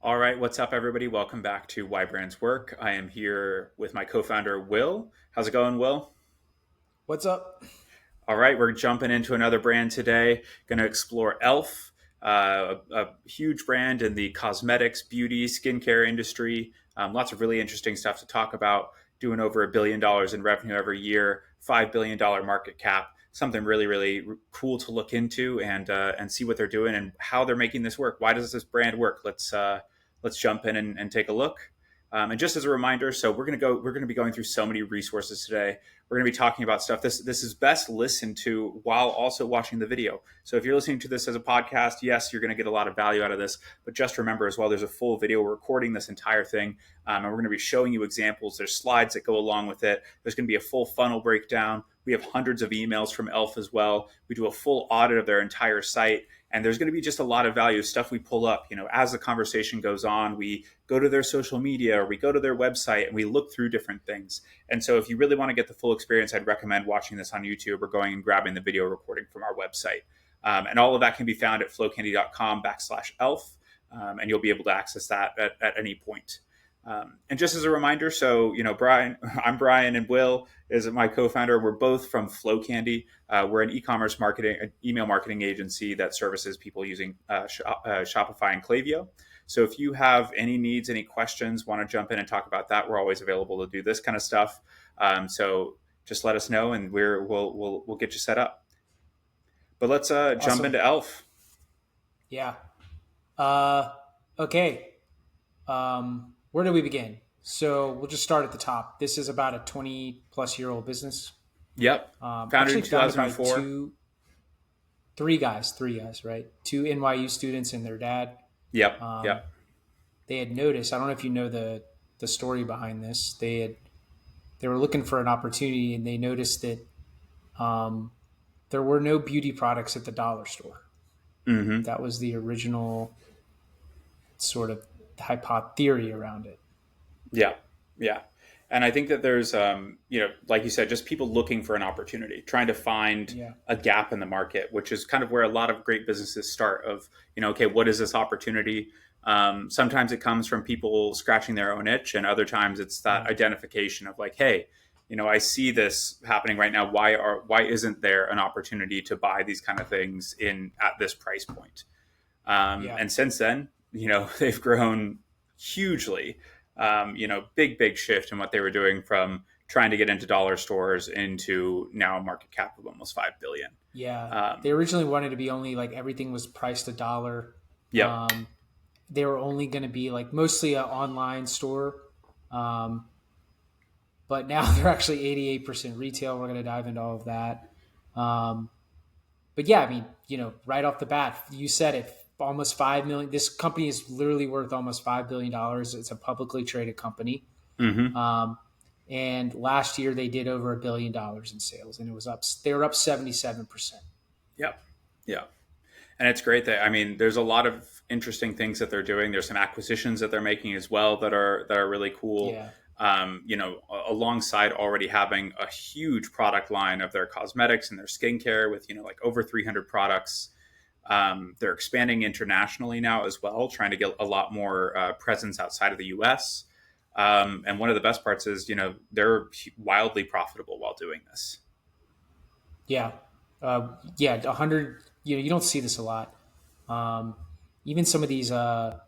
All right, what's up, everybody? Welcome back to Why Brands Work. I am here with my co-founder, Will. How's it going, Will? What's up? All right, we're jumping into another brand today. Going to explore e.l.f., a huge brand in the cosmetics, beauty, skincare industry. Lots of really interesting stuff to talk about. Doing over $1 billion in revenue every year, $5 billion market cap. Something really, really cool to look into and see what they're doing and how they're making this work. Why does this brand work? Let's jump in and take a look. And just as a reminder, so we're gonna be going through so many resources today. We're going to be talking about stuff. This is best listened to while also watching the video. So if you're listening to this as a podcast, yes, you're going to get a lot of value out of this. But just remember as well, there's a full video. We're recording this entire thing, and we're going to be showing you examples. There's slides that go along with it. There's going to be a full funnel breakdown. We have hundreds of emails from e.l.f. as well. We do a full audit of their entire site. And there's going to be just a lot of value stuff we pull up. As the conversation goes on, we go to their social media or we go to their website and we look through different things. And so if you really want to get the full experience, I'd recommend watching this on YouTube or going and grabbing the video recording from our website. And all of that can be found at flowcandy.com/e.l.f. And you'll be able to access that at any point. And just as a reminder, so, I'm Brian and Will is my co-founder. We're both from FlowCandy. We're an e-commerce email marketing agency that services people using Shopify and Klaviyo. So if you have any needs, any questions, want to jump in and talk about that, we're always available to do this kind of stuff. So just let us know and we'll get you set up. But let's jump Awesome. into e.l.f. Yeah. Okay. Where do we begin? So we'll just start at the top. This is about a 20 plus year old business. Yep. Founded in Actually founded by 2004. three guys, right? Two NYU students and their dad. Yep. Um, Yep. they had noticed, I don't know if you know the story behind this. They were looking for an opportunity and they noticed that um, there were no beauty products at the dollar store. Mm-hmm. That was the original sort of theory around it. Yeah, yeah. And I think that there's, like you said, just people looking for an opportunity, trying to find Yeah. a gap in the market, which is kind of where a lot of great businesses start of, okay, what is this opportunity? Sometimes it comes from people scratching their own itch, and other times it's that identification of like, hey, I see this happening right now. Why isn't there an opportunity to buy these kind of things in at this price point? Yeah. And since then, they've grown hugely. Big shift in what they were doing from trying to get into dollar stores into now a market cap of almost 5 billion. Yeah. They Um, originally wanted to be only like everything was priced a dollar. yep. Um, they were only going to be like mostly an online store. Um, but now they're actually 88% retail. We're going to dive into all of that. Um, but yeah, I mean, right off the bat, you said it, almost 5 million. This company is literally worth almost $5 billion. It's a publicly traded company. Mm-hmm. Um, and last year they did over $1 billion in sales, and it was up. They were up 77%. Yep. Yep. And it's great that there's a lot of interesting things that they're doing. There's some acquisitions that they're making as well that are really cool. Yeah, Alongside already having a huge product line of their cosmetics and their skincare with like over 300 products. They're expanding internationally now as well, trying to get a lot more presence outside of the U.S. And one of the best parts is they're wildly profitable while doing this. yeah, yeah. 100. You don't see this a lot. Um, even some of these a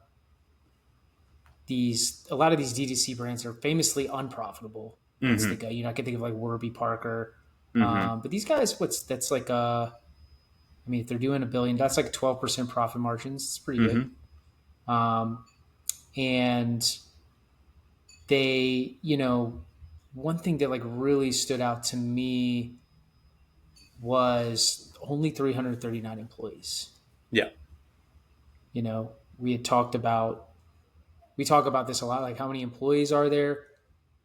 lot of these DTC brands are famously unprofitable. Once they Mm-hmm. go, I can think of like Warby Parker, Mm-hmm. but these guys, that's like I mean, if they're doing a billion, that's like 12% profit margins. It's pretty good. Mm-hmm. Um, and they, one thing that like really stood out to me was only 339 employees. Yeah. You know, we had talked about we talk about this a lot. Like, how many employees are there?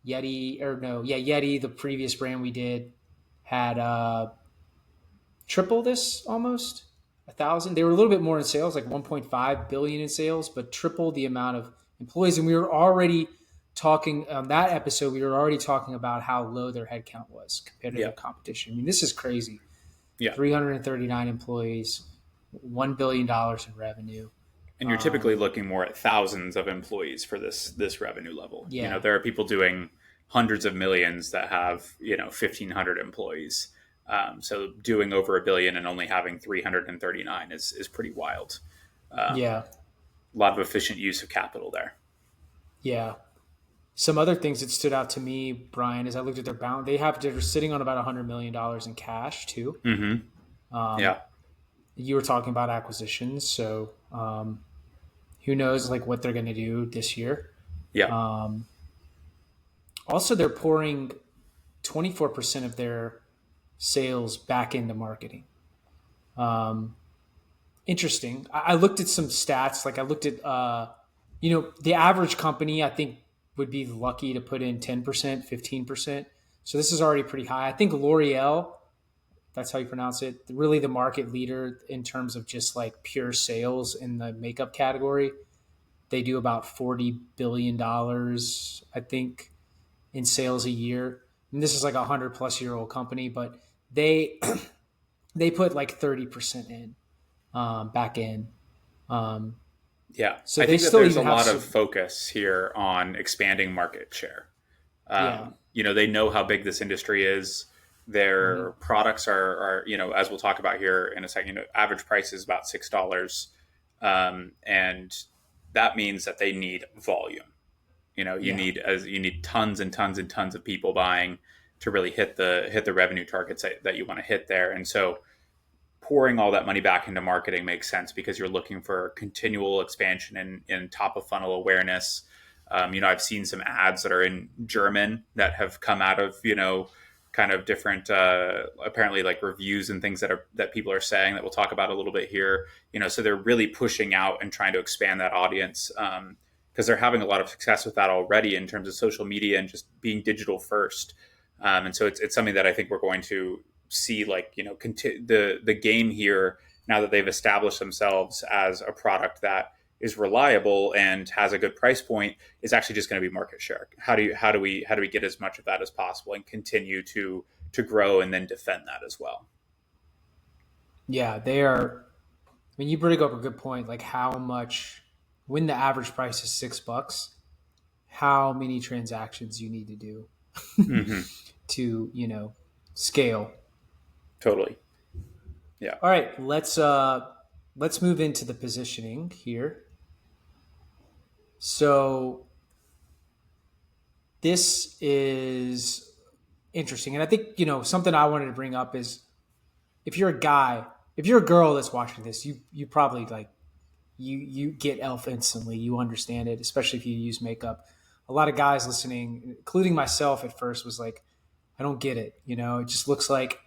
Yeti, the previous brand we did, had triple this almost 1,000. They were a little bit more in sales, like 1.5 billion in sales, but triple the amount of employees. And we were already talking on that episode. We were already talking about how low their headcount was compared to Yeah. their competition. I mean, this is crazy. Yeah. 339 employees, $1 billion in revenue. And you're typically looking more at thousands of employees for this revenue level. Yeah, There are people doing hundreds of millions that have 1,500 employees. So doing over a billion and only having 339 is pretty wild. yeah, A lot of efficient use of capital there. yeah. Some other things that stood out to me, Brian, is I looked at their balance. They're sitting on about $100 million in cash too. Mm-hmm. Um, Yeah. you were talking about acquisitions, so who knows like what they're going to do this year. Yeah. Um, Also, they're pouring 24% of their sales back into marketing. Um, Interesting. I looked at some stats. Like I looked at, the average company, I think, would be lucky to put in 10%, 15%. So this is already pretty high. I think L'Oreal, that's how you pronounce it, really the market leader in terms of just like pure sales in the makeup category. They do about $40 billion, I think, in sales a year. And this is like a 100-plus-year-old company, but they they put like 30% in back in. Um, Yeah. so I they think that still there's a even have lot of some. focus here on expanding market share. Yeah. They know how big this industry is. Mm-hmm. Their products are, as we'll talk about here in a second, average price is about $6. And that means that they need volume. Yeah. You need tons and tons and tons of people buying to really hit the revenue targets that you want to hit there. And so pouring all that money back into marketing makes sense because you're looking for continual expansion in top of funnel awareness. I've seen some ads that are in German that have come out of kind of different apparently like reviews and things that people are saying that we'll talk about a little bit here. So they're really pushing out and trying to expand that audience because they're having a lot of success with that already in terms of social media and just being digital first. And so it's something that I think we're going to see like the game here now that they've established themselves as a product that is reliable and has a good price point is actually just going to be market share. How do we get as much of that as possible and continue to grow and then defend that as well. Yeah. They are. I mean, you bring up a good point. Like how much, when the average price is $6, how many transactions you need to do Mm-hmm. to scale. Totally. Yeah. All right, let's move into the positioning here. So this is interesting, and I think something I wanted to bring up is if you're a guy, if you're a girl that's watching this, you probably like you get E.l.f. instantly. You understand it, especially if you use makeup. A lot of guys listening, including myself at first, was like, I don't get it. It just looks like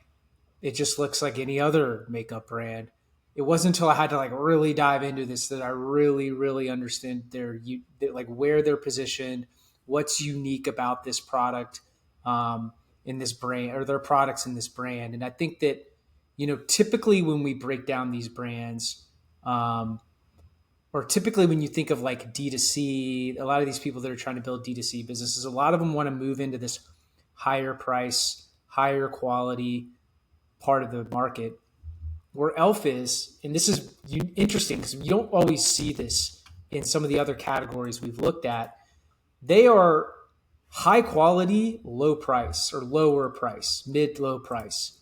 any other makeup brand. It wasn't until I had to like really dive into this that I really, really understand like where they're positioned, what's unique about this product in this brand or their products in this brand. And I think that typically when we break down these brands, um, or typically when you think of like D2C, a lot of these people that are trying to build D2C businesses, a lot of them want to move into this higher price, higher quality part of the market where E.l.f. is, and this is interesting because you don't always see this in some of the other categories we've looked at. They are high quality, low price or lower price, mid low price,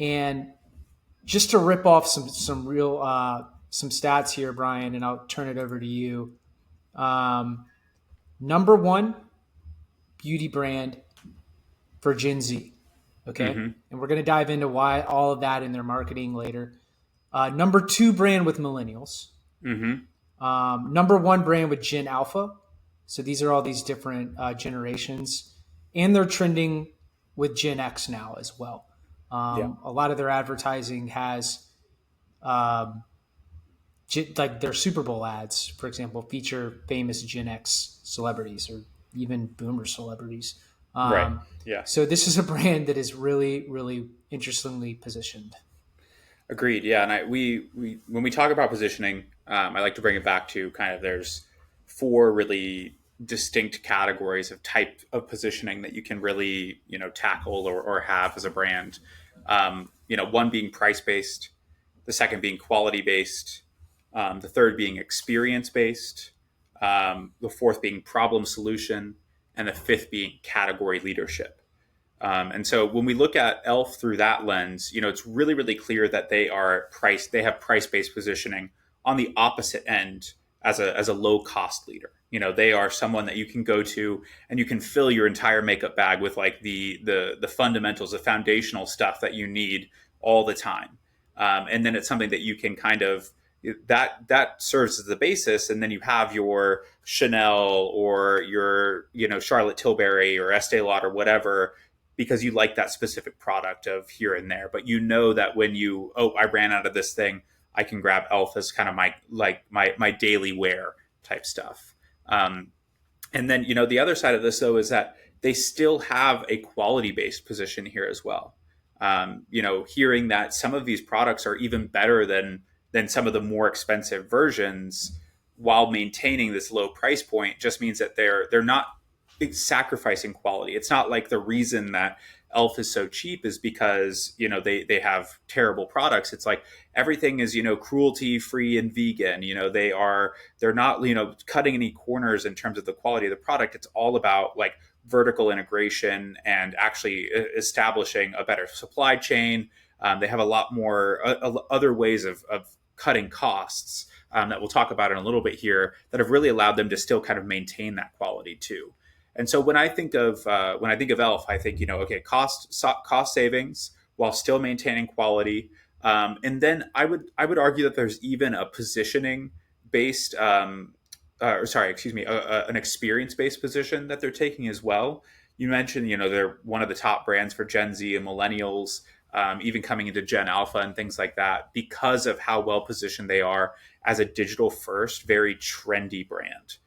and just to rip off some real some stats here, Brian, and I'll turn it over to you. Um, Number one beauty brand for Gen Z. Okay. Mm-hmm. And we're going to dive into why all of that in their marketing later. Number two brand with millennials. Mm-hmm. Number one brand with Gen Alpha. So these are all these different generations. And they're trending with Gen X now as well. Yeah. A lot of their advertising has, um, like their Super Bowl ads, for example, feature famous Gen X celebrities or even boomer celebrities. Right. Um, Yeah. so this is a brand that is really, really interestingly positioned. Agreed. Yeah, and we when we talk about positioning, I like to bring it back to kind of there's four really distinct categories of type of positioning that you can really tackle or have as a brand. One being price based, the second being quality based, the third being experience based, the fourth being problem solution, and the fifth being category leadership. And so when we look at E.l.f. through that lens, it's really, really clear that they have price based positioning on the opposite end as a low cost leader. They are someone that you can go to and you can fill your entire makeup bag with like the fundamentals, the foundational stuff that you need all the time. And then it's something that you can kind of that serves as the basis, and then you have your Chanel or your Charlotte Tilbury or Estee Lauder or whatever, because you like that specific product of here and there. But that when I ran out of this thing, I can grab E.l.f. as kind of my daily wear type stuff. And then the other side of this though is that they still have a quality based position here as well. Hearing that some of these products are even better than some of the more expensive versions while maintaining this low price point just means that they're not sacrificing quality. It's not like the reason that E.l.f. is so cheap is because they have terrible products. It's like everything is cruelty free and vegan. They're not cutting any corners in terms of the quality of the product. It's all about like vertical integration and actually establishing a better supply chain. They have a lot more other ways of cutting costs that we'll talk about in a little bit here that have really allowed them to still kind of maintain that quality too. And so when I think of E.l.f., I think okay, cost savings while still maintaining quality, and then I would argue that there's even a positioning based, or sorry, excuse me, an experience based position that they're taking as well. You mentioned they're one of the top brands for Gen Z and millennials, even coming into Gen Alpha and things like that, because of how well positioned they are as a digital first, very trendy brand.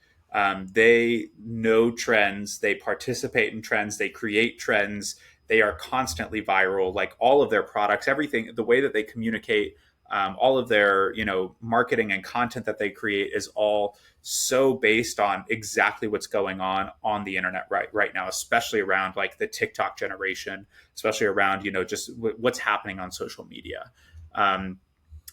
They know trends, they participate in trends, they create trends, they are constantly viral. Like all of their products, everything, the way that they communicate, all of their marketing and content that they create is all so based on exactly what's going on the internet right now, especially around like the TikTok generation, especially around just what's happening on social media.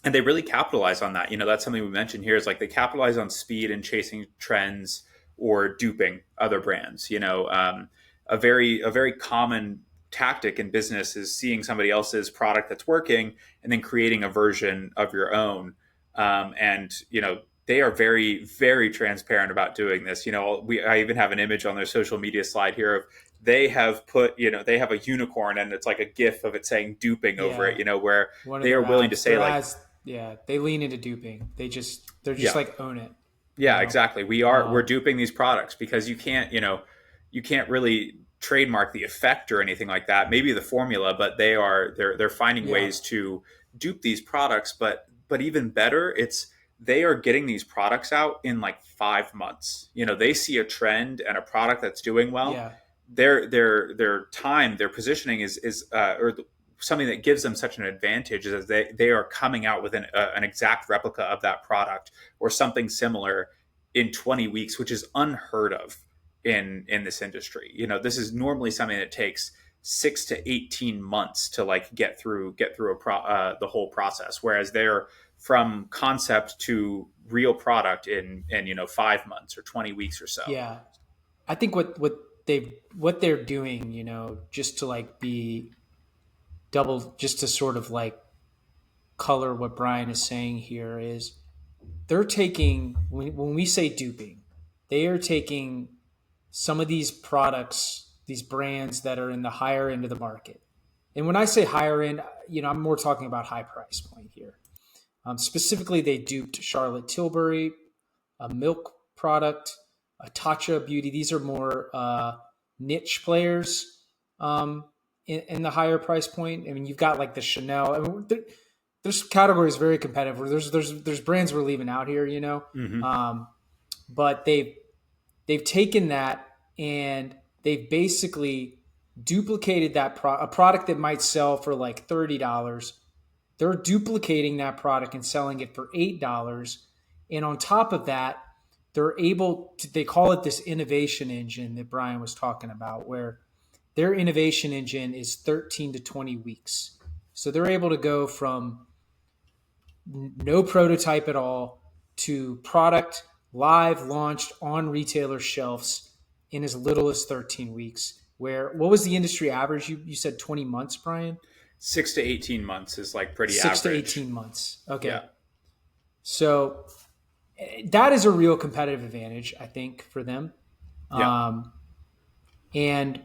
And they really capitalize on that. That's something we mentioned here is like they capitalize on speed and chasing trends or duping other brands. A very common tactic in business is seeing somebody else's product that's working and then creating a version of your own. And they are very, very transparent about doing this. I even have an image on their social media slide here of they have put, they have a unicorn and it's like a GIF of it saying duping over Yeah, it, where one of they are their willing to ads. say Their like, ads, yeah, they lean into duping. They're just yeah, like own it, you yeah, know. exactly. We're Um, duping these products because you can't really trademark the effect or anything like that. Maybe the formula, but they're finding yeah, ways to dupe these products. But even better, it's they are getting these products out in like 5 months. They see a trend and a product that's doing well. yeah, Their positioning is something that gives them such an advantage is that they are coming out with an exact replica of that product or something similar in 20 weeks, which is unheard of in this industry. This is normally something that takes 6 to 18 months to like get through the whole process, whereas they're from concept to real product in 5 months or 20 weeks or so. yeah. I think what they're doing, just to like be double, just to sort of like color what Brian is saying here is they're taking when we say duping, they are taking some of these products, these brands that are in the higher end of the market. And when I say higher end, I'm more talking about high price point here. Specifically, they duped Charlotte Tilbury, a milk product, a Tatcha Beauty. These are more niche players in the higher price point. I mean, you've got like the Chanel. I mean, there's categories very competitive. There's brands we're leaving out here, Mm-hmm. um, but they've taken that and they've basically duplicated a product that might sell for like $30. They're duplicating that product and selling it for $8. And on top of that, they call it this innovation engine that Brian was talking about, where their innovation engine is 13 to 20 weeks. So they're able to go from no prototype at all to product live launched on retailer shelves in as little as 13 weeks. Where what was the industry average? You said 20 months, Brian? 6 to 18 months is like pretty 6 to 18 average. months. Yeah. Okay. So that is a real competitive advantage, I think, for them. Yeah. Um, and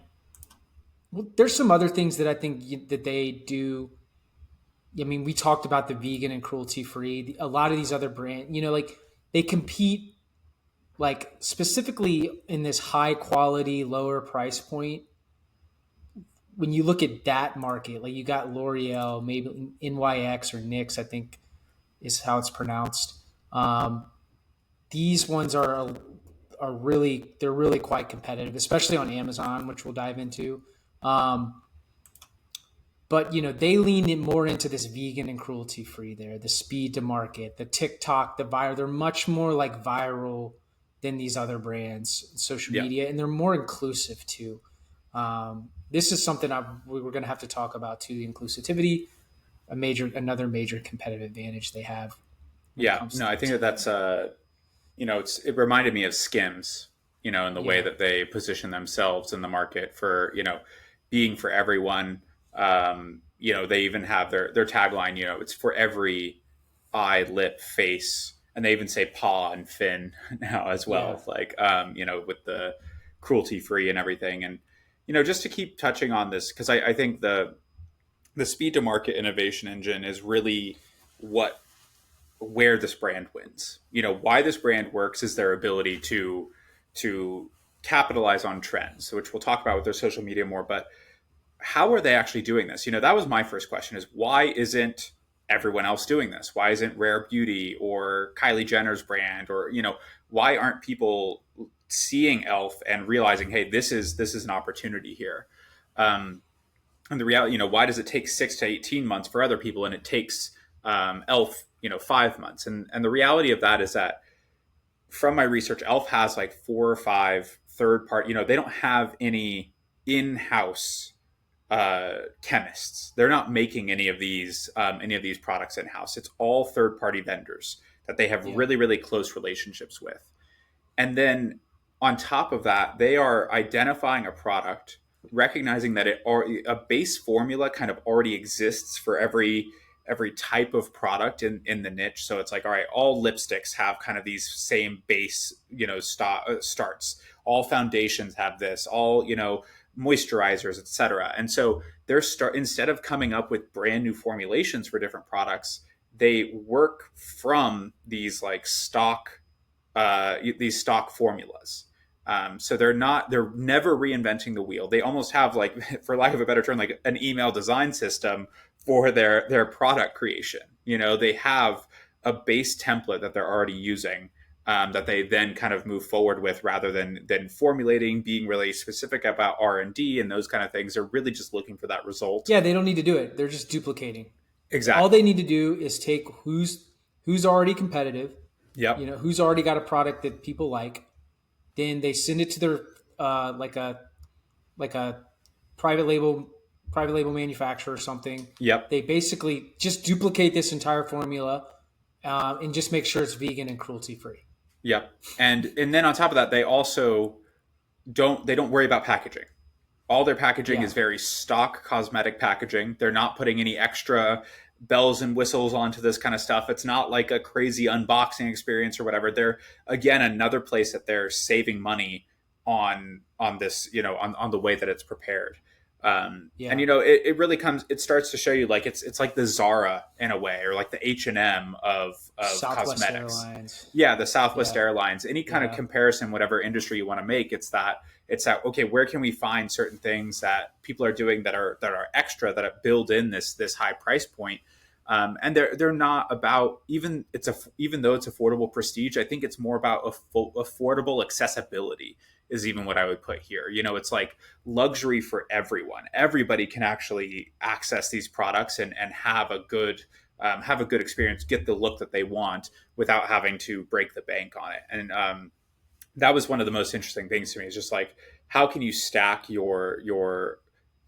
well, there's some other things that I think that they do. I mean, we talked about the vegan and cruelty free. A lot of these other brands, like they compete like specifically in this high quality, lower price point. When you look at that market, like you got L'Oreal, maybe NYX or NYX, I think is how it's pronounced. Um, these ones are really they're really quite competitive, especially on Amazon, which we'll dive into. Um, but they lean in more into this vegan and cruelty free there, the speed to market, the TikTok, the viral. They're much more like viral than these other brands, social Yeah. media, and they're more inclusive too. This is something we were going to have to talk about too. The inclusivity, another major competitive advantage they have when it Yeah. comes No, to I that think that too. that's it reminded me of Skims, in the way Yeah, that they position themselves in the market for, being for everyone. They even have their tagline, it's for every eye, lip, face, and they even say paw and fin now as yeah, well, like, with the cruelty free and everything. And, just to keep touching on this, because I think the speed to market innovation engine is really what where this brand wins. Why this brand works is their ability to capitalize on trends, which we'll talk about with their social media more. But how are they actually doing this? That was my first question: is why isn't everyone else doing this? Why isn't Rare Beauty or Kylie Jenner's brand, or why aren't people seeing e.l.f. and realizing, hey, this is an opportunity here? And the reality, why does it take 6 to 18 months for other people and it takes e.l.f. 5 months? And the reality of that is that from my research, e.l.f. has like 4 or 5 third party. They don't have any in-house chemists. They're not making any of these products in house. It's all third party vendors that they have yeah, really really close relationships with. And then on top of that, they are identifying a product, recognizing that a base formula kind of already exists for every type of product in the niche. So it's like, all right, all lipsticks have kind of these same base, starts. All foundations have this. All moisturizers, etc. And so instead of coming up with brand new formulations for different products, they work from these stock formulas. So they're never reinventing the wheel. They almost have, like, for lack of a better term, like an email design system for their product creation. They have a base template that they're already using, that they then kind of move forward with, rather than formulating, being really specific about R&D and those kind of things. They're really just looking for that result. yeah. They don't need to do it. They're just duplicating. All Exactly. they need to do is take who's already competitive, Yep. who's already got a product that people like. Then they send it to their like a private label private label manufacturer or something. Yep. They basically just duplicate this entire formula and just make sure it's vegan and cruelty free. Yep. And then on top of that, they don't worry about packaging. All their packaging Yeah, is very stock cosmetic packaging. They're not putting any extra bells and whistles onto this kind of stuff. It's not like a crazy unboxing experience or whatever. They're, again, another place that they're saving money on this, on the way that it's prepared. And yeah. it really it starts to show you, like, it's like the Zara in a way, or like the H&M of Southwest cosmetics. Airlines. Yeah, the Southwest Yeah, Airlines, any kind of yeah, comparison, whatever industry you want to make, it's that okay, where can we find certain things that people are doing that are extra, that build in this high price point. And they're not about, even though it's affordable prestige. I think it's more about affordable accessibility is even what I would put here. It's like luxury for everyone. Everybody can actually access these products and have a good experience, get the look that they want without having to break the bank on it. And that was one of the most interesting things to me, is just like, how can you stack your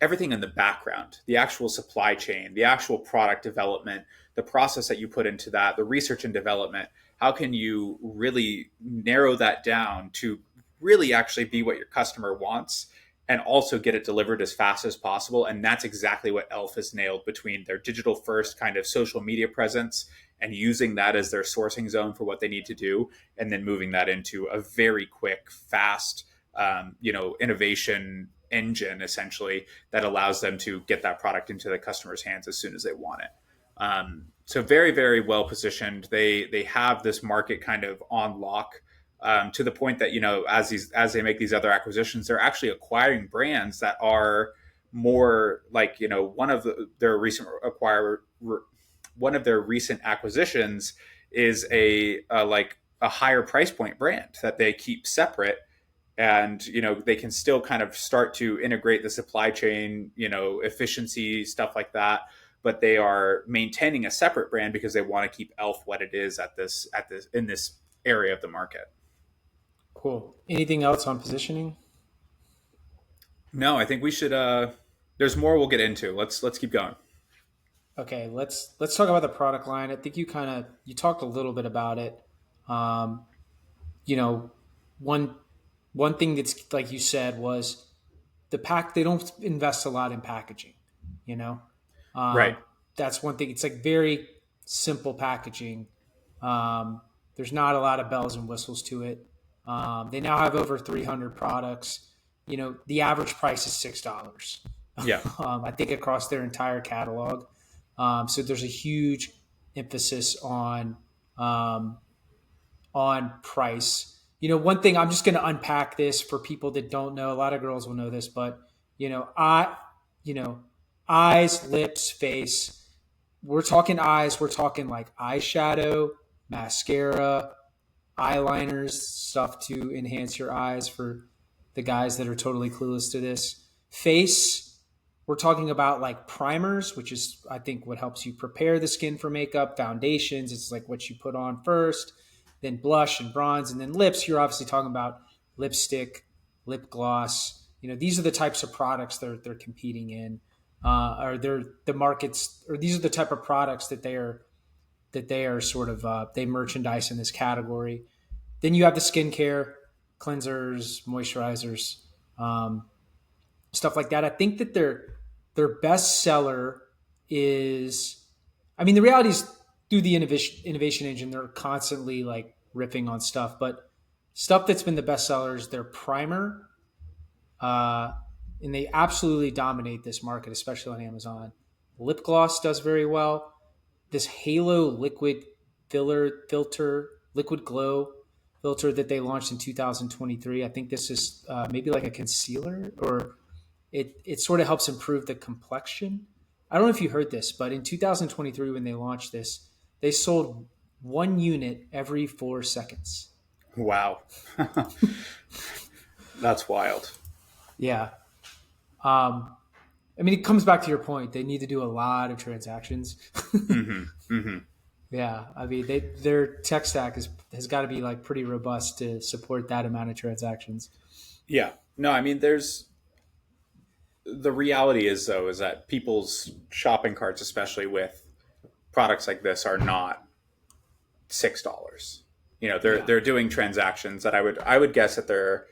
everything in the background, the actual supply chain, the actual product development, the process that you put into that, the research and development. How can you really narrow that down to really actually be what your customer wants and also get it delivered as fast as possible? And that's exactly what E.l.f. has nailed between their digital first kind of social media presence and using that as their sourcing zone for what they need to do, and then moving that into a very quick, fast, innovation engine essentially that allows them to get that product into the customer's hands as soon as they want it. So very, very well positioned. They have this market kind of on lock, to the point that as they make these other acquisitions, they're actually acquiring brands that are more like one of their recent acquisitions is a higher price point brand that they keep separate, and they can still kind of start to integrate the supply chain, efficiency, stuff like that, but they are maintaining a separate brand because they want to keep E.l.f. what it is at this in this area of the market. Cool. Anything else on positioning? No, I think we should. There's more we'll get into. Let's keep going. Okay, let's talk about the product line. I think you talked a little bit about it. Um, you know, one one thing that's like you said was they don't invest a lot in packaging. You know, Right. um, that's one thing. It's like very simple packaging. Um, there's not a lot of bells and whistles to it. They now have over 300 products. The average price is $6. Yeah. I think across their entire catalog. So there's a huge emphasis um, on price. One thing I'm just going to unpack this for people that don't know. A lot of girls will know this, but you know, I, you know, eyes, lips, face. We're talking eyes. We're talking like eyeshadow, mascara, eyeliners, stuff to enhance your eyes for the guys that are totally clueless to this. Face, we're talking about like primers, which is, I think, what helps you prepare the skin for makeup. Foundations, it's like what you put on first, then blush and bronze, and then lips. You're obviously talking about lipstick, lip gloss. These are the types of products they're competing in, or they're the markets, or these are the type of products that they are sort of they merchandise in this category. Then you have the skincare, cleansers, moisturizers, um, stuff like that. I think that their best seller is, I mean, the reality is through the innovation engine, they're constantly like riffing on stuff, but stuff that's been the best seller is their primer, uh, and they absolutely dominate this market, especially on Amazon. Lip gloss does very well. This Halo liquid liquid glow filter that they launched in 2023. I think this is maybe like a concealer, or it sort of helps improve the complexion. I don't know if you heard this, but in 2023 when they launched this, they sold 1 unit every 4 seconds. Wow. That's wild. Yeah. Um, I mean, it comes back to your point. They need to do a lot of transactions. Hmm. Hmm. Yeah, I mean, their tech stack has got to be like pretty robust to support that amount of transactions. Yeah. No, I mean, there's the reality is though is that people's shopping carts, especially with products like this, are not $6. They're Yeah, they're doing transactions that I would guess that their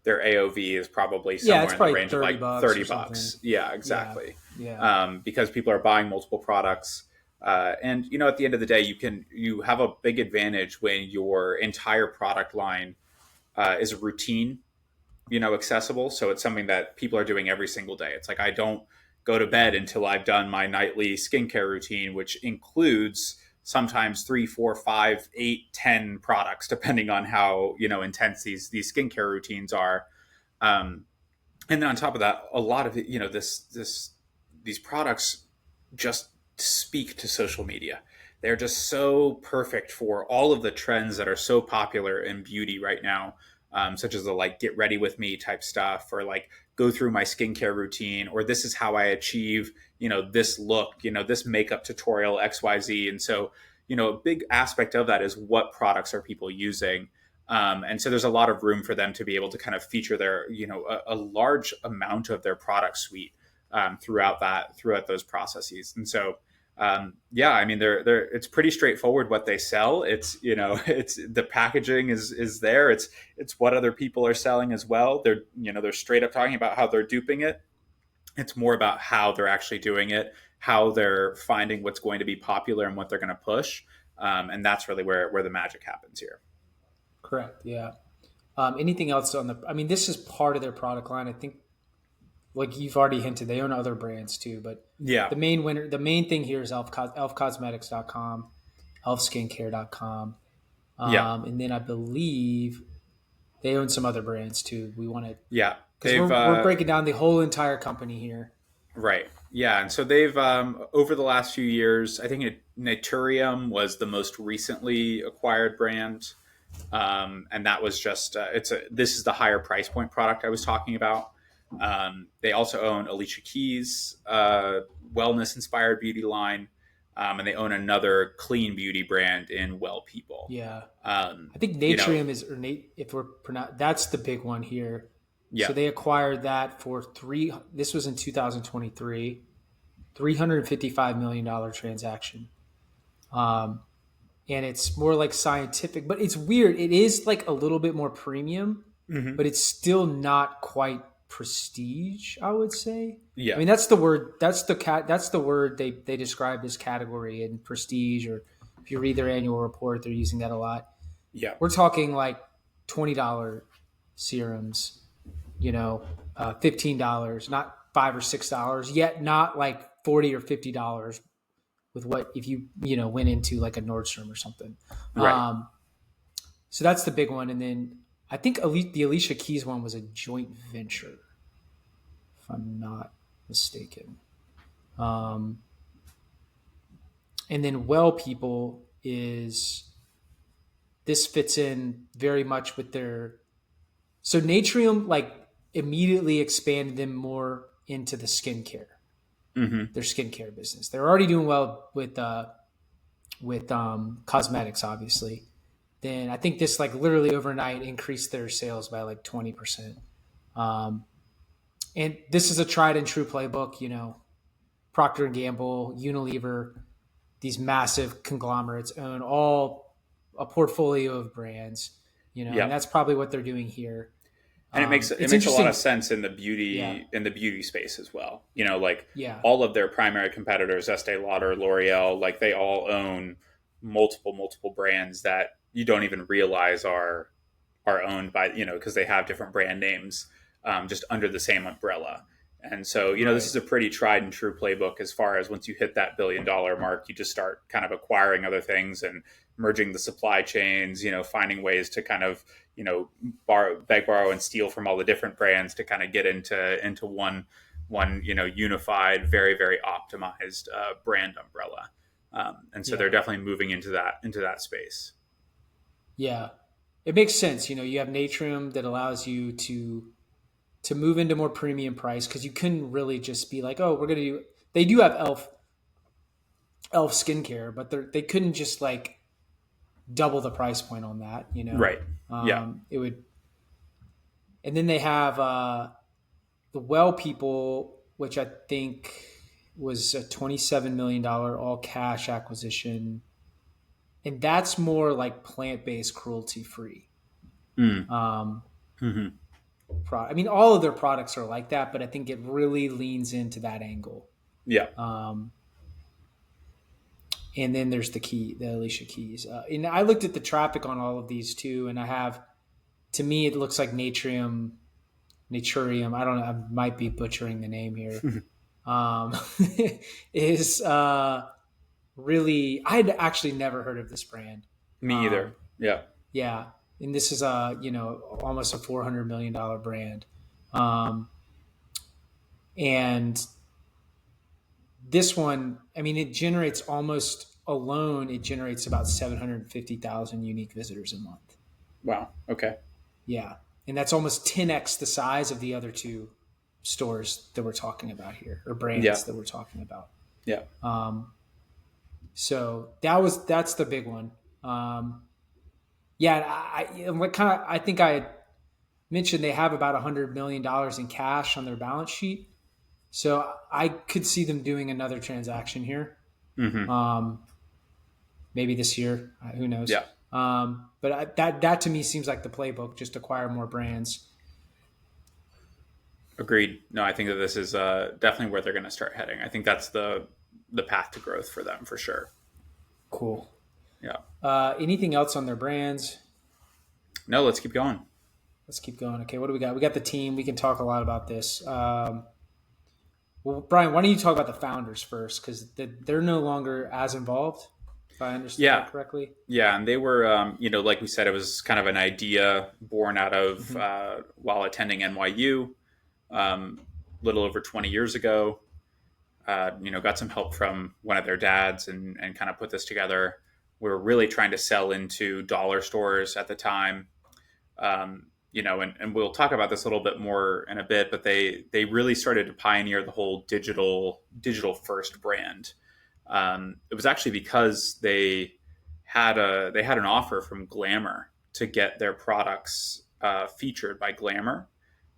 AOV is probably yeah, it's somewhere in the probably range of 30 like bucks or 30 something. bucks. Yeah, Yeah, exactly. yeah, Because people are buying multiple products. And at the end of the day, you have a big advantage when your entire product line is routine, accessible. So it's something that people are doing every single day. It's like I don't go to bed until I've done my nightly skincare routine, which includes sometimes 3, 4, 5, 8, 10 products, depending on how intense these skincare routines are. Um, and then on top of that, a lot of it, these products just speak to social media. They're just so perfect for all of the trends that are so popular in beauty right now, such as the like get ready with me type stuff, or like go through my skincare routine, or this is how I achieve, this look, this makeup tutorial XYZ. And so, a big aspect of that is what products are people using. And so there's a lot of room for them to be able to kind of feature a large amount of their product suite, throughout those processes. And so yeah, I mean, they're it's pretty straightforward what they sell. It's it's the packaging is there. It's what other people are selling as well. They're straight up talking about how they're duping it. It's more about how they're actually doing it, how they're finding what's going to be popular and what they're going to push, and that's really where the magic happens here. Correct. Yeah. Anything else on the? I mean, this is part of their product line. I think, like you've already hinted, they own other brands too. But Yeah, the main thing here is elfcosmetics.com, elfskincare.com, yeah, and then I believe they own some other brands too. We want to yeah. because They've we're breaking down the whole entire company here. Right. Yeah. And so they've, over the last few years, I think Naturium was the most recently acquired brand. And that was just, this is the higher price point product I was talking about. They also own Alicia Keys' wellness inspired beauty line. And they own another clean beauty brand in Well People. Yeah, Um, I think you know, Natrium is, or Nate, if we're that's the big one here. yeah. So they acquired that for three. This was in 2023, $355 million transaction. Um, and it's more like scientific, but it's weird. It is like a little bit more premium, Hmm. but it's still not quite prestige, I would say. I Yeah. mean, that's the word. That's the word they describe this category in prestige. Or if you read their annual report, they're using that a lot. Yeah. We're talking like $20 serums, $15, not $5 or $6. Yet not like $40 or $50 with what if you went into like a Nordstrom or something. Right. Um, so that's the big one, and then I think the Alicia Keys one was a joint venture, if I'm not mistaken. Um, and then Well People is this fits in very much with their so Natrium like immediately expanded them more into the skincare, Hmm. their skincare business. They're already doing well with cosmetics, obviously. Then I think this like literally overnight increased their sales by like 20%. Um, and this is a tried and true playbook. Procter and Gamble, Unilever, these massive conglomerates own all a portfolio of brands. And Yeah. that's probably what they're doing here. And it It's makes a lot of interesting. sense Yeah, in the beauty space as well. Like yeah, all of their primary competitors, Estee Lauder, L'Oreal, like they all own multiple brands that you don't even realize are owned by because they have different brand names just under the same umbrella. And so this right. is a pretty tried and true playbook as far as once you hit that $1 billion mark, you just start kind of acquiring other things and merging the supply chains. Finding ways to kind of borrow, and steal from all the different brands to kind of get into one unified, very optimized brand umbrella. And so they're Yeah, definitely moving into that space. yeah. It makes sense. You have Natrium that allows you to move into more premium price because you couldn't really just be like, oh, we're gonna do. They do have Elf skincare, but they couldn't just like double the price point on that. Right. Yeah. It would, and then they have the Well People, which I think was a $27 million all cash acquisition, and that's more like plant based, cruelty free. Mm. Um, Hmm. I mean, all of their products are like that, but I think it really leans into that angle. Yeah. Um, and then there's the Alicia Keys. And I looked at the traffic on all of these too, and to me, it looks like Naturium. I don't know. I might be butchering the name here. Um, is really, I had actually never heard of this brand. Me either. Um, Yeah. yeah, and this is almost a $400 million brand. Um, and this one, I mean, it generates it generates about 750,000 unique visitors a month. Wow. Okay. Yeah. And that's almost 10x the size of the other two stores that we're talking about here, or Yeah. brands that we're talking about. Yeah. Um, so that's the big one. Yeah, I think I had mentioned they have about $100 million in cash on their balance sheet. So I could see them doing another transaction here. Hmm. Um, maybe this year. Who Yeah, knows? But that to me seems like the playbook. Just acquire more brands. agreed. No, I think that this is definitely where they're going to start heading. I think that's the path to growth for them for sure. Cool. Yeah. Anything else on their brands? No, let's keep going. Let's keep going. Okay, what do we got? We got the team. We can talk a lot about this. Well, Brian, why don't you talk about the founders first? Because they're no longer as involved, if I understood that Yeah, correctly. yeah, and they were, like we said, it was kind of an idea born out of Hmm. while attending NYU, little over 20 years ago. Got some help from one of their dads and kind of put this together. We were really trying to sell into dollar stores at the time. And we'll talk about this a little bit more in a bit, but they really started to pioneer the whole digital first brand. It was actually because they had an offer from Glamour to get their products featured by Glamour,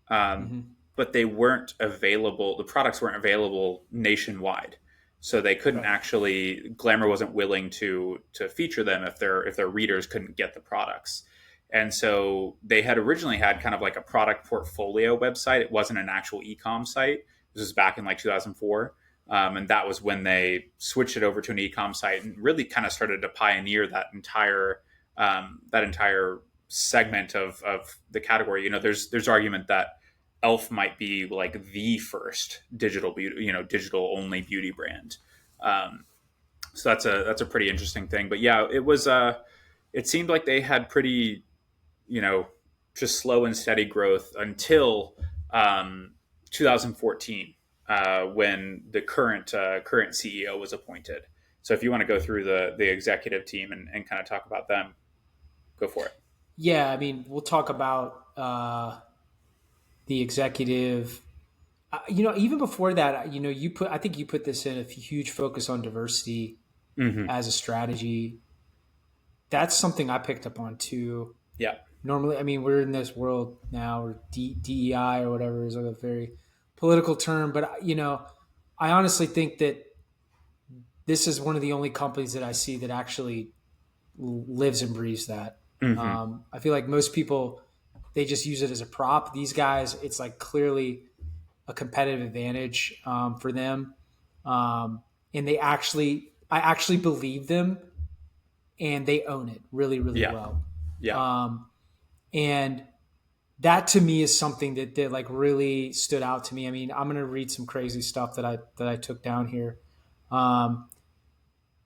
um, Hmm. but they weren't available. The products weren't available nationwide, so they couldn't Right. actually. Glamour wasn't willing to feature them if their readers couldn't get the products. And so they had originally had kind of like a product portfolio website. It wasn't an actual e-com site. This was back in like 2004. And that was when they switched it over to an e-com site and really kind of started to pioneer that entire segment of the category. There's argument that E.l.f. might be like the first digital beauty, digital only beauty brand. Um, so that's a pretty interesting thing. But yeah, it seemed like they had pretty, you know, just slow and steady growth until um, 2014, when the current CEO was appointed. So if you want to go through the executive team and kind of talk about them, go for it. Yeah, I mean, we'll talk about the executive. Even before that, I think you put this in a huge focus on diversity Hmm. as a strategy. That's something I picked up on too. Yeah. Normally, I mean, we're in this world now, or DEI or whatever is like a very political term, but I honestly think that this is one of the only companies that I see that actually lives and breathes that. Hmm. I feel like most people they just use it as a prop. These guys, it's like clearly a competitive advantage for them, and I actually believe them, and they own it really, really Yeah. well. Yeah. Um, and that to me is something that like really stood out to me. I mean, I'm gonna read some crazy stuff that I took down here.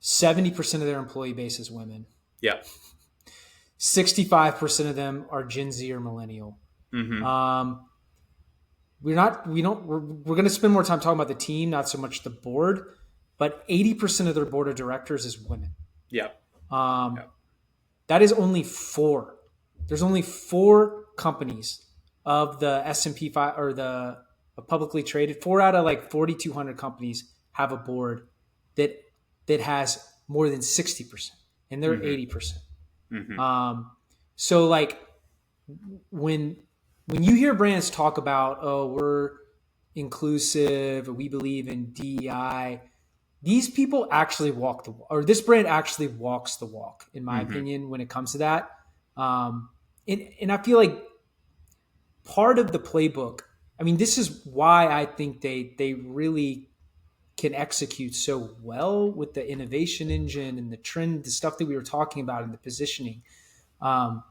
70% of their employee base is women. Yeah. 65% of them are Gen Z or millennial. Hmm. Um, we're going to spend more time talking about the team, not so much the board, but 80% of their board of directors is women. Yeah. Um, Yeah. that is only four. There's only four companies of the S&P 5 or the publicly traded. Four out of like 4,200 companies have a board that has more than 60%, and they're Hmm. 80%. Hmm. Um, so like when you hear brands talk about, oh, we're inclusive, we believe in DEI, these people actually walk the walk, or this brand actually walks the walk, in my Hmm. opinion, when it comes to that. Um, and I feel like part of the playbook. I mean, this is why I think they really can execute so well with the innovation engine and the trend, the stuff that we were talking about, and the positioning. Um,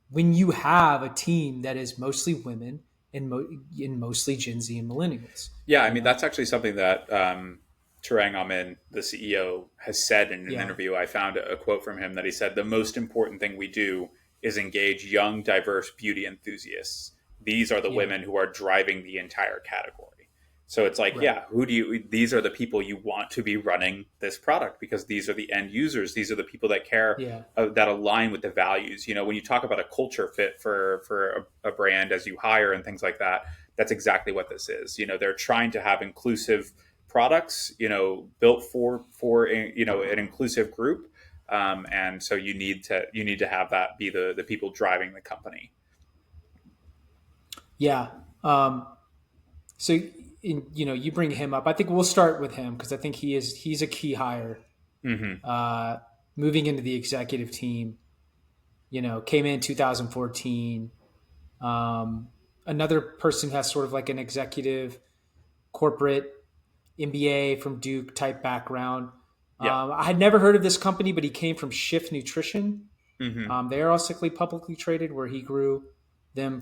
when you have a team that is mostly women and mostly Gen Z and millennials. Yeah, I You mean know, that's actually something that Tarang Amin, the CEO, has said in an yeah, interview. I found a quote from him that he said, "The most important thing we do is engage young, diverse beauty enthusiasts. These are the yeah, women who are driving the entire category." So it's like, right, yeah, who do you? These are the people you want to be running this product because these are the end users. These are the people that care, yeah, that align with the values. When you talk about a culture fit for a brand as you hire and things like that, that's exactly what this is. They're trying to have inclusive products, built for an inclusive group, and so you need to have that be the people driving the company. yeah. Um, so you bring him up. I think we'll start with him because I think he's a key hire. Hmm. Uh, moving into the executive team, came in 2014. Um, Another person has sort of like an executive corporate MBA from Duke type background. Yeah. I had never heard of this company, but he came from Shift Nutrition. Hmm. They are also publicly traded, where he took them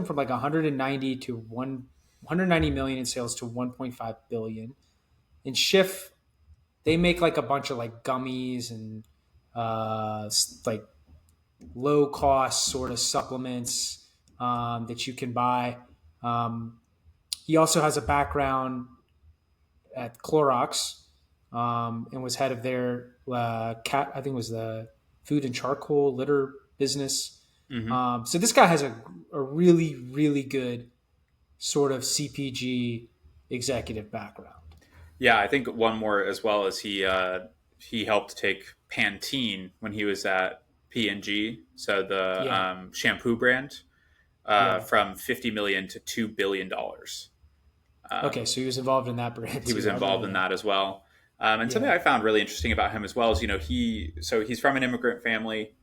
from like 190 to 190 million in sales to 1.5 billion. In Shift, they make like a bunch of like gummies and like low cost sort of supplements that you can buy. Um, he also has a background at Clorox and was head of their I think it was the food and charcoal litter business. Hmm. So this guy has a really, really good sort of CPG executive background. Yeah, I think one more as well is he helped take Pantene when he was at P&G, so the Yeah, shampoo brand, yeah. from 50 million to $2 billion. Okay, Um, so he was involved in that brand he was too. I remember involved in that. that as well. And something Yeah. I found really interesting about him as well is, he's from an immigrant family.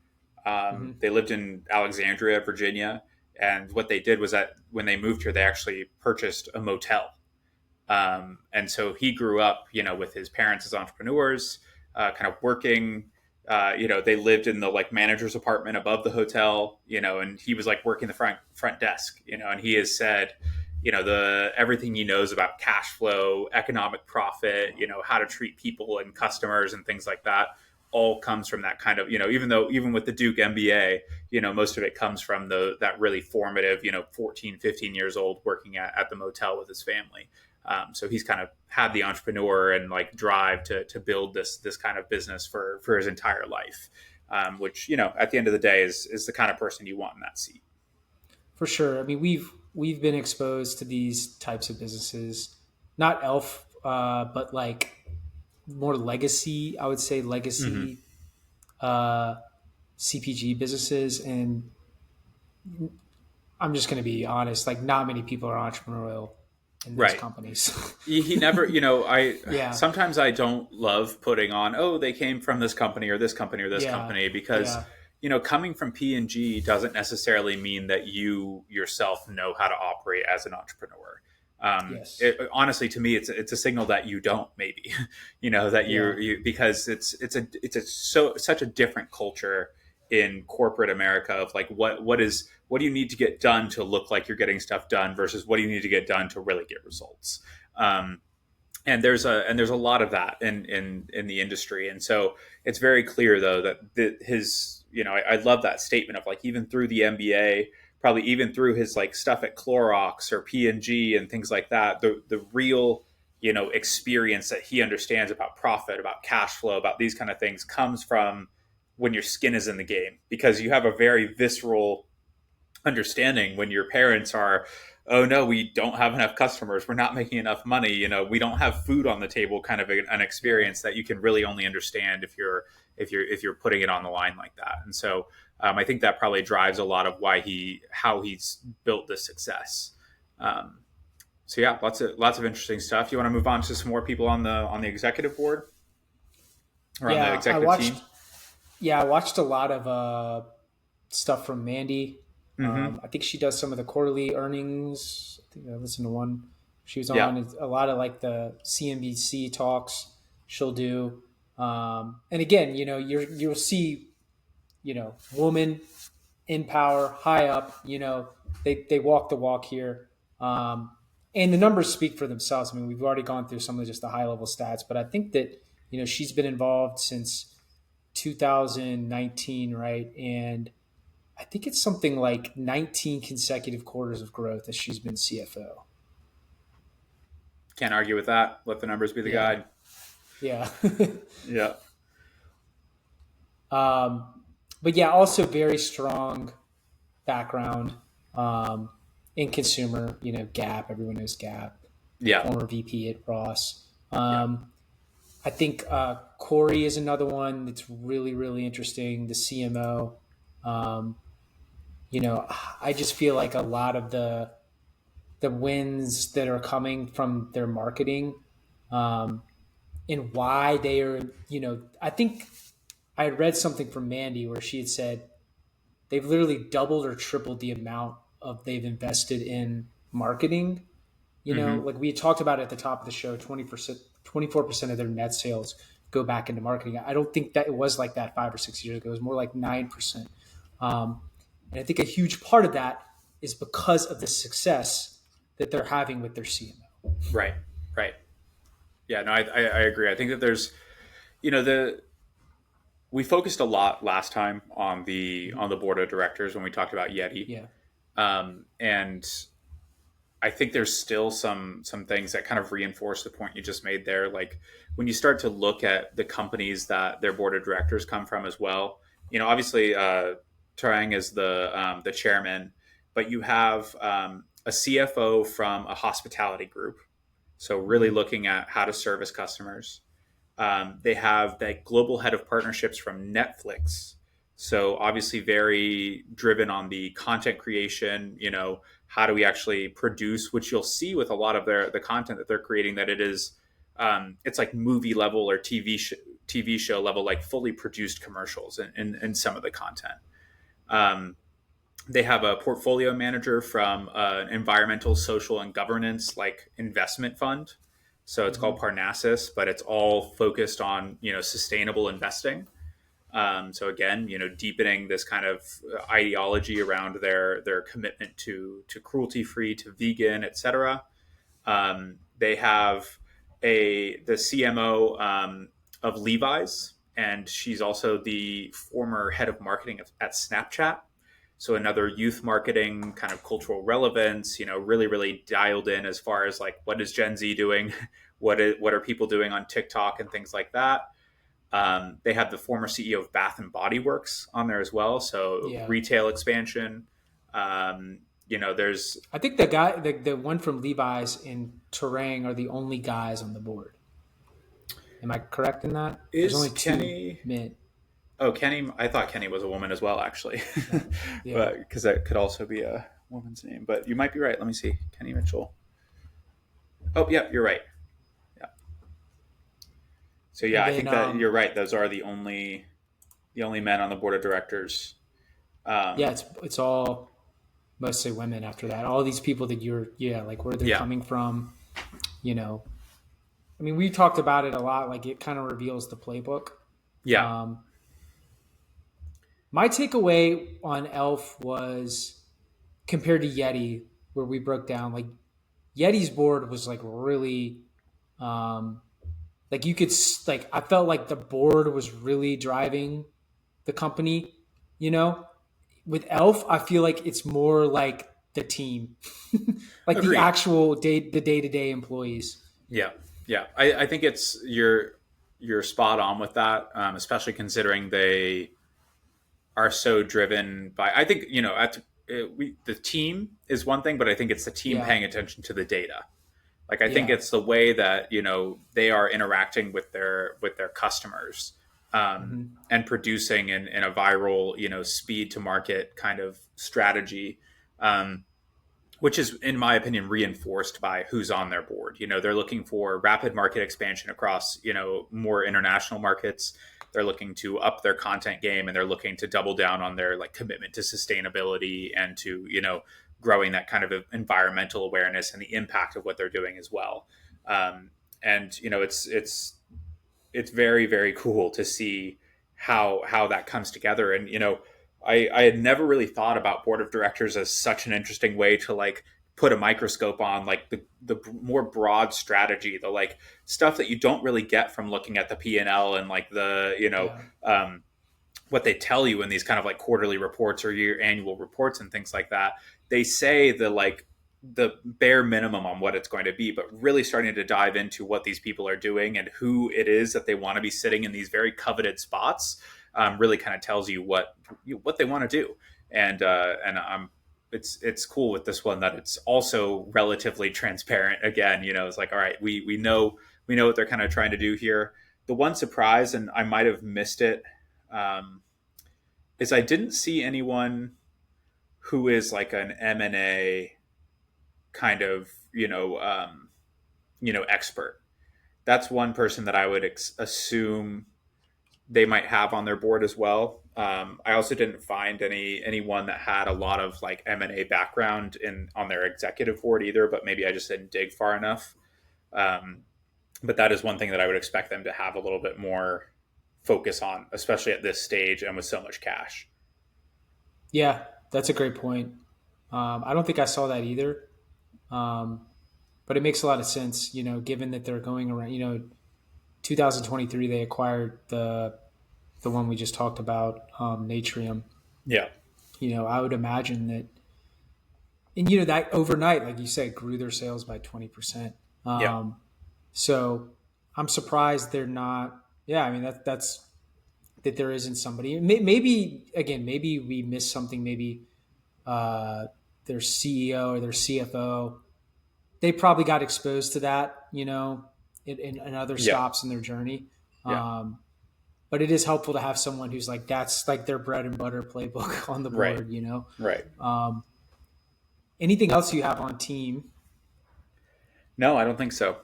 Hmm. They lived in Alexandria, Virginia, and what they did was that when they moved here, they actually purchased a motel. And so he grew up, with his parents as entrepreneurs, kind of working. They lived in the like manager's apartment above the hotel, and he was like working the front desk, and he has said, the everything he knows about cash flow, economic profit, how to treat people and customers and things like that, all comes from that kind of, even with the Duke MBA, most of it comes from that really formative, 14, 15 years old working at the motel with his family. So he's kind of had the entrepreneur and like drive to build this kind of business for his entire life, which at the end of the day is the kind of person you want in that seat. For sure. I mean, we've been exposed to these types of businesses, not Elf, but like more legacy. I would say Hmm. legacy uh, CPG businesses, and I'm just going to be honest. Like, not many people are entrepreneurial in those Right. companies. He never, I Yeah, sometimes I don't love putting on, oh, they came from this company or this company or this yeah, company, because yeah. coming from P&G doesn't necessarily mean that you yourself know how to operate as an entrepreneur. Yes, Honestly, to me, it's a signal that you don't, maybe, that yeah, because it's such a different culture in corporate America of like what do you need to get done to look like you're getting stuff done versus what do you need to get done to really get results. Um, and there's a lot of that in the industry, and so it's very clear though that his I love that statement of like even through the MBA, probably even through his like stuff at Clorox or P&G and things like that, the real experience that he understands about profit, about cash flow, about these kind of things comes from when your skin is in the game, because you have a very visceral understanding when your parents are, oh no, we don't have enough customers, we're not making enough money, we don't have food on the table, kind of an yeah, experience that you can really only understand if you're putting it on the line like that. And so I think that probably drives a lot of how he's built this success. um, so yeah, lots of interesting stuff. You want to move on to some more people on the executive board or on the yeah. executive team? I watched a lot of stuff from Mandy. Mm-hmm. I think she does some of the quarterly earnings. I think I listened to one she was Yeah. on. It's a lot of like the CNBC talks she'll do. And again, you'll see, woman in power, high up. They walk the walk here. Um, and the numbers speak for themselves. I mean, we've already gone through some of just the high level stats, but I think that she's been involved since 2019, right? And I think it's something like 19 consecutive quarters of growth that she's been CFO. Can't argue with that. Let the numbers be the Yeah, guide. yeah. Yeah. um, but yeah, also very strong background um, in consumer. Gap. Everyone knows Gap. Yeah. Former VP at Ross. Yeah. I think Corey is another one that's really, really interesting. The CMO. Um, I just feel like a lot of the the wins that are coming from their marketing, um, and why they are. I think I had read something from Mandy where she had said they've literally doubled or tripled the amount of they've invested in marketing. Hmm. Like we had talked about at the top of the show, 20%, 24% of their net sales go back into marketing. I don't think that it was like that 5 or 6 years ago. It was more like 9%. Um, and I think a huge part of that is because of the success that they're having with their CMO. Right. Right. Yeah. No, I agree. I think that there's, the we focused a lot last time on the board of directors when we talked about Yeti, Yeah. and I think there's still some things that kind of reinforce the point you just made there. Like when you start to look at the companies that their board of directors come from as well. Obviously, Tarang is the chairman, but you have a CFO from a hospitality group, so really Mm-hmm. looking at how to service customers. They have that global head of partnerships from Netflix. So obviously very driven on the content creation, how do we actually produce, which you'll see with a lot of the content that they're creating, that it's like movie level or TV show level, like fully produced commercials in some of the content. Um, they have a portfolio manager from an environmental, social, and governance like investment fund. So it's Mm-hmm. called Parnassus, but it's all focused on sustainable investing. So again, deepening this kind of ideology around their commitment to cruelty free, to vegan, etc. They have the CMO of Levi's, and she's also the former head of marketing at Snapchat. So another youth marketing kind of cultural relevance, really, really dialed in as far as like what is Gen Z doing, what are people doing on TikTok and things like that. They have the former CEO of Bath and Body Works on there as well. So Yeah. retail expansion. There's I think the one from Levi's and Terang are the only guys on the board. Am I correct in that? There's only is two Kenny. men. Oh, Kenny. I thought Kenny was a woman as well, actually, No. Yeah. but because that could also be a woman's name. But you might be right. Let me see. Kenny Mitchell. Oh, yeah, you're right. Yeah. So yeah, And I then think that you're right. Those are the only men on the board of directors. yeah, Um, it's all mostly women after that. All these people that like where they're yeah, coming from, you know. I mean, we talked about it a lot. Like it kind of reveals the playbook. yeah, Um, my takeaway on Elf was compared to Yeti, where we broke down like Yeti's board was like really, um, like you could like I felt like the board was really driving the company. You know, with Elf, I feel like it's more like the team, like the agreed. actual the day to day employees. Yeah, yeah. I think it's you're spot on with that, especially considering they are so driven by. I think the team is one thing, but I think it's the team Yeah, paying attention to the data. Like I think yeah, it's the way that they are interacting with their customers, hmm and producing in a viral speed to market kind of strategy. Which is, in my opinion, reinforced by who's on their board. They're looking for rapid market expansion across, more international markets. They're looking to up their content game, and they're looking to double down on their like commitment to sustainability and to, growing that kind of environmental awareness and the impact of what they're doing as well. And it's very, very cool to see how that comes together. And I had never really thought about board of directors as such an interesting way to like put a microscope on like the more broad strategy, the like stuff that you don't really get from looking at the P&L and like the yeah, what they tell you in these kind of like quarterly reports or your annual reports and things like that. They say the bare minimum on what it's going to be, but really starting to dive into what these people are doing and who it is that they want to be sitting in these very coveted spots. Really kind of tells you what they want to do. And it's cool with this one that it's also relatively transparent. Again, it's like, all right, we know what they're kind of trying to do here. The one surprise, and I might have missed it, um, is I didn't see anyone who is like an M&A kind of expert. That's one person that I would assume they might have on their board as well. I also didn't find anyone that had a lot of like M&A background in on their executive board either, but maybe I just didn't dig far enough. Um, but that is one thing that I would expect them to have a little bit more focus on, especially at this stage and with so much cash. Yeah, that's a great point. I don't think I saw that either. Um, but it makes a lot of sense, given that they're going around, 2023, they acquired the one we just talked about, Natrium. Yeah, I would imagine that, and that overnight, like you said, grew their sales by 20%. yeah, So I'm surprised they're not. Yeah, I mean that's that there isn't somebody. Maybe again, maybe we missed something. Maybe uh, their CEO or their CFO, they probably got exposed to that, in other yeah, stops in their journey. yeah. Um, but it is helpful to have someone who's like that's like their bread and butter playbook on the Right, board. right. Um, anything else you have on team? No, I don't think so.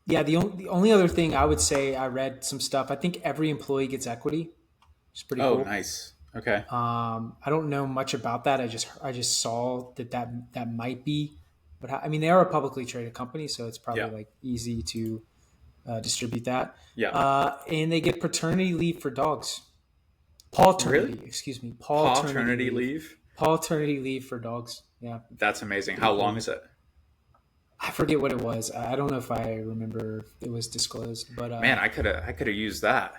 Yeah, the only other thing I would say, I read some stuff. I think every employee gets equity, which is pretty Oh, cool. nice. Okay. I don't know much about that. I just saw that might be, but I mean they are a publicly traded company, so it's Yeah, probably like easy to distribute that. yeah. And they get paternity leave for dogs. Really? Paternity, excuse me, paternity Paternity leave. leave? Paternity leave for dogs. Yeah, That's amazing. pretty How long cool. is it? I forget what it was. I don't know if I remember if it was disclosed, but Man, I could have used that.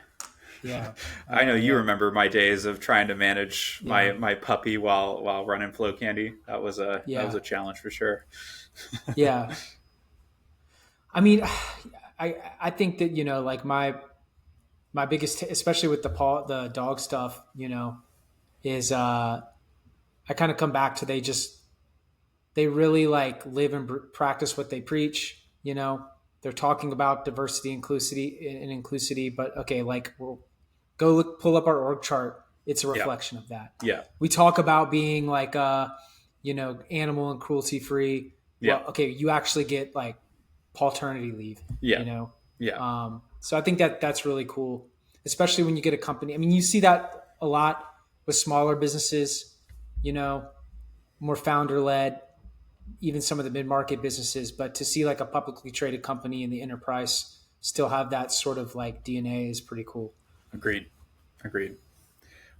yeah, I know you yeah, remember my days of trying to manage yeah, my puppy while running FlowCandy. That was a yeah, challenge for sure. yeah. I mean, I think that like my biggest, especially with the dog stuff, is I kind of come back to they really like live and practice what they preach. They're talking about diversity, inclusivity, but okay, like go pull up our org chart. It's a Yeah, reflection of that. yeah, We talk about being like animal and cruelty free. yeah, Well, okay, you actually get like paternity leave. yeah, You know, yeah. so I think that's really cool, especially when you get a company. I mean, you see that a lot with smaller businesses. You know, more founder led, even some of the mid market businesses. But to see like a publicly traded company in the enterprise still have that sort of like DNA is pretty cool. Agreed, agreed.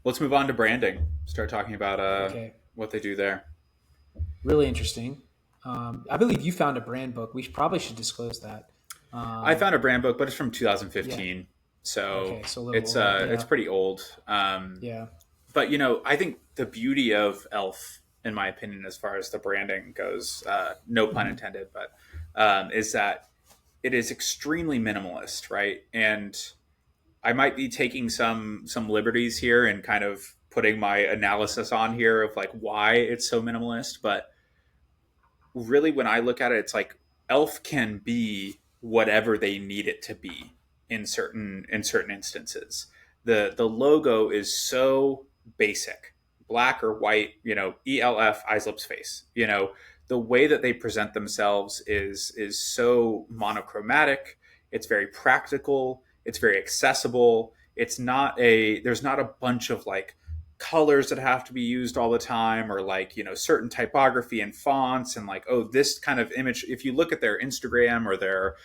Let's move on to branding. Start talking about Okay, what they do there. really interesting. I believe you found a brand book. We probably should disclose that. I Um, found a brand book, but it's from yeah. 2015, so Okay, so a little it's older. uh it's Yeah. pretty old. Yeah. But I think the beauty of Elf, in my opinion, as far as the branding goes, no pun Hmm. intended, but is that it is extremely minimalist, right? And I might be taking some liberties here and kind of putting my analysis on here of like why it's so minimalist, but really when I look at it, it's like Elf can be whatever they need it to be in certain instances. The logo is so basic, black or white, E.l.f. eyes lips face. The way that they present themselves is so monochromatic. It's very practical. It's very accessible. There's not a bunch of like colors that have to be used all the time, or like certain typography and fonts, and like, oh, this kind of image, if you look at their Instagram or their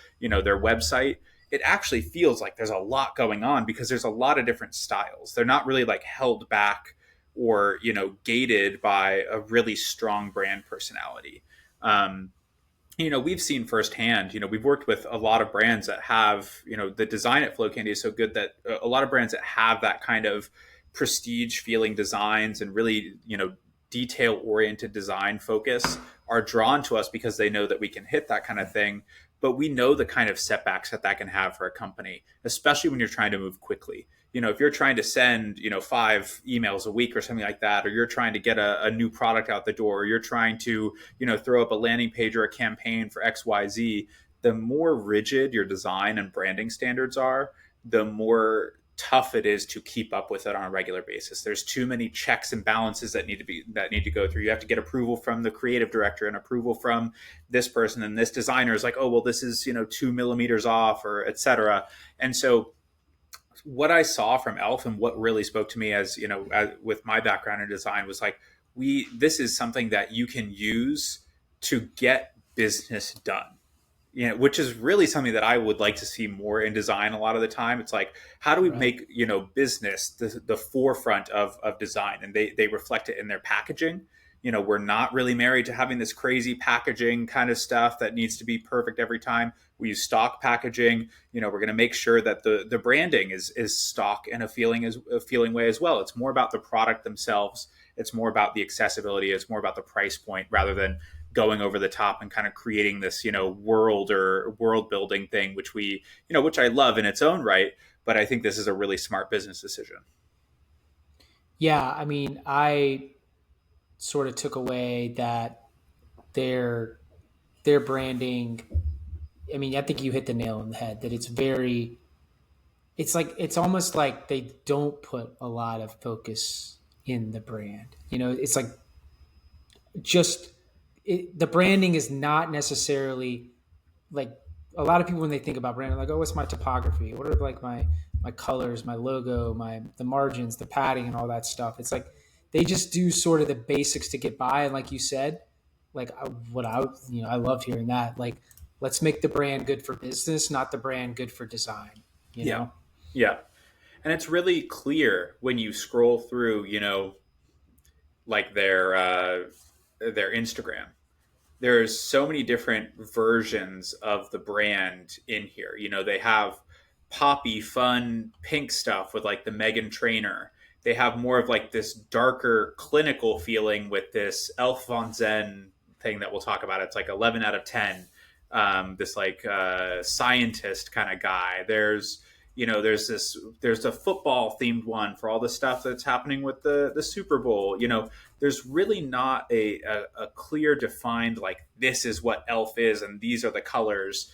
website, it actually feels like there's a lot going on because there's a lot of different styles. They're not really like held back or gated by a really strong brand personality. We've seen firsthand, we've worked with a lot of brands that have, the design at FlowCandy is so good that a lot of brands that have that kind of prestige feeling designs and really, detail oriented design focus are drawn to us because they know that we can hit that kind of thing. But we know the kind of setbacks that can have for a company, especially when you're trying to move quickly. If you're trying to send 5 emails a week or something like that, or you're trying to get a new product out the door, or you're trying to throw up a landing page or a campaign for XYZ, the more rigid your design and branding standards are, the more tough it is to keep up with it on a regular basis. There's too many checks and balances that need to go through. You have to get approval from the creative director and approval from this person, and this designer is like, oh well, this is 2 millimeters off, or etc. And so what I saw from E.l.f. and what really spoke to me, with my background in design, was like, this is something that you can use to get business done. Which is really something that I would like to see more in design a lot of the time. It's like, how do we Right. make, business the forefront of design? And they reflect it in their packaging. We're not really married to having this crazy packaging kind of stuff that needs to be perfect every time. We use stock packaging. We're going to make sure that the branding is stock in a feeling way as well. It's more about the product themselves. It's more about the accessibility. It's more about the price point, rather than going over the top and kind of creating this, world building thing, which I love in its own right. But I think this is a really smart business decision. Yeah, I mean, I sort of took away that their their branding. I mean, I think you hit the nail on the head. That it's very. It's like it's almost like they don't put a lot of focus in the brand. It's like just the branding is not necessarily like a lot of people when they think about branding, like, oh, what's my typography? What are like my colors, my logo, the margins, the padding, and all that stuff. It's like they just do sort of the basics to get by. And like you said, like I loved hearing that. Like, let's make the brand good for business, not the brand good for design. You Yeah. know? Yeah. And it's really clear when you scroll through, like their Instagram. There's so many different versions of the brand in here. They have poppy, fun, pink stuff with like the Megan Trainer. They have more of like this darker, clinical feeling with this Elf von Zen thing that we'll talk about. It's like 11 out of 10. This like scientist kind of guy. There's a football themed one for all the stuff that's happening with the Super Bowl. There's really not a clear defined, like, this is what E.l.f. is and these are the colors.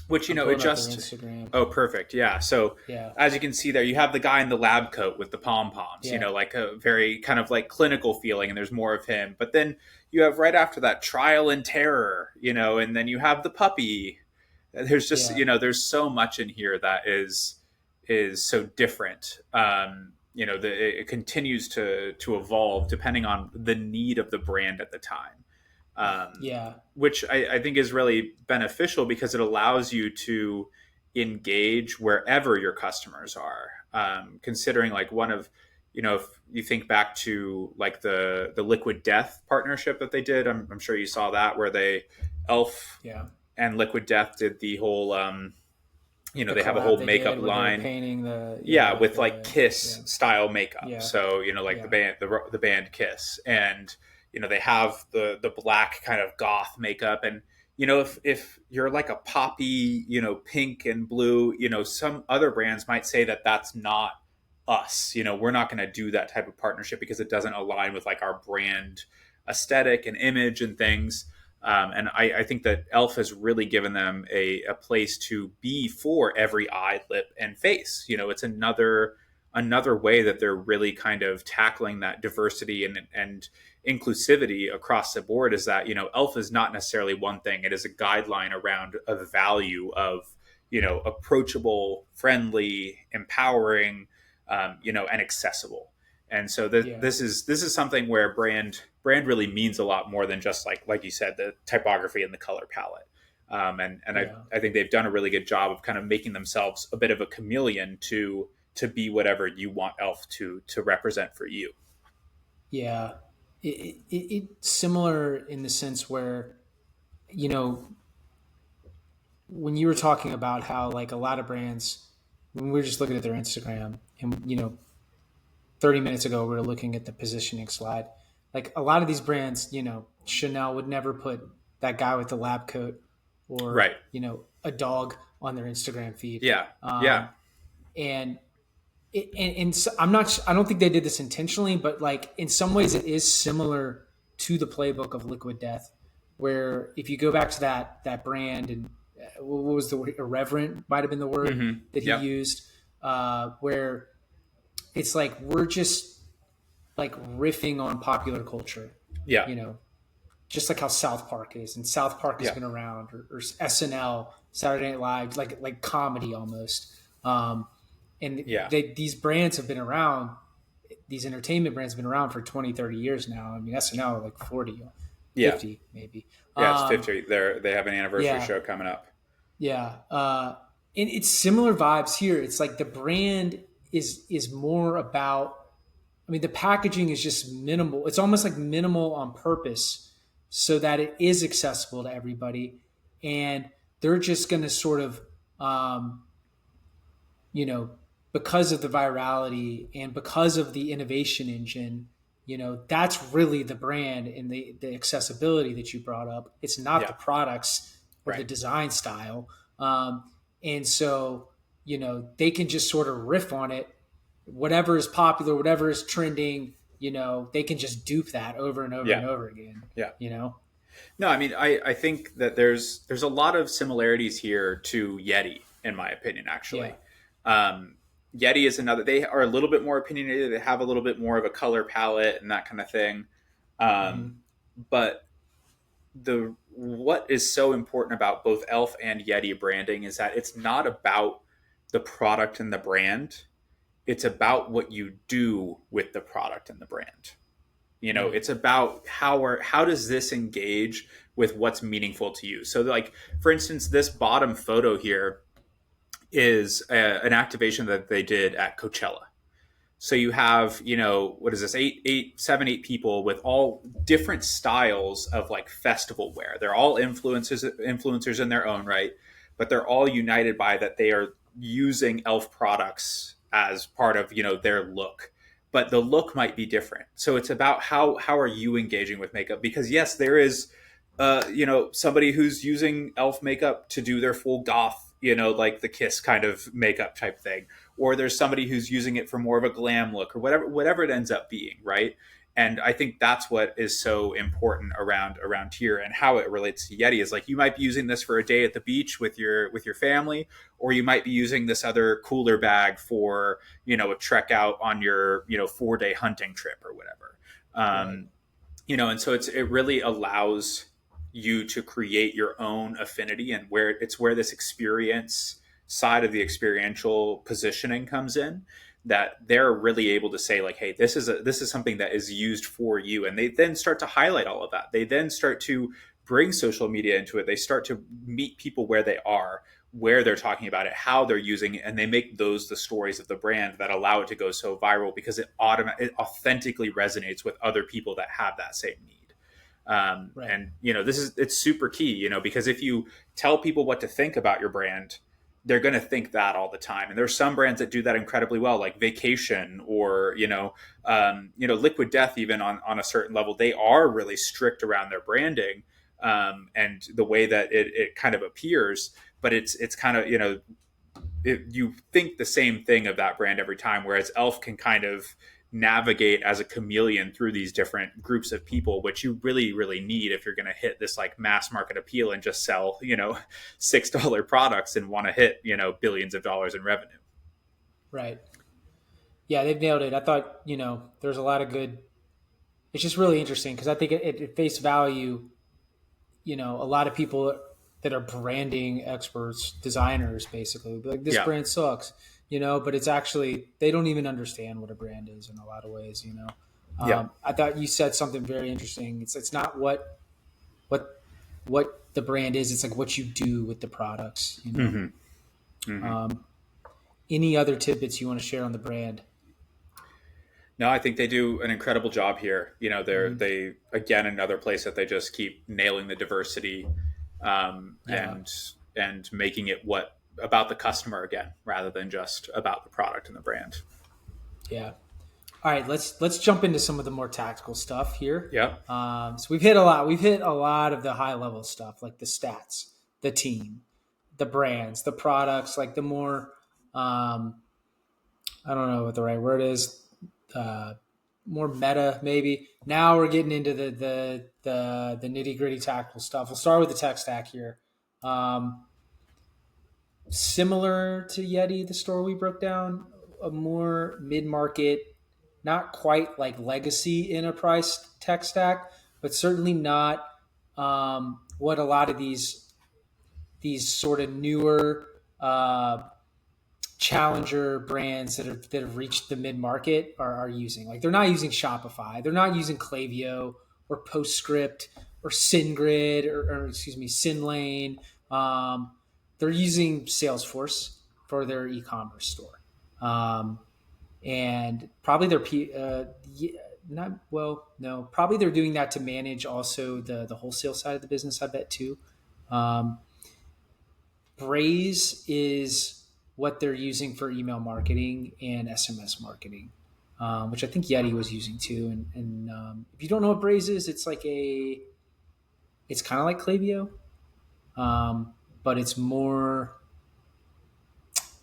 Which I'm it pulling up their just Instagram. Oh, perfect. Yeah. So Yeah, as you can see there, you have the guy in the lab coat with the pom poms, yeah, like a very kind of like clinical feeling, and there's more of him. But then you have right after that Trial and Terror, and then you have the puppy. There's just, yeah, there's so much in here that is so different. It continues to evolve depending on the need of the brand at the time. yeah, Which I think is really beneficial because it allows you to engage wherever your customers are. Considering like if you think back to like the Liquid Death partnership that they did, I'm sure you saw that, where E.l.f. yeah. and Liquid Death did the whole, The they have a whole collab they makeup did where they were line. painting Yeah, with like Kiss yeah, style makeup. yeah, So like yeah, the band Kiss, and they have the black kind of goth makeup. And if you're like a poppy, pink and blue, some other brands might say that that's not us. We're not going to do that type of partnership because it doesn't align with like our brand aesthetic and image and things. And I think that E.l.f. has really given them a place to be for every eye, lip, and face. It's another way that they're really kind of tackling that diversity and inclusivity across the board. Is that E.l.f. is not necessarily one thing; it is a guideline around a value of approachable, friendly, empowering, and accessible. And so yeah, this is something where brand really means a lot more than just like you said, the typography and the color palette. And yeah, I think they've done a really good job of kind of making themselves a bit of a chameleon to be whatever you want E.l.f. to represent for you. yeah. It's similar in the sense where you know when you were talking about how like a lot of brands when we were just looking at their Instagram and 30 minutes ago we were looking at the positioning slide. Like a lot of these brands, Chanel would never put that guy with the lab coat or Right. a dog on their Instagram feed. Yeah. Yeah. Um, and and so I don't think they did this intentionally, but like in some ways it is similar to the playbook of Liquid Death, where if you go back to that brand and what was the word, irreverent might have been the word Mm-hmm. that he Yep. used. where it's like we're just like riffing on popular culture, Yeah. you know, just like how South Park is, and South Park has Yeah. been around, or SNL, Saturday Night Live, like comedy almost. And Yeah. these brands have been around. These entertainment brands have been around for 20, 30 years now. I mean, SNL like 40, Yeah. 50 maybe. Yeah. It's 50. They have an anniversary Yeah, show coming up. yeah. And it's similar vibes here. It's like the brand is more about. I mean, the packaging is just minimal. It's almost like minimal on purpose, so that it is accessible to everybody, and they're just going to sort of, um, you know, because of the virality and because of the innovation engine, that's really the brand and the accessibility that you brought up. It's not Yeah. the products or the Right. design style. And so, they can just sort of riff on it. Whatever is popular, whatever is trending, they can just dupe that over and over Yeah. and over again, Yeah. you know? No, I mean, I think that there's a lot of similarities here to Yeti, in my opinion. Yeah. Actually, um, Yeti is another. They are a little bit more opinionated. They have a little bit more of a color palette and that kind of thing. Um, Hmm. but the what is so important about both Elf and Yeti branding is that it's not about the product and the brand. It's about what you do with the product and the brand. Right. It's about how does this engage with what's meaningful to you. So, like, for instance, this bottom photo here is an activation that they did at Coachella. So you have, what is this, eight people with all different styles of like festival wear. They're all influencers in their own right, but they're all united by that they are using E.l.f. products as part of, their look. But the look might be different. So it's about how are you engaging with makeup? Because yes, there is somebody who's using E.l.f. makeup to do their full goth, like the Kiss kind of makeup type thing, or there's somebody who's using it for more of a glam look, or whatever it ends up being, right? And I think that's what is so important around here, and how it relates to Yeti is like you might be using this for a day at the beach with your family, or you might be using this other cooler bag for a trek out on your 4-day hunting trip or whatever. Right. And so it really allows you to create your own affinity, and where this experience side of the experiential positioning comes in, that they're really able to say like, hey, this is something that is used for you, and they then start to highlight all of that. They then start to bring social media into it. They start to meet people where they are, where they're talking about it, how they're using it, and they make those the stories of the brand that allow it to go so viral, because it authentically resonates with other people that have that same need. Right. And it's super key, because if you tell people what to think about your brand, they're going to think that all the time. And there's some brands that do that incredibly well, like Vacation, or Liquid Death. Even on a certain level, they are really strict around their branding, and the way that it kind of appears. But it's kind of you think the same thing of that brand every time, whereas E.l.f. can kind of navigate as a chameleon through these different groups of people, which you really really need if you're going to hit this like mass market appeal and just sell $6 products and want to hit billions of dollars in revenue. Right. Yeah, they've nailed it. I thought, there's a lot of good. It's just really interesting because I think at face value, a lot of people that are branding experts, designers, basically, would be like, this Yeah. brand sucks, but it's actually, they don't even understand what a brand is in a lot of ways. Yeah. I thought you said something very interesting. It's not what, what the brand is. It's like what you do with the products. Hmm. Hmm. Um, any other tidbits you want to share on the brand? No, I think they do an incredible job here. Mm-hmm. They again, another place that they just keep nailing the diversity, Yeah. and making it what about the customer again, rather than just about the product and the brand. Yeah. All right, let's jump into some of the more tactical stuff here. Yeah. So we've hit a lot. We've hit a lot of the high level stuff, like the stats, the team, the brands, the products, like the more I don't know what the right word is, uh, more meta maybe. Now we're getting into the nitty gritty tactical stuff. We'll start with the tech stack here. Um, similar to Yeti, the store we broke down, a more mid market, not quite like legacy enterprise tech stack, but certainly not what a lot of these sort of newer challenger brands that have reached the mid market are using. Like they're not using Shopify, they're not using Klaviyo or PostScript or SendGrid or excuse me SendLane. They're using Salesforce for their e-commerce store, and probably not well no probably they're doing that to manage also the wholesale side of the business. I bet too. Um, Braze is what they're using for email marketing and SMS marketing, which I think Yeti was using too. And if you don't know what Braze is, it's kind of like Klaviyo, but it's more.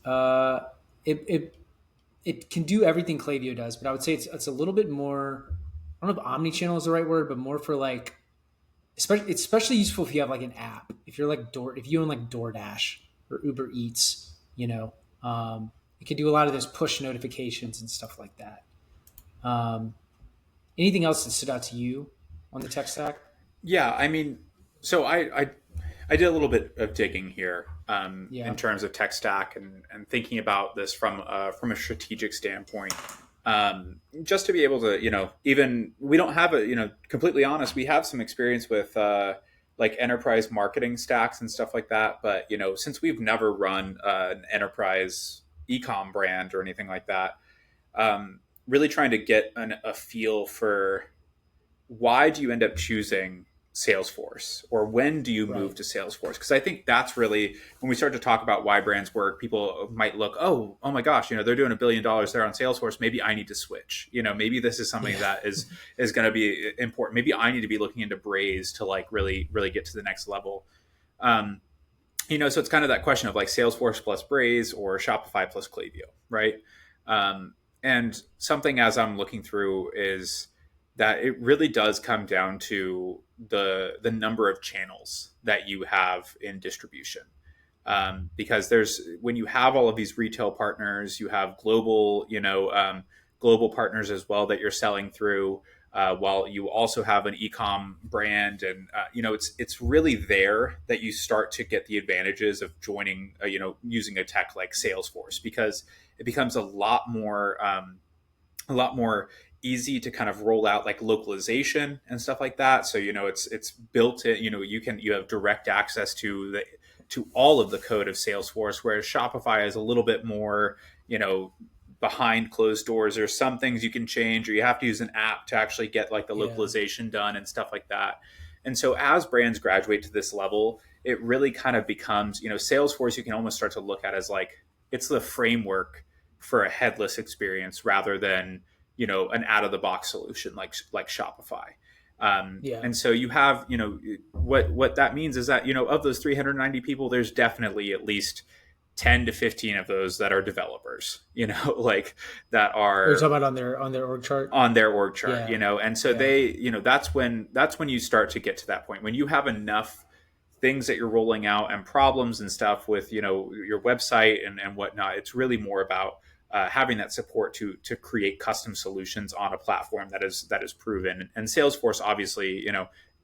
Uh, it it can do everything Klaviyo does, but I would say it's a little bit more. I don't know if omni-channel is the right word, but more for like especially it's especially useful if you have like an app. If you're like if you own like DoorDash or Uber Eats, it can do a lot of those push notifications and stuff like that. Um, Anything else that stood out to you on the tech stack? Yeah, I mean, so I did a little bit of digging here in Yeah, terms of tech stack and thinking about this from a strategic standpoint. Just to be able to, even we don't have a, completely honest, we have some experience with like enterprise marketing stacks and stuff like that. But since we've never run an enterprise ecom brand or anything like that, really trying to get a feel for why do you end up choosing Salesforce or when do you move right. to Salesforce? Because I think that's really when we start to talk about why brands work, people might look, oh my gosh, they're doing $1 billion there on Salesforce. Maybe I need to switch. Maybe this is something Yeah, that is going to be important. Maybe I need to be looking into Braze to like really get to the next level. Um, so it's kind of that question of like Salesforce plus Braze or Shopify plus Klaviyo, right? Um, and something as I'm looking through is that it really does come down to the number of channels that you have in distribution. Because there's when you have all of these retail partners, you have global partners as well that you're selling through. While you also have an ecom brand, and it's really there that you start to get the advantages of joining, using a tech like Salesforce because it becomes a lot more easy to kind of roll out like localization and stuff like that. So it's built in. You have direct access to all of the code of Salesforce, whereas Shopify is a little bit more behind closed doors. There's some things you can change, or you have to use an app to actually get like the yeah, localization done and stuff like that. And so as brands graduate to this level, it really kind of becomes, Salesforce you can almost start to look at as like it's the framework for a headless experience rather than an out of the box solution like Shopify. yeah, And so you have what that means is that of those 390 people, there's definitely at least 10 to 15 of those that are developers, like that Are you are talking about on their org chart? on their org chart, Yeah, and so yeah, they, that's when you start to get to that point when you have enough things that you're rolling out and problems and stuff with your website and whatnot. It's really more about having that support to create custom solutions on a platform that is proven. And Salesforce, obviously,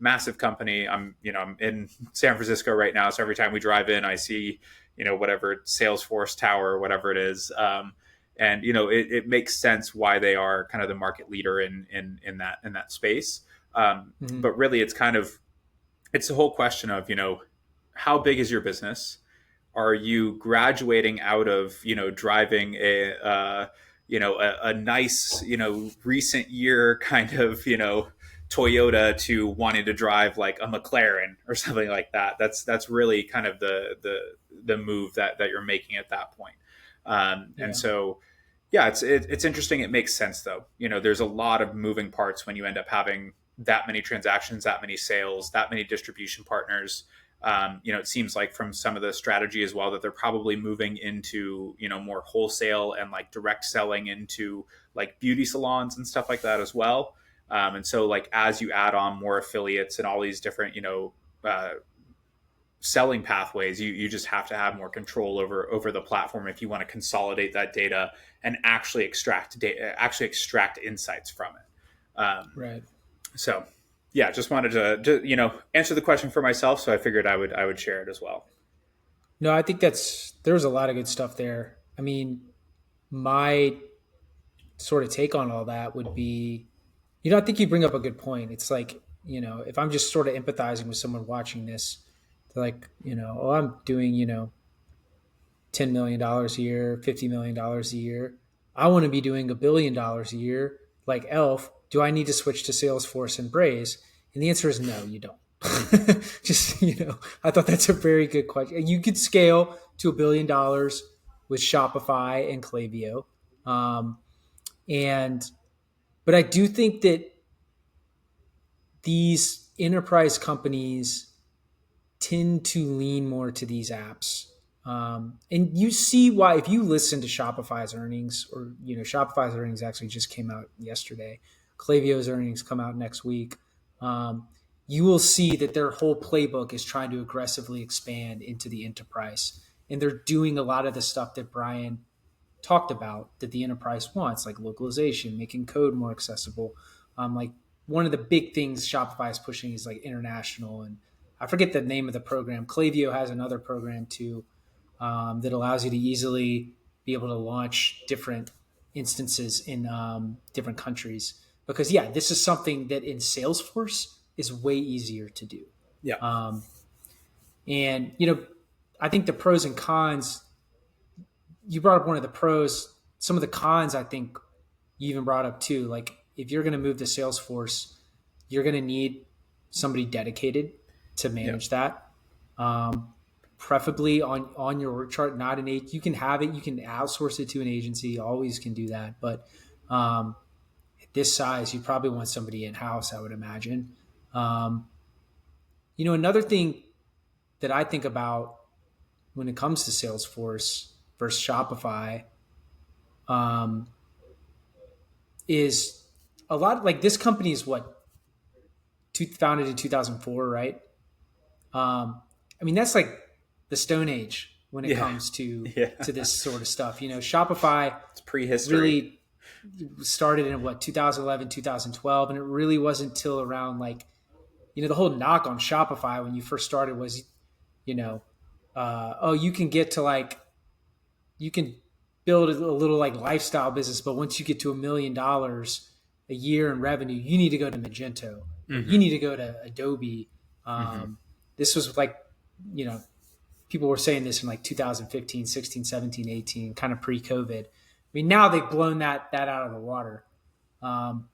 massive company. I'm in San Francisco right now, so every time we drive in, I see whatever Salesforce Tower or whatever it is. And it makes sense why they are kind of the market leader in that space. hmm, But really, it's the whole question of how big is your business? Are you graduating out of driving a nice recent year kind of Toyota to wanting to drive like a McLaren or something like that? That's really kind of the move that you're making at that point. And yeah, so yeah, it's interesting. It makes sense though. There's a lot of moving parts when you end up having that many transactions, that many sales, that many distribution partners. It seems like from some of the strategy as well that they're probably moving into more wholesale and like direct selling into like beauty salons and stuff like that as well. And so like as you add on more affiliates and all these different uh, selling pathways. You just have to have more control over the platform if you want to consolidate that data and actually extract insights from it. Right. So yeah, just wanted to answer the question for myself. So I figured I would share it as well. No, I think there's a lot of good stuff there. I mean, my sort of take on all that would be, I think you bring up a good point. It's like, if I'm just sort of empathizing with someone watching this, they're like, oh, I'm doing, $10 million a year, $50 million a year. I want to be doing $1 billion a year, like E.l.f. Do I need to switch to Salesforce and Braze? And the answer is no, you don't. Just, I thought that's a very good question. You could scale to $1 billion with Shopify and Klaviyo. Um, and, but I do think that these enterprise companies tend to lean more to these apps. And you see why, if you listen to Shopify's earnings, or, Shopify's earnings actually just came out yesterday. Klaviyo's earnings come out next week. You will see that their whole playbook is trying to aggressively expand into the enterprise. And they're doing a lot of the stuff that Brian talked about that the enterprise wants, like localization, making code more accessible. Like one of the big things Shopify is pushing is like international, and I forget the name of the program. Klaviyo has another program too, that allows you to easily be able to launch different instances in different countries. Because yeah, this is something that in Salesforce is way easier to do. Yeah. Um, and I think the pros and cons. You brought up one of the pros. Some of the cons, I think, you even brought up too. Like if you're going to move to Salesforce, you're going to need somebody dedicated to Yeah. manage that. Preferably on your org chart, not an you can have it, you can outsource it to an agency, always can do that. But at this size, you probably want somebody in house, I would imagine. Um, Another thing that I think about when it comes to Salesforce versus Shopify, um, is a lot like this company is founded in 2004, right? I mean, that's like the Stone Age when it Yeah. comes to Yeah. this sort of stuff. Shopify It's prehistory. really started in 2011, 2012, and it really wasn't until around like, the whole knock on Shopify when you first started was, you know, oh, you can get to like, you can build a little like lifestyle business, but once you get to $1 million a year in revenue, you need to go to Magento or you Mm-hmm. need to go to Adobe. Mm-hmm. This was like, you know, people were saying this in like 2015, 16, 17, 18, kind of pre-COVID. I mean, now they've blown that out of the water. Um,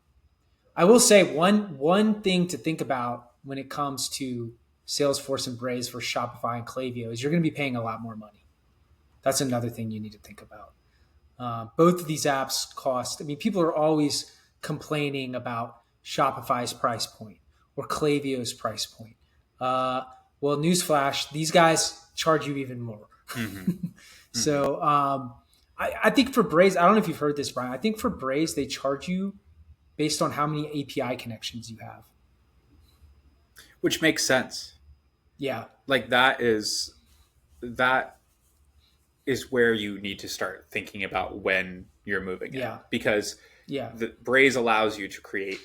I will say one thing to think about when it comes to Salesforce and Braze for Shopify and Klaviyo is you're going to be paying a lot more money. That's another thing you need to think about. Both of these apps cost. I mean, people are always complaining about Shopify's price point or Klaviyo's price point. Well, newsflash: these guys charge you even more. Mm-hmm. Mm-hmm. So I think for Braze, I don't know if you've heard this, Brian. I think for Braze, they charge you based on how many API connections you have. Which makes sense. Yeah, Like that is where you need to start thinking about when you're moving it, yeah, because yeah. the Braze allows you to create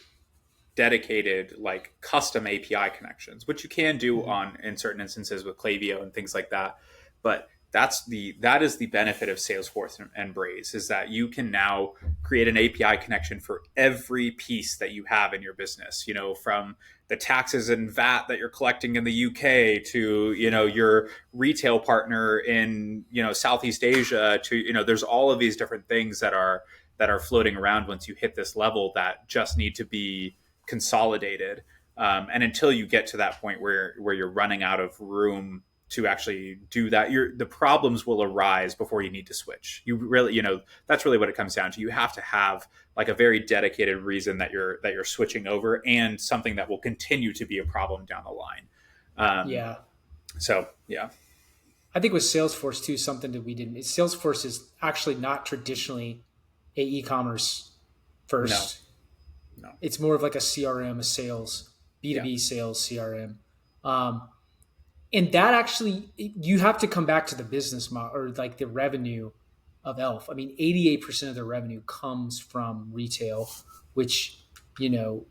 dedicated like custom API connections, which you can do Mm-hmm. on in certain instances with Klaviyo and things like that. But that is the benefit of Salesforce and Braze, is that you can now create an API connection for every piece that you have in your business. From the taxes and VAT that you're collecting in the UK to your retail partner in Southeast Asia to there's all of these different things that are floating around once you hit this level that just need to be consolidated. And until you get to that point where you're running out of room to actually do that, the problems will arise before you need to switch. You really, that's really what it comes down to. You have to have like a very dedicated reason that you're switching over, and something that will continue to be a problem down the line. Um, Yeah. so yeah. I think with Salesforce too, something that we didn't. Salesforce is actually not traditionally a e-commerce No. first. No. It's more of like a CRM, a sales Yeah. B2B sales CRM. Um, and that actually, you have to come back to the business model or like the revenue of E.l.f. I mean, 88% of their revenue comes from retail, which, you know,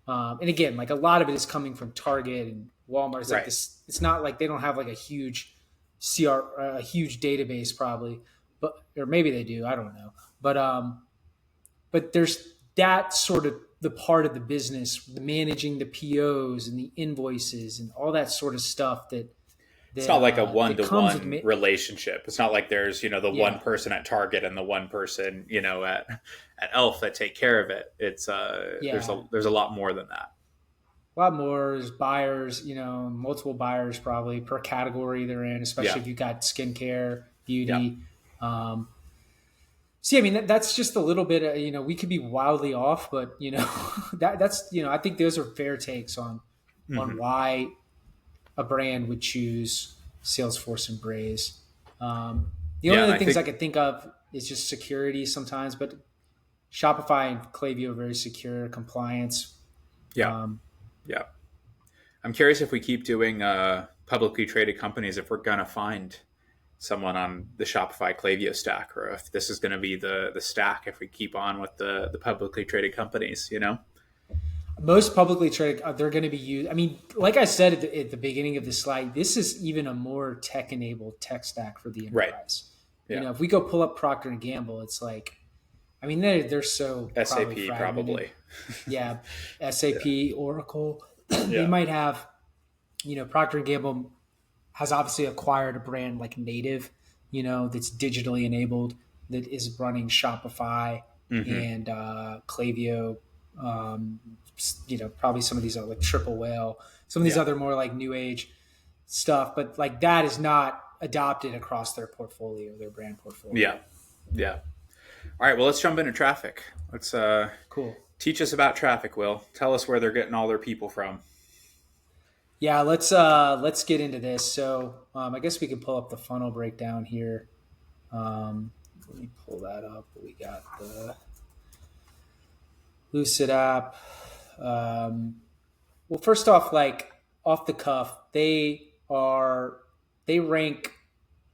and again, like a lot of it is coming from Target and Walmart. It's like Right. this, it's not like they don't have like a huge a huge database probably, but, or maybe they do, I don't know. But there's that sort of the part of the business, the managing the POs and the invoices and all that sort of stuff It's not like a that comes with one-to-one relationship. It's not like there's, the one yeah, person at Target and the one person, at Elf that take care of it. It's yeah, there's a lot more than that. a lot more. There's buyers, multiple buyers probably per category they're in, especially Yeah. if you've got skincare, Yeah. beauty. um, See, I mean, that's just a little bit. We could be wildly off, but that's I think those are fair takes on Hmm. why a brand would choose Salesforce and Braze. The only Yeah, and other I things I think could think of is just security sometimes, but Shopify and Klaviyo are very secure, compliance. yeah, Um, yeah. I'm curious if we keep doing publicly traded companies, if we're gonna find someone on the Shopify Klaviyo stack, or if this is going to be the stack if we keep on with the publicly traded companies. Most publicly traded, they're going to be used. I mean, like I said at the beginning of the slide, this is even a more tech-enabled tech stack for the Right. enterprise. Yeah. If we go pull up Procter and Gamble, it's like, I mean, they're so probably SAP fragmented. probably. Yeah, Yeah. SAP, Oracle, they Yeah. might have. Procter and Gamble has obviously acquired a brand like Native, that's digitally enabled, that is running Shopify Hmm. and Klaviyo. Um, Probably some of these are like Triple Whale, some of these Yeah. other more like new age stuff, but like that is not adopted across their portfolio, their brand portfolio. Yeah. Yeah. All right. Well, let's jump into traffic. Let's Cool. teach us about traffic. Will tell us where they're getting all their people from. Yeah, let's get into this. So I guess we can pull up the funnel breakdown here. Let me pull that up. We got the Lucid app. Well, first off, like off the cuff, they rank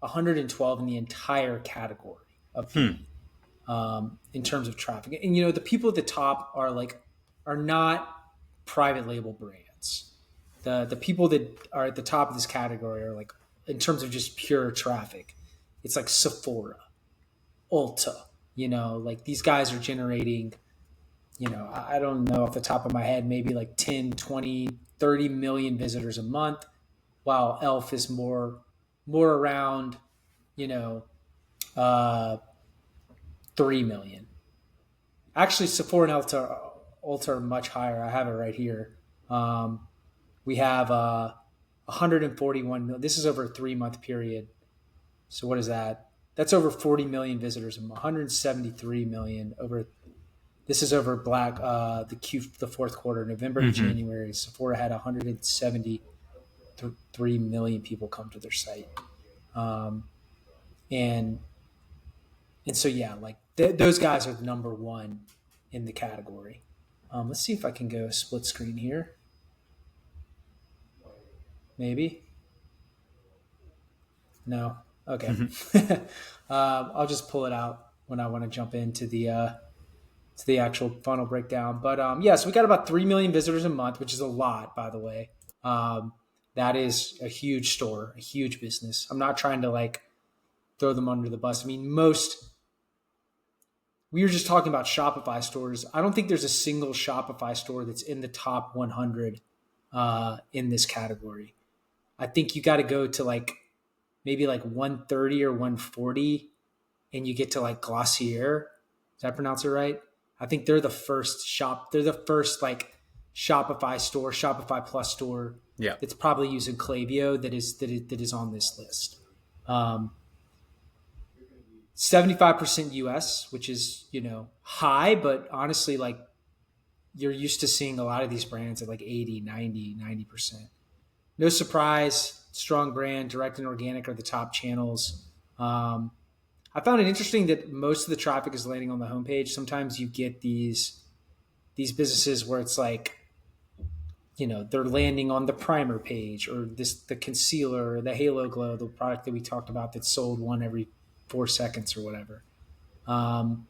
112 in the entire category of Hmm. beauty, in terms of traffic. And the people at the top are not private label brands. The people that are at the top of this category are like, in terms of just pure traffic, it's like Sephora, Ulta. Like these guys are generating, I don't know off the top of my head, maybe like 10, 20, 30 million visitors a month, while E.l.f. is more around, you know, uh, 3 million. Actually, Sephora and Ulta are much higher. I have it right here. We have 141 million. This is over a 3 month period. So what is that? That's over 40 million visitors a month. 173 million over. This is over the fourth quarter, November to Hmm. January. Sephora had 173 million people come to their site, um, and so yeah, like those guys are number one in the category. Let's see if I can go split screen here. Maybe no. Okay, Hmm. I'll just pull it out when I want to jump into the actual funnel breakdown. But yeah, so we got about 3 million visitors a month, which is a lot, by the way. Um, that is a huge store, a huge business. I'm not trying to like throw them under the bus. I mean, we were just talking about Shopify stores. I don't think there's a single Shopify store that's in the top 100 in this category. I think you got to go to like maybe like 130 or 140 and you get to like Glossier. Did I pronounce it right? I think they're the first shop. They're the first like Shopify store, Shopify Plus store Yeah. that's probably using Klaviyo that is on this list. Um, 75% US, which is high, but honestly, like you're used to seeing a lot of these brands at like 80, 90%. No surprise, strong brand, direct and organic are the top channels. I found it interesting that most of the traffic is landing on the homepage. Sometimes you get these businesses where it's like they're landing on the primer page, or the concealer, or the Halo Glow, the product that we talked about that sold one every 4 seconds or whatever. Um,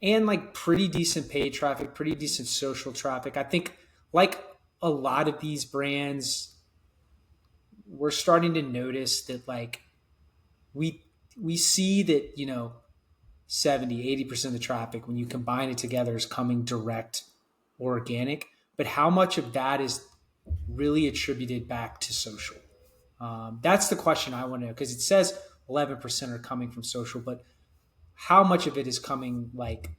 and like pretty decent paid traffic, pretty decent social traffic. I think like a lot of these brands, we're starting to notice that like we we see that 70-80% of the traffic, when you combine it together, is coming direct or organic. But how much of that is really attributed back to social? That's the question I want to know, because it says 11% are coming from social, but how much of it is coming, like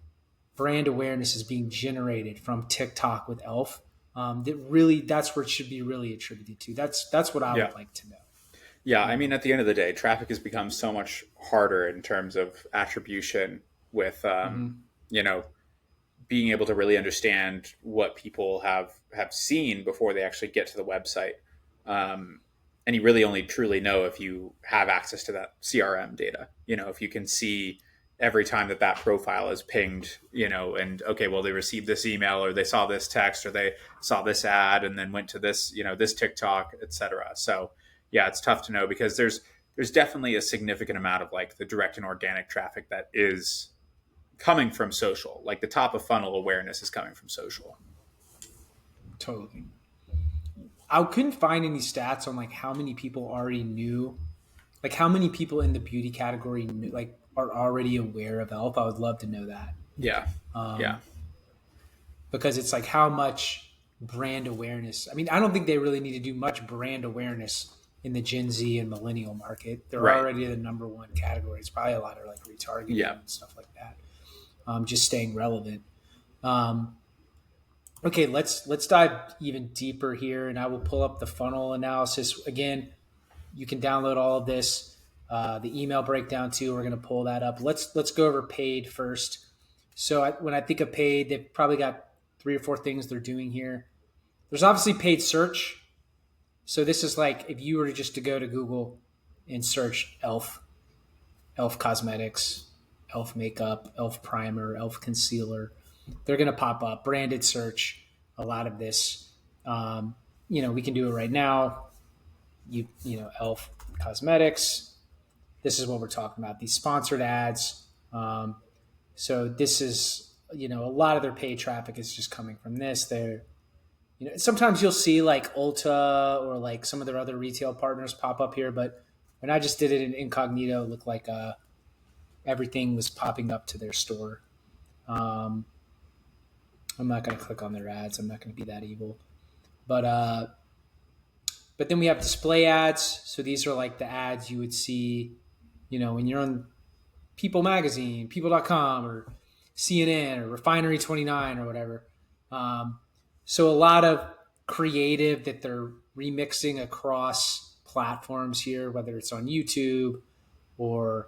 brand awareness is being generated from TikTok with e.l.f. That's where it should be really attributed to. That's what I Yeah. would like to know. Yeah, I You mean, know. at the end of the day, traffic has become so much harder in terms of attribution with, Mm-hmm. you know, being able to really understand what people have seen before they actually get to the website. Um, and you really only truly know if you have access to that CRM data. If you can see every time that profile is pinged, and okay, well, they received this email, or they saw this text, or they saw this ad and then went to this, this TikTok, etc. So yeah, it's tough to know because there's definitely a significant amount of like the direct and organic traffic that is coming from social. Like the top of funnel awareness is coming from social. Totally. I couldn't find any stats on like how many people already knew, like how many people in the beauty category knew, like are already aware of e.l.f. I would love to know that, Yeah. Yeah. because it's like how much brand awareness. I mean, I don't think they really need to do much brand awareness in the Gen Z and millennial market. They're Right. already the number one category. It's probably a lot of like retargeting Yeah. and stuff like that. Just staying relevant. Um, okay, let's dive even deeper here, and I will pull up the funnel analysis again. You can download all of this, the email breakdown too. We're going to pull that up. Let's go over paid first. So when I think of paid, they've probably got 3 or 4 things they're doing here. There's obviously paid search. So this is like if you were just to go to Google and search e.l.f., e.l.f. cosmetics, e.l.f. makeup, e.l.f. primer, e.l.f. concealer, they're going to pop up. Branded search, a lot of this. We can do it right now. E.l.f. cosmetics. This is what we're talking about. These sponsored ads. So this is, a lot of their paid traffic is just coming from this. Sometimes you'll see like Ulta or like some of their other retail partners pop up here, but when I just did it in incognito, it looked like everything was popping up to their store. Um, I'm not going to click on their ads. I'm not going to be that evil. But then we have display ads. So these are like the ads you would see, when you're on People Magazine, People.com, or CNN, or Refinery 29, or whatever. Um, so a lot of creative that they're remixing across platforms here, whether it's on YouTube or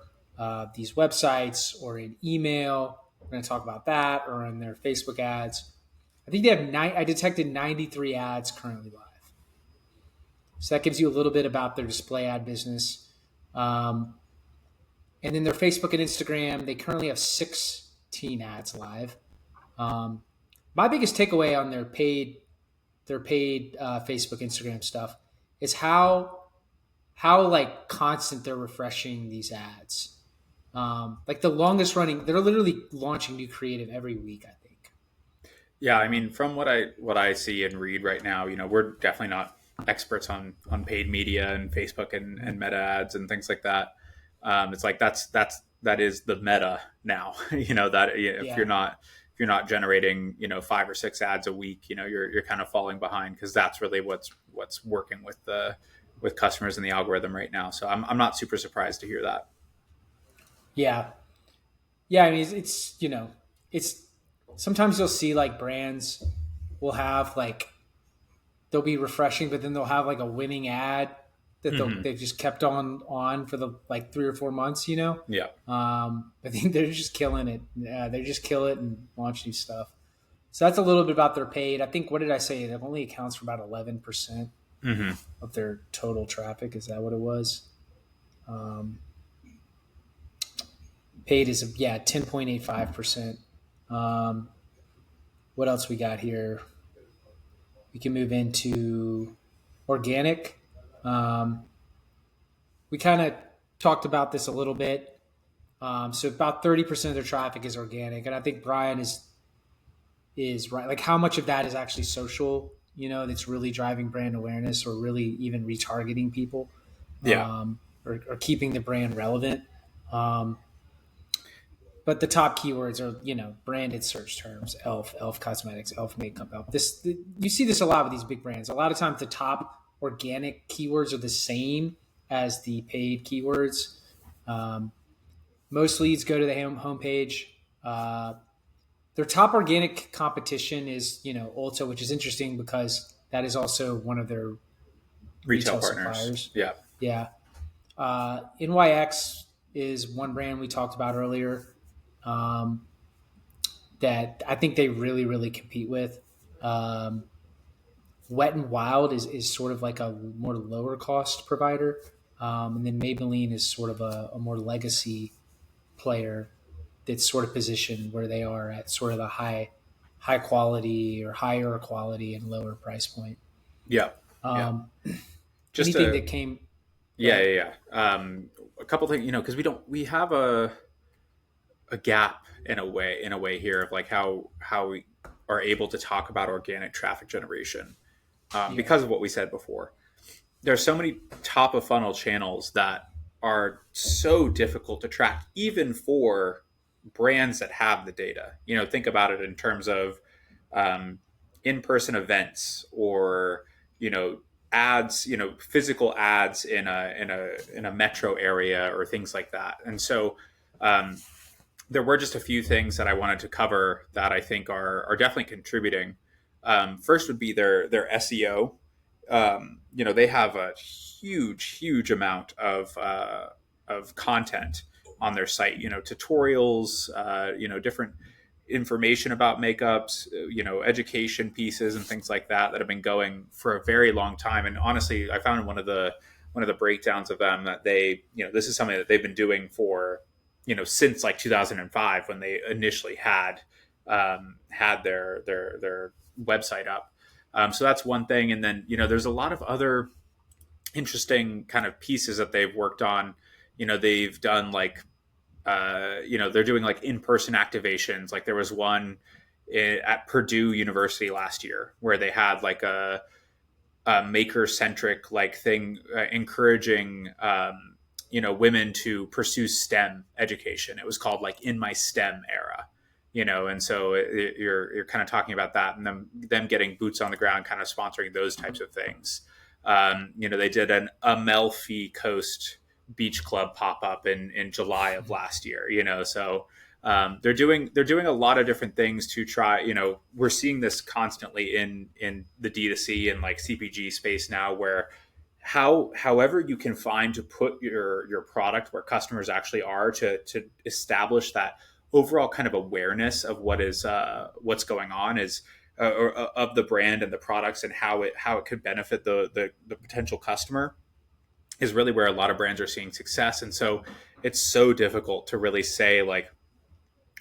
these websites or in email. We're going to talk about that, or in their Facebook ads. I think they have I detected 93 ads currently live. So that gives you a little bit about their display ad business. Um, and then their Facebook and Instagram, they currently have 16 ads live. Um, my biggest takeaway on their paid Facebook, Instagram stuff is how like constant they're refreshing these ads. Like the longest running, they're literally launching new creative every week, I think. Yeah. I mean, from what I see and read right now, we're definitely not experts on paid media and Facebook and meta ads and things like that. It's like that is the meta now. That if you're Yeah. not if you're not generating 5 or 6 ads a week, you're kind of falling behind because that's really what's working with customers in the algorithm right now. So I'm not super surprised to hear that. Yeah. Yeah. I mean, it's sometimes you'll see like brands will have like they'll be refreshing, but then they'll have like a winning ad that Hmm. they've just kept on for the like 3 or 4 months. Yeah. I think they're just killing it. Yeah, they just kill it and launch new stuff. So that's a little bit about their paid. I think, what did I say? It only accounts for about 11% Hmm. of their total traffic. Is that what it was? Um, Paid is, yeah, 10.85%. Um, what else we got here? We can move into organic. Um, we kind of talked about this a little bit. So about 30% of their traffic is organic, and I think Brian is right. Like how much of that is actually social? That's really driving brand awareness or really even retargeting people, Yeah. or keeping the brand relevant. Um, but the top keywords are branded search terms: e.l.f. Cosmetics, e.l.f. makeup, e.l.f. You see this a lot with these big brands. A lot of times the top organic keywords are the same as the paid keywords. Um, Most leads go to the homepage. Their top organic competition is Ulta, which is interesting because that is also one of their Retail retail partners. suppliers. Yeah. Yeah. NYX is one brand we talked about earlier, um, that I think they really, really compete with. Um, Wet and Wild is sort of like a more lower cost provider. And then Maybelline is sort of a more legacy player that's sort of positioned where they are at sort of the high quality or higher quality and lower price point. Yeah. Yeah. Um, Just Anything a that came, go Yeah, ahead. yeah, yeah. A couple things, because we have a gap in a way here of like how we are able to talk about organic traffic generation, Yeah, because of what we said before. There's so many top of funnel channels that are so difficult to track, even for brands that have the data. Think about it in terms of um, in-person events, or you know ads, physical ads in a metro area, or things like that. And so um, there were just a few things that I wanted to cover that I think are definitely contributing. First would be their SEO. They have a huge amount of content on their site. Tutorials, different information about makeups, education pieces and things like that have been going for a very long time. And honestly, I found one of the breakdowns of them that this is something that they've been doing for since like 2005, when they initially had their website up. So that's one thing. And then there's a lot of other interesting kind of pieces that they've worked on. They've done like they're doing like in-person activations. Like there was one at Purdue University last year where they had like a maker-centric like thing, encouraging women to pursue STEM education. It was called like In My STEM Era. And so you're kind of talking about that, and them getting boots on the ground, kind of sponsoring those types of things. They did an Amalfi Coast Beach Club pop up in July of last year. So they're doing a lot of different things to try. We're seeing this constantly in the D2C and like CPG space now, where however you can find to put your product where customers actually are, to establish that overall kind of awareness of what's going on, is or of the brand and the products, and how it could benefit the potential customer, is really where a lot of brands are seeing success. And so it's so difficult to really say like,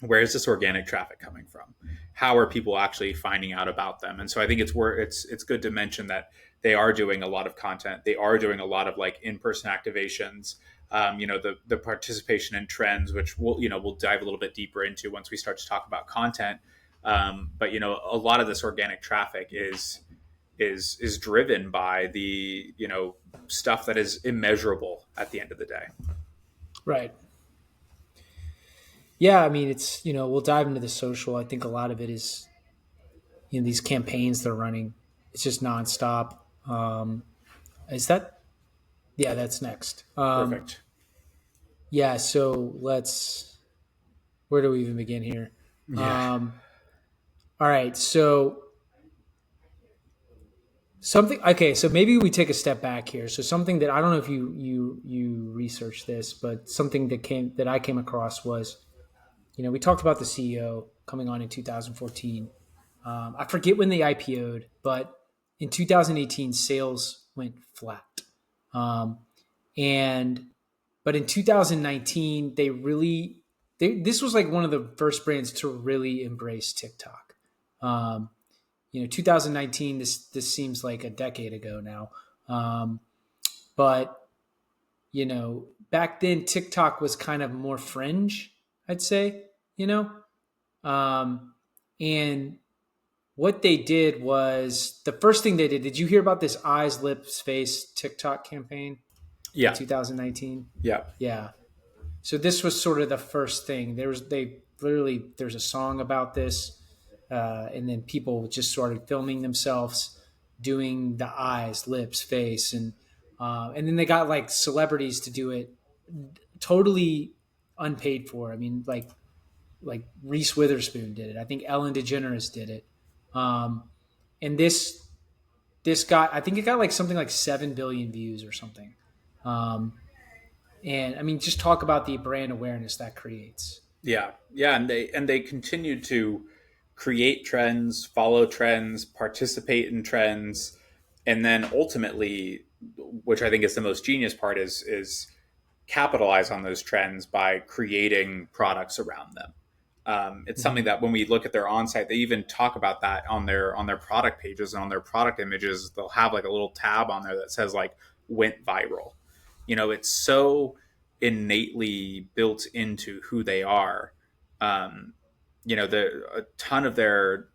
where is this organic traffic coming from? How are people actually finding out about them? And so I think it's good to mention that they are doing a lot of content. They are doing a lot of like in-person activations. The participation in trends, which we'll dive a little bit deeper into once we start to talk about content. But a lot of this organic traffic is driven by the stuff that is immeasurable at the end of the day. right. Yeah, I mean, it's we'll dive into the social. I think a lot of it is these campaigns they're running. It's just nonstop. Is that Yeah, that's next. Perfect. Yeah, so where do we even begin here? Yeah. Um, all right, so so maybe we take a step back here. So something that I don't know if you researched this, but something that I came across was, we talked about the CEO coming on in 2014. I forget when they IPO'd, but in 2018 sales went flat. Um, and but in 2019 this was like one of the first brands to really embrace TikTok. Um, 2019. This seems like a decade ago now. But back then TikTok was kind of more fringe, I'd say. You know, and what they did was the first thing they did. Did you hear about this eyes, lips, face TikTok campaign in Yeah. 2019? Yeah. Yeah. So this was sort of the first thing. There's a song about this, and then people just started filming themselves doing the eyes, lips, face, and then they got like celebrities to do it totally unpaid for. I mean, like Reese Witherspoon did it. I think Ellen DeGeneres did it. Um, and this got, I think it got like something like 7 billion views or something. Um, and I mean, just talk about the brand awareness that creates. Yeah, yeah, and they continue to create trends, follow trends, participate in trends, and then ultimately, which I think is the most genius part, is capitalize on those trends by creating products around them. It's something Mm-hmm. that when we look at their on-site, they even talk about that on their product pages and on their product images. They'll have like a little tab on there that says like "went viral." It's so innately built into who they are. Um, a ton of their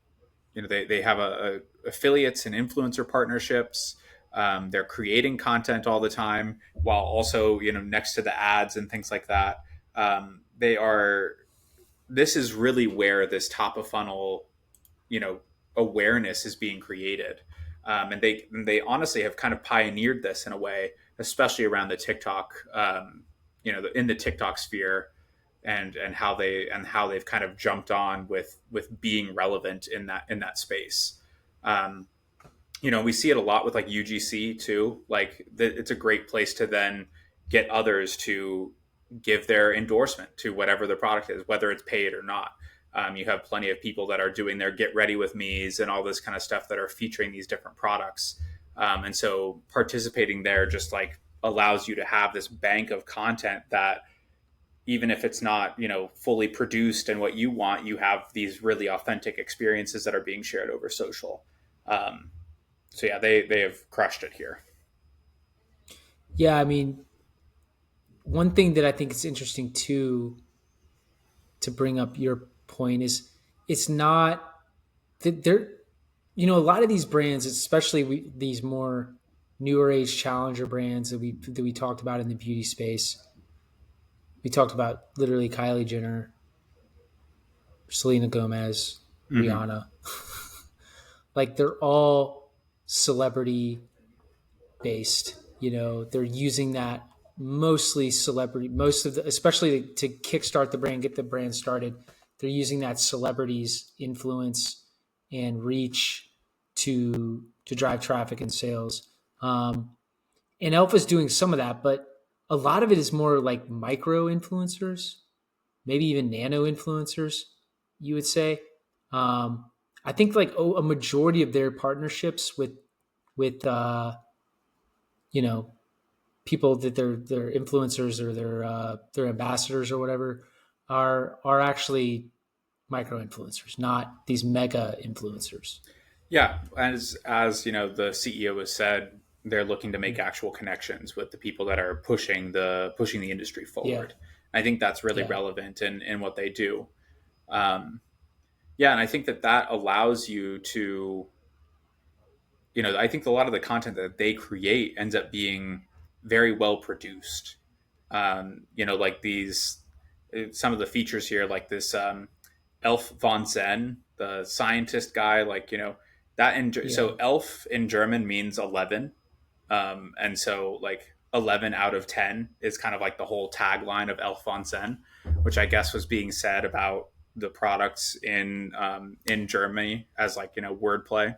they have affiliates and influencer partnerships. They're creating content all the time while also next to the ads and things like that. They are This is really where this top of funnel you know awareness is being created. And they honestly have kind of pioneered this in a way, especially around the TikTok, in the TikTok sphere, and how they've kind of jumped on with being relevant in that space. Um, we see it a lot with like UGC too. Like it's a great place to then get others to give their endorsement to whatever the product is, whether it's paid or not. You have plenty of people that are doing their get ready with me's and all this kind of stuff that are featuring these different products. And so participating there just like allows you to have this bank of content that even if it's not fully produced and what you want, you have these really authentic experiences that are being shared over social. um, so yeah, they have crushed it here. Yeah, I mean, one thing that I think is interesting too to bring up your point is it's not that they're a lot of these brands, especially these more newer age challenger brands that we talked about in the beauty space. We talked about literally Kylie Jenner, Selena Gomez, Hmm. Rihanna. Like they're all celebrity based. They're using that mostly celebrity, most of the, especially to kickstart the brand, get the brand started. They're using that celebrities influence and reach to drive traffic and sales. And Elf is doing some of that, but a lot of it is more like micro influencers, maybe even nano influencers, you would say. Um, I think like a majority of their partnerships with you know people that they're influencers or their ambassadors or whatever are actually micro influencers, not these mega influencers. Yeah, as the CEO has said, they're looking to make actual connections with the people that are pushing the industry Yeah, forward. I think that's really yeah, relevant in what they do. Um, yeah, and I think that allows you to, I think a lot of the content that they create ends up being very well produced. Like these, some of the features here, like this Elf von Zen, the scientist guy, like, that yeah, so Elf in German means 11. And so like 11 out of 10 is kind of like the whole tagline of Elf von Zen, which I guess was being said about the products in Germany as like, wordplay.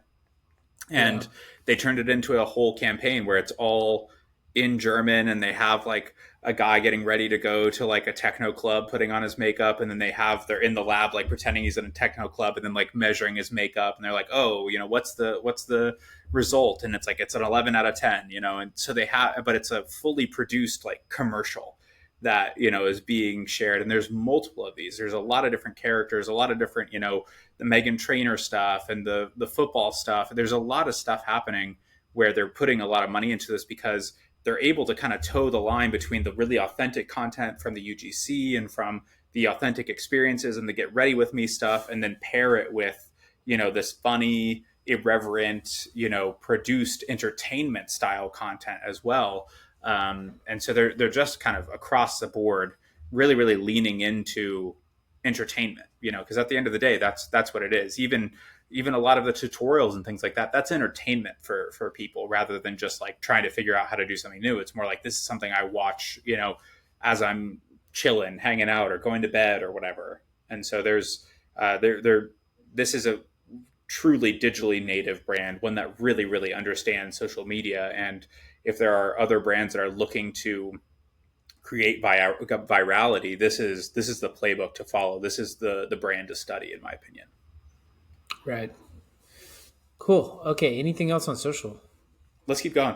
yeah, And they turned it into a whole campaign where it's all in German, and they have like a guy getting ready to go to like a techno club putting on his makeup, and then they're in the lab like pretending he's in a techno club and then like measuring his makeup, and they're like, oh, what's the result, and it's like it's an 11 out of 10, and so they have, but it's a fully produced like commercial that is being shared, and there's multiple of these. There's a lot of different characters, a lot of different the Megan Trainor stuff and the football stuff. There's a lot of stuff happening where they're putting a lot of money into this because they're able to kind of toe the line between the really authentic content from the UGC and from the authentic experiences and the get ready with me stuff, and then pair it with this funny, irreverent, produced entertainment style content as well. And so they're just kind of across the board, really, really leaning into entertainment. Because at the end of the day, that's what it is. Even a lot of the tutorials and things like that, that's entertainment for people rather than just like trying to figure out how to do something new. It's more like this is something I watch, as I'm chilling, hanging out, or going to bed or whatever. And so there's there this is a truly digitally native brand, one that really, really understands social media. And if there are other brands that are looking to create virality, this is the playbook to follow. This is the brand to study, in my opinion. Right. Cool. Okay. Anything else on social? Let's keep going.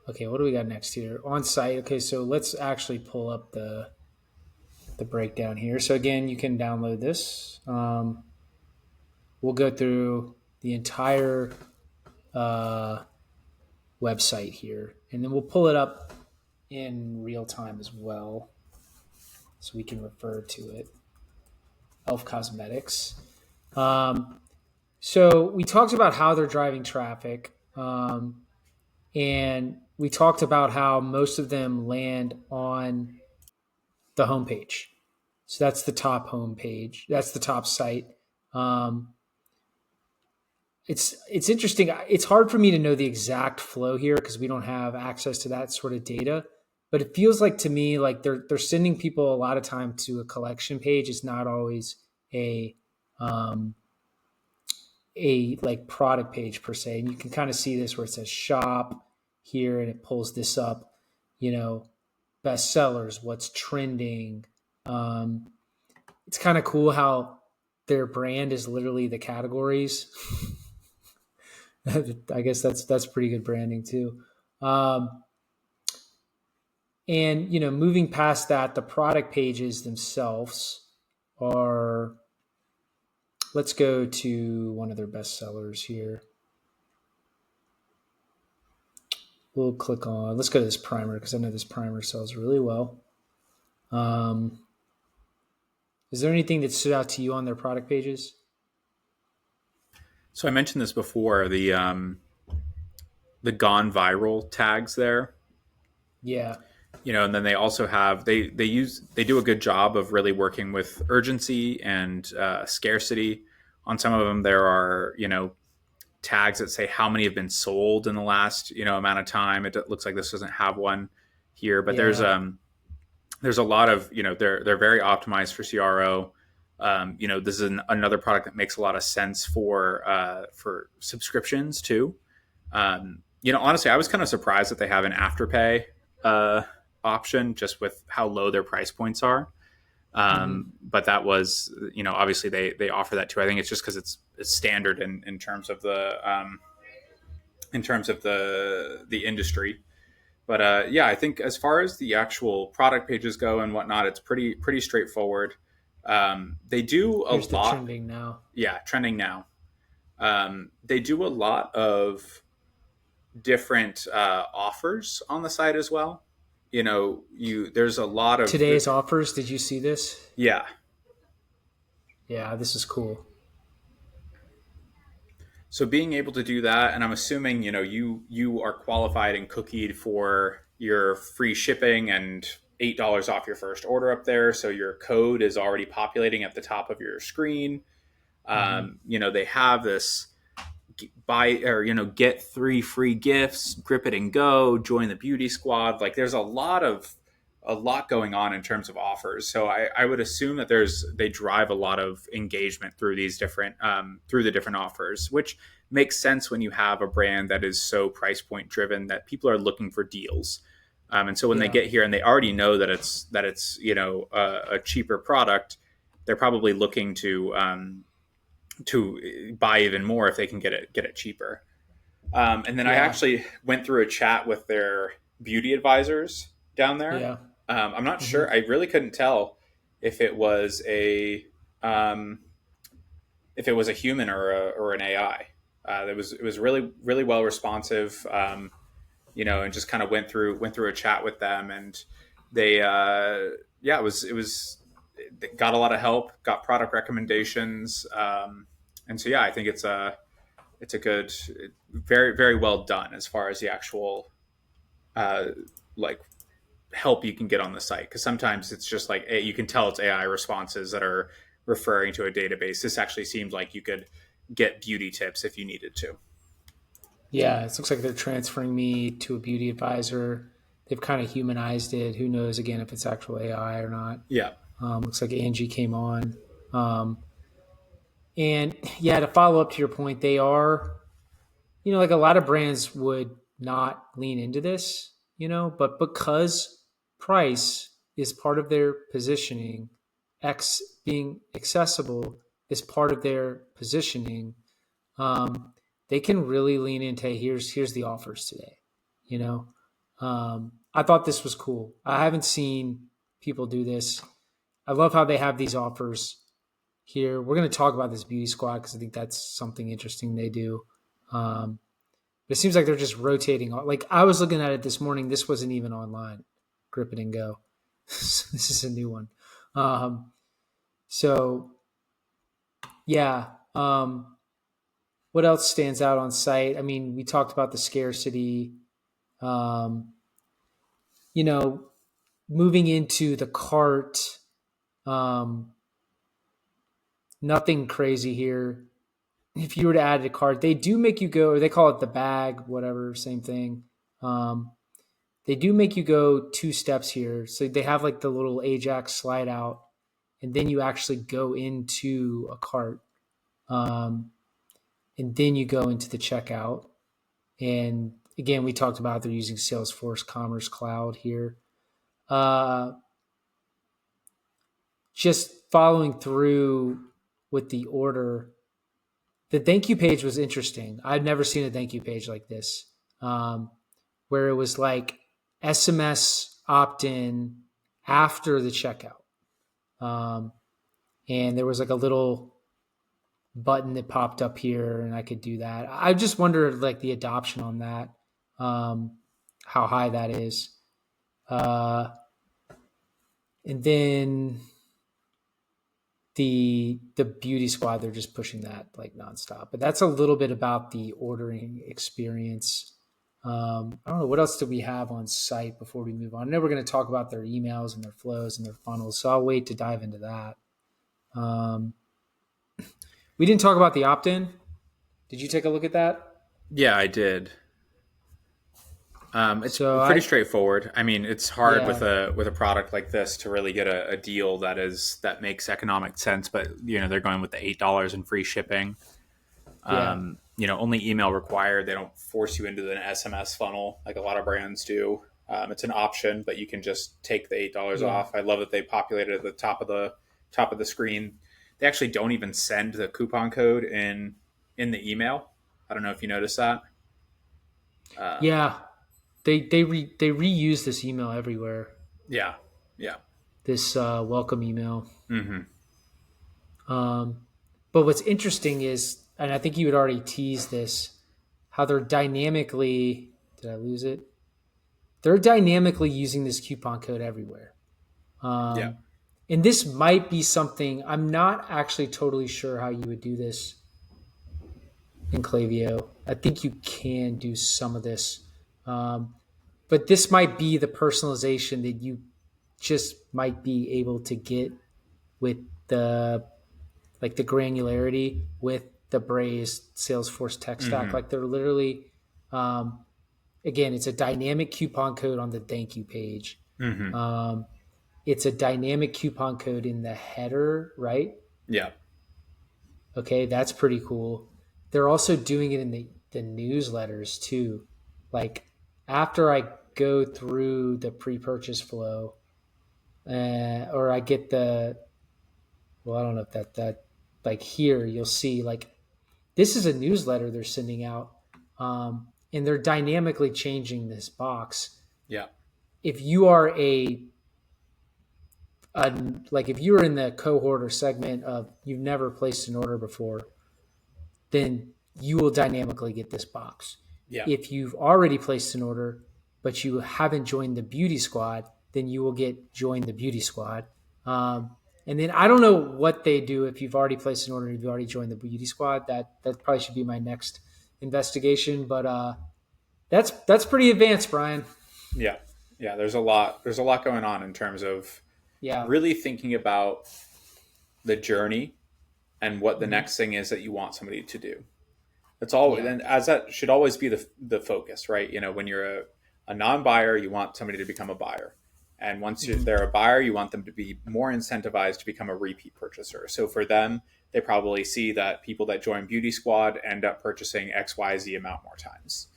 Okay. What do we got next here? On site. Okay. So let's actually pull up the breakdown here. So again, you can download this. We'll go through the entire uh, website here, and then we'll pull it up in real time as well, so we can refer to it. E.l.f. Cosmetics. So we talked about how they're driving traffic, and we talked about how most of them land on the homepage. So that's the top homepage. That's the top site. Um, it's interesting. It's hard for me to know the exact flow here because we don't have access to that sort of data. But it feels like to me like they're sending people a lot of time to a collection page. It's not always a um, a like product page per se. And you can kind of see this where it says shop here and it pulls this up. Best sellers, what's trending. Um, it's kind of cool how their brand is literally the categories. I guess that's pretty good branding too. Um, and moving past that, the product pages themselves are. Let's go to one of their best sellers here. We'll click on. Let's go to this primer because I know this primer sells really well. Is there anything that stood out to you on their product pages? So I mentioned this before, the gone viral tags there. Yeah, And then they also have they do a good job of really working with urgency and scarcity. On some of them, there are tags that say how many have been sold in the last amount of time. It looks like this doesn't have one here, but yeah, there's a lot of they're very optimized for CRO. This is another product that makes a lot of sense for subscriptions too. Honestly, I was kind of surprised that they have an afterpay option just with how low their price points are. hmm But that was, obviously they offer that too. I think it's just because it's standard in terms of the industry. But yeah, I think as far as the actual product pages go and whatnot, it's pretty straightforward. They do a Here's the lot. trending now. Yeah, trending now. They do a lot of different offers on the site as well. There's a lot of Today's offers. Did you see this? yeah. Yeah, this is cool. So being able to do that, and I'm assuming you are qualified and cookied for your free shipping and $8 off your first order up there. So your code is already populating at the top of your screen. hmm They have this buy or get 3 free gifts, grip it and go, join the beauty squad. Like there's a lot going on in terms of offers. So I would assume that they drive a lot of engagement through these different through the different offers, which makes sense when you have a brand that is so price point driven that people are looking for deals. And so when they Yeah, get here and they already know that it's a cheaper product, they're probably looking to buy even more if they can get it cheaper. And then I yeah, actually went through a chat with their beauty advisors down there. yeah. I'm not Mm-hmm. sure. I really couldn't tell if it was a um, if it was a human or an AI. It was really well responsive. And just kind of went through a chat with them, and they yeah, it was they got a lot of help, got product recommendations, and so yeah, I think it's a good, very well done as far as the actual uh, like help you can get on the site, because sometimes it's just like you can tell it's AI responses that are referring to a database. This actually seems like you could get beauty tips if you needed to. Yeah, it looks like they're transferring me to a beauty advisor. They've kind of humanized it. Who knows again if it's actual AI or not? Yeah, Looks like Angie came on. Um, and yeah, to follow up to your point, they are, like a lot of brands would not lean into this, but because price is part of their positioning, X being accessible is part of their positioning, um, they can really lean into, hey, here's the offers today. You know, I thought this was cool. I haven't seen people do this. I love how they have these offers here. We're going to talk about this beauty squad because I think that's something interesting they do. Um, but it seems like they're just rotating. Like I was looking at it this morning. This wasn't even online. Grip it and go. This is a new one. Um, so yeah. What else stands out on site? I mean, we talked about the scarcity. Um, you know, moving into the cart. Um, Nothing crazy here. If you were to add a cart, they do make you go, or they call it the bag, whatever, same thing. Um, they do make you go two steps here. So they have like the little Ajax slide out, and then you actually go into a cart. Um, and then you go into the checkout. And again, we talked about they're using Salesforce Commerce Cloud here. Uh, just following through with the order, the thank you page was interesting. I've never seen a thank you page like this, where it was like SMS opt in after the checkout. Um, and there was like a little button that popped up here, and I could do that. I just wondered like the adoption on that, um, how high that is. Uh, and then the beauty squad, they're just pushing that like nonstop. But that's a little bit about the ordering experience. I don't know what else do we have on site before we move on. I know we're going to talk about their emails and their flows and their funnels, so I'll wait to dive into that. Um, we didn't talk about the opt-in. Did you take a look at that? yeah, I did. It's So pretty straightforward. I mean, it's hard with yeah, a product like this to really get a deal that makes economic sense. But they're going with the $8 and free shipping. yeah, Only email required. They don't force you into an SMS funnel like a lot of brands do. It's an option, but you can just take the $8 yeah. off. I love that they populated at the top of the screen. They actually don't even send the coupon code in the email. I don't know if you noticed that. Um, Yeah, they reuse this email everywhere. yeah, yeah. This welcome email. Mm-hmm. Um, but what's interesting is, and I think you had already teased this, how they're dynamically. Did I lose it? They're dynamically using this coupon code everywhere. Yeah. Um, and this might be something I'm not actually totally sure how you would do this in Clavio. I think you can do some of this, um, but this might be the personalization that you just might be able to get with the like the granularity with the Braze Salesforce tech stack. Mm-hmm. Like they're literally, um, again, it's a dynamic coupon code on the thank you page. Mm-hmm. Um, it's a dynamic coupon code in the header, right? Yeah. Okay, that's pretty cool. They're also doing it in the newsletters too. Like after I go through the pre-purchase flow, or I get well, I don't know if that like here you'll see like this is a newsletter they're sending out, and they're dynamically changing this box. Yeah. If you are a like if you were in the cohort or segment of you've never placed an order before, then you will dynamically get this box. Yeah. If you've already placed an order, but you haven't joined the beauty squad, then you will get join the beauty squad. And then I don't know what they do if you've already placed an order and you've already joined the beauty squad. That probably should be my next investigation. But that's pretty advanced, Brian. Yeah. Yeah. There's a lot going on in terms of Yeah. really thinking about the journey and what the Mm-hmm. next thing is that you want somebody to do. That's all, Yeah. and as that should always be the focus, right? When you're a non-buyer, you want somebody to become a buyer, and once Mm-hmm. they're a buyer, you want them to be more incentivized to become a repeat purchaser. So for them, they probably see that people that join Beauty Squad end up purchasing XYZ amount more times.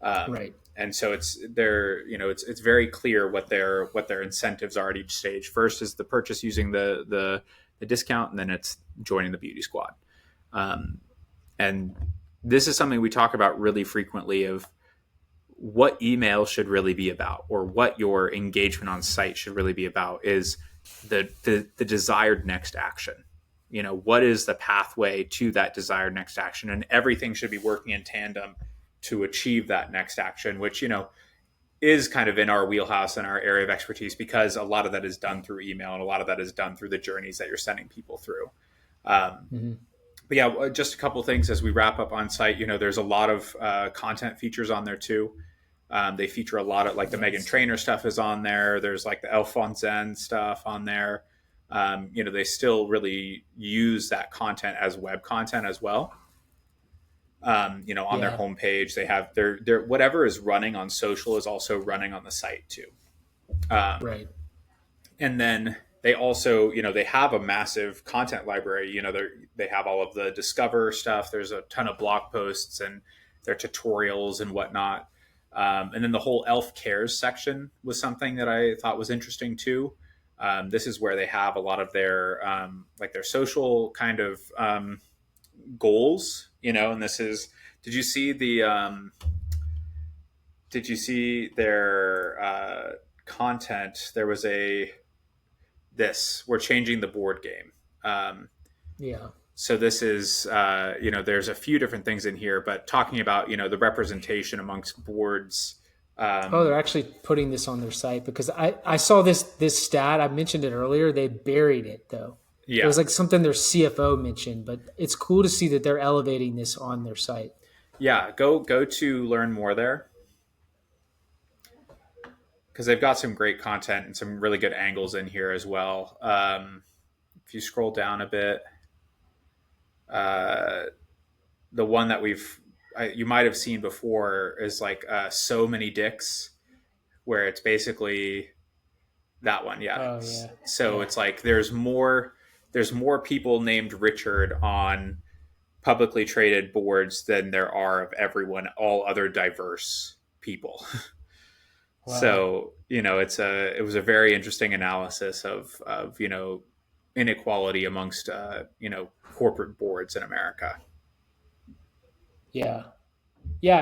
Right. And so it's very clear what their incentives are at each stage. First is the purchase using the discount, and then it's joining the Beauty Squad. Um, and this is something we talk about really frequently of what email should really be about, or what your engagement on site should really be about, is the desired next action. What is the pathway to that desired next action, and everything should be working in tandem to achieve that next action, which is kind of in our wheelhouse and our area of expertise, because a lot of that is done through email and a lot of that is done through the journeys that you're sending people through. um, Mm-hmm. but yeah, just a couple of things as we wrap up on site. There's a lot of content features on there too. They feature a lot of, like, the Megan Nice. Trainor stuff is on there. There's like the E.l.f. on Zen stuff on there. They still really use that content as web content as well. On their Yeah. homepage, they have their whatever is running on social is also running on the site too. Um, Right. and then they also, they have a massive content library. They have all of the Discover stuff. There's a ton of blog posts and their tutorials and whatnot. And then the whole E.l.f. Cares section was something that I thought was interesting too. This is where they have a lot of their like their social kind of goals. And this is. Did you see the? Did you see their content? There was we're changing the board game. Um, Yeah. so this is, there's a few different things in here, but talking about, the representation amongst boards. Oh, they're Um, actually putting this on their site because I saw this stat. I mentioned it earlier. They buried it though. It yeah, was like something their CFO mentioned, but it's cool to see that they're elevating this on their site. yeah. Go to learn more there, because they've got some great content and some really good angles in here as well. If you scroll down a bit, uh, the one that you might have seen before is like so many dicks, where it's basically that one. Yeah. Oh yeah, So yeah, it's like there's more people named Richard on publicly traded boards than there are of everyone, all other diverse people. wow, So it was a very interesting analysis of inequality amongst corporate boards in America. yeah, yeah.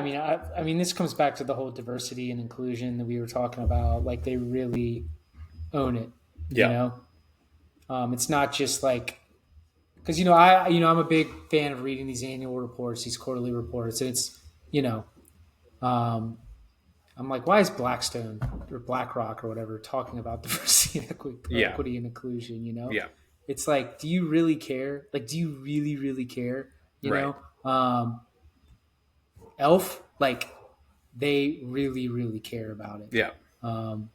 I mean, this comes back to the whole diversity and inclusion that we were talking about. Like they really own it. You Yeah. know, it's not just like because I'm a big fan of reading these annual reports, these quarterly reports, and it's you know um, I'm like, why is Blackstone or BlackRock or whatever talking about diversity and Yeah. equity and inclusion? Yeah. It's like, do you really care? Like, do you really, really care? You Right. know, Elf, like, they really, really care about it. Yeah. Um,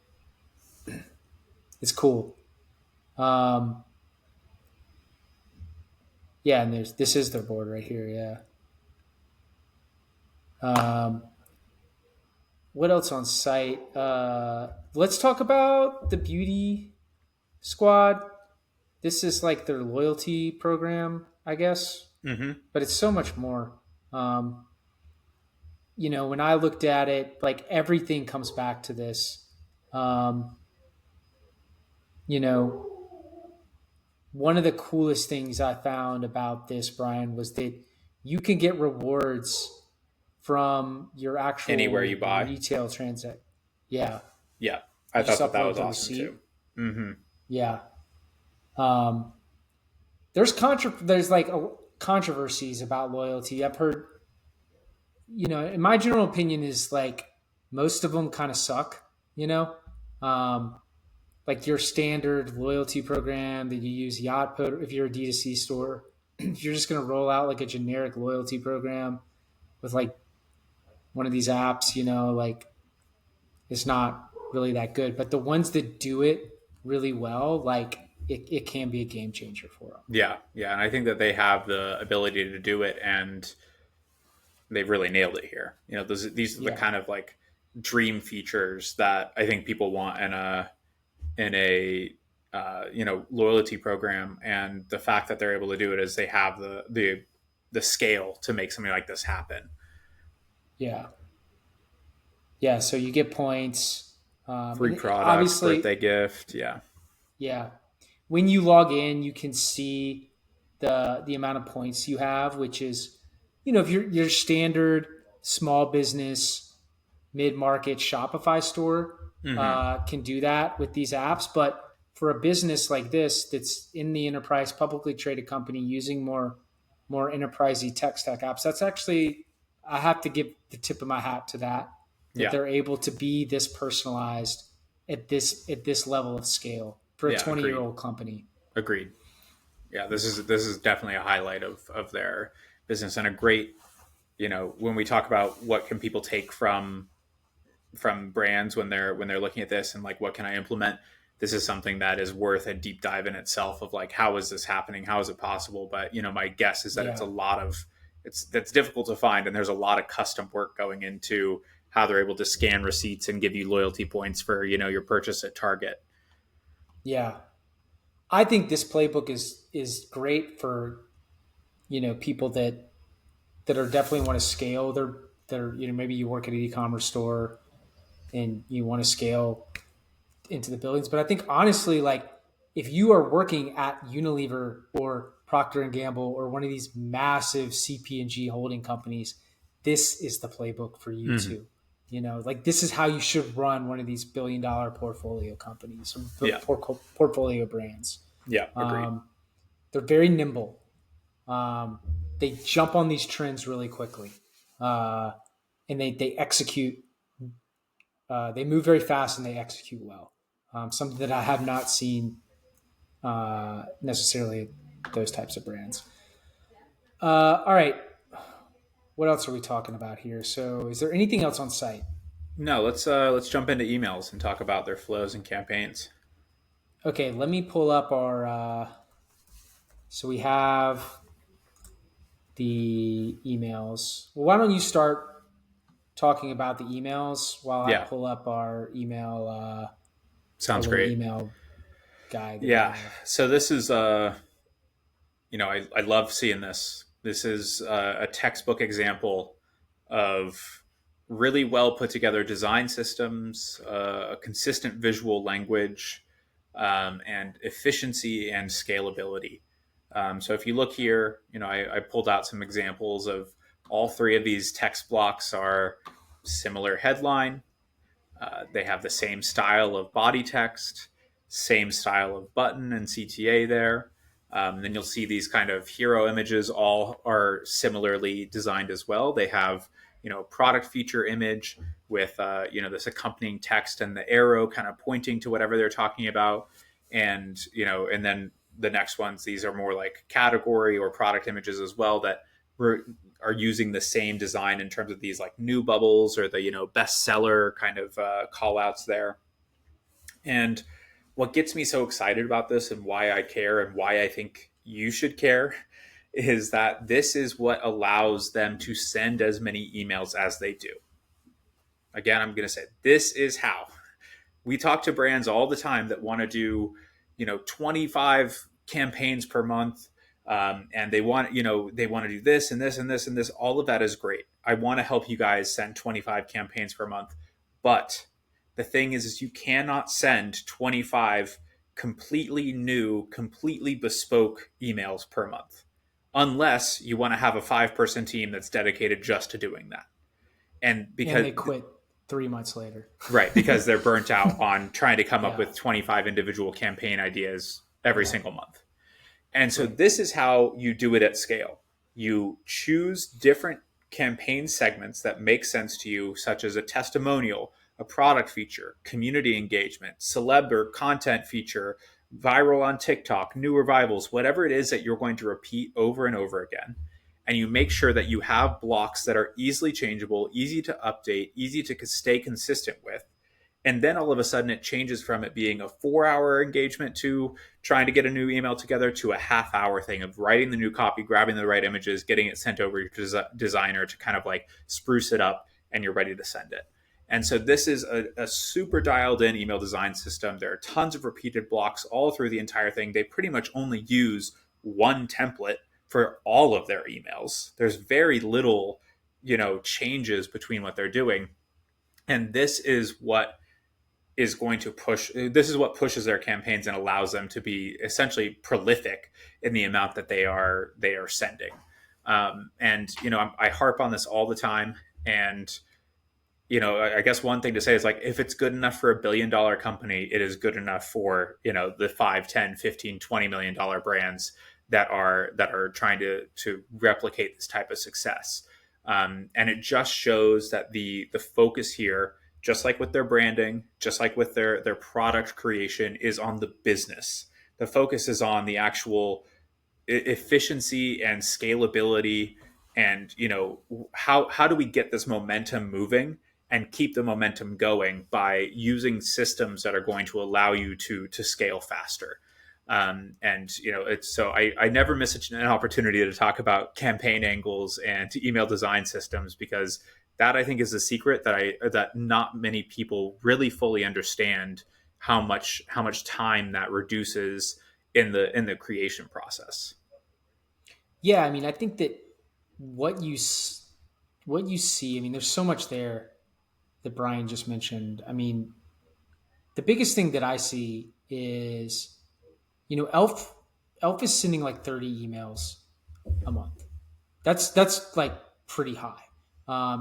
it's cool. Um, yeah, and this is their board right here. Yeah. Um, what else on site? Let's talk about the beauty squad. This is like their loyalty program, I guess, Mm-hmm. but it's so much more. Um, when I looked at it, like everything comes back to this. Um, you know, one of the coolest things I found about this, Brian, was that you can get rewards from your Anywhere you actual buy. retail transact. Yeah, Yeah. I you just thought that upload was the awesome receipt. too. Mm-hmm. Yeah. Um, there's like controversies about loyalty. I've heard, in my general opinion is like most of them kind of suck. You know, um, like your standard loyalty program that you use if you're a D2C store, if you're just going to roll out like a generic loyalty program with like one of these apps, like it's not really that good. But the ones that do it really well, like it can be a game changer for them. Yeah, yeah, and I think that they have the ability to do it, and they've really nailed it here. These are the Yeah. kind of like dream features that I think people want in a loyalty program, and the fact that they're able to do it is they have the scale to make something like this happen. Yeah. Yeah. So you get points. Free products, Obviously, birthday gift, yeah. yeah. When you log in, you can see the amount of points you have, which is, if you're your standard small business mid market Shopify store Hmm. can do that with these apps, but for a business like this that's in the enterprise publicly traded company using more enterprisey tech stack apps, that's actually I have to give the tip of my hat to that Yeah, they're able to be this personalized at this level of scale for a yeah, 20-year agreed, old company. agreed. Yeah, this is definitely a highlight of their business, and a great, when we talk about what can people take from brands when they're looking at this and like what can I implement, this is something that is worth a deep dive in itself of like how is this happening, how is it possible. But my guess is that it's a Yeah. lot of it's that's difficult to find, and there's a lot of custom work going into how they're able to scan receipts and give you loyalty points for your purchase at Target. Yeah. I think this playbook is great for, people that are definitely want to scale. They're maybe you work at an e-commerce store and you want to scale into the buildings. But I think honestly, like if you are working at Unilever or Procter and Gamble or one of these massive CP&G holding companies, this is the playbook for you Hmm. too. Like this is how you should run one of these billion-dollar portfolio companies or Yeah, portfolio brands. yeah, agreed. Um, they're very nimble. Um, they jump on these trends really quickly, uh, and they execute. They move very fast and they execute well. Something that I have not seen necessarily those types of brands. All right, what else are we talking about here? So, is there anything else on site? No, let's jump into emails and talk about their flows and campaigns. Okay, let me pull up our. So we have the emails. Well, why don't you start talking about the emails while I Yeah, pull up our sounds little great. email guide that we Yeah, have. so this is I love seeing this. This is a textbook example of really well put together design systems, a consistent visual language, and efficiency and scalability. So if you look here, I pulled out some examples of all three of these text blocks are similar headline. They have the same style of body text, same style of button and CTA there. Then you'll see these kind of hero images all are similarly designed as well. They have, product feature image with, this accompanying text and the arrow kind of pointing to whatever they're talking about. And then the next ones, these are more like category or product images as well that are using the same design in terms of these like new bubbles or the bestseller kind of call outs there. And what gets me so excited about this and why I care and why I think you should care is that this is what allows them to send as many emails as they do. Again, I'm going to say this is how. We talk to brands all the time that want to do 25 campaigns per month, and they want to do this and this and this and this. All of that is great. I want to help you guys send 25 campaigns per month, but the thing is you cannot send 25 completely new, completely bespoke emails per month unless you want to have a 5-person team that's dedicated just to doing that. And And because they quit 3 months later. Right, because they're burnt out on trying to come up Yeah. with 25 individual campaign ideas every Yeah. single month. And so Right. this is how you do it at scale. You choose different campaign segments that make sense to you, such as a testimonial, a product feature, community engagement, celeb or content feature, viral on TikTok, new revivals, whatever it is that you're going to repeat over and over again. And you make sure that you have blocks that are easily changeable, easy to update, easy to stay consistent with. And then all of a sudden it changes from it being a 4 hour engagement to trying to get a new email together to a half-hour thing of writing the new copy, grabbing the right images, getting it sent over to your designer to kind of like spruce it up, and you're ready to send it. And so this is a super dialed in email design system. There are tons of repeated blocks all through the entire thing. They pretty much only use one template for all of their emails. There's very little, changes between what they're doing. And this is what pushes their campaigns and allows them to be essentially prolific in the amount that they are sending. And I harp on this all the time. And I guess one thing to say is, like, if it's good enough for $1 billion company, it is good enough for the 5, 10, 15, $20 million brands that are trying to replicate this type of success. And it just shows that the focus here, just like with their branding, just like with their product creation, is on the business. The focus is on the actual efficiency and scalability, and how do we get this momentum moving and keep the momentum going by using systems that are going to allow you to scale faster. And it's so I never miss an opportunity to talk about campaign angles and email design systems, because that, I think, is a secret that not many people really fully understand, how much time that reduces in the creation process. Yeah, I mean, I think that what you what you see, I mean, there's so much there that Brian just mentioned. I mean, the biggest thing that I see is, Elf is sending like 30 emails a month. That's like pretty high.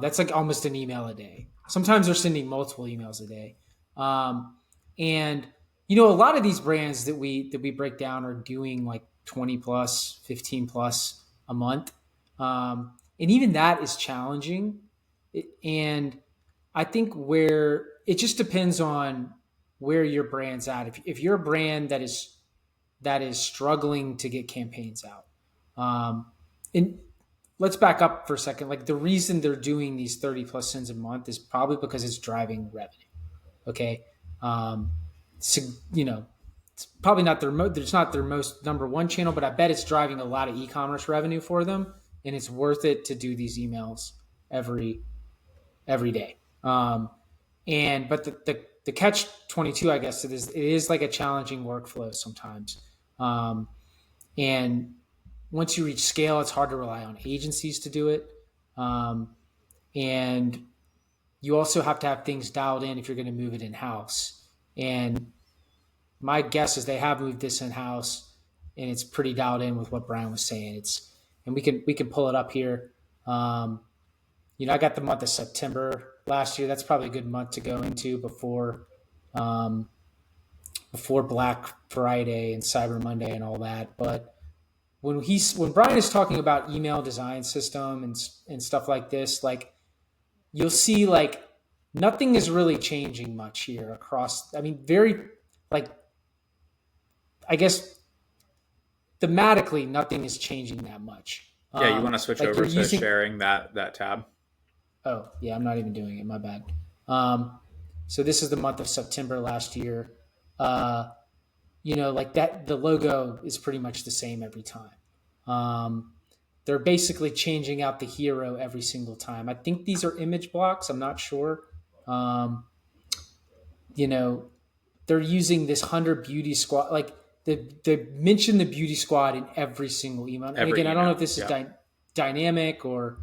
That's like almost an email a day. Sometimes they're sending multiple emails a day. And a lot of these brands that we break down are doing like 20 plus, 15 plus a month. And even that is challenging. And I think where it just depends on where your brand's at. If you're a brand that is struggling to get campaigns out, and let's back up for a second. Like, the reason they're doing these 30 plus sends a month is probably because it's driving revenue. Okay. Um, so, it's probably not it's not their most number one channel, but I bet it's driving a lot of e-commerce revenue for them, and it's worth it to do these emails every every day. And but the catch 22, I guess, it is like a challenging workflow sometimes. Um, and once you reach scale, it's hard to rely on agencies to do it. Um, and you also have to have things dialed in if you're going to move it in house. And my guess is they have moved this in house, and it's pretty dialed in with what Brian was saying. And we can pull it up here. Um, I got the month of September last year. That's probably a good month to go into um, before Black Friday and Cyber Monday and all that. But when Brian is talking about email design system and stuff like this, like, you'll see, like, nothing is really changing much here across. I mean, very, like, I guess thematically, nothing is changing that much. Yeah, you want to switch Like, you're over to using. sharing that tab? Oh yeah, I'm not even doing it. My bad. Um, so this is the month of September last year. Uh, like that, the logo is pretty much the same every time. Um, they're basically changing out the hero every single time. I think these are image blocks. I'm not sure. Um, you know, they're using this 100 beauty squad. Like, they mention the beauty squad in every single email. And again, Every I don't know email. if this is Yeah. dynamic or,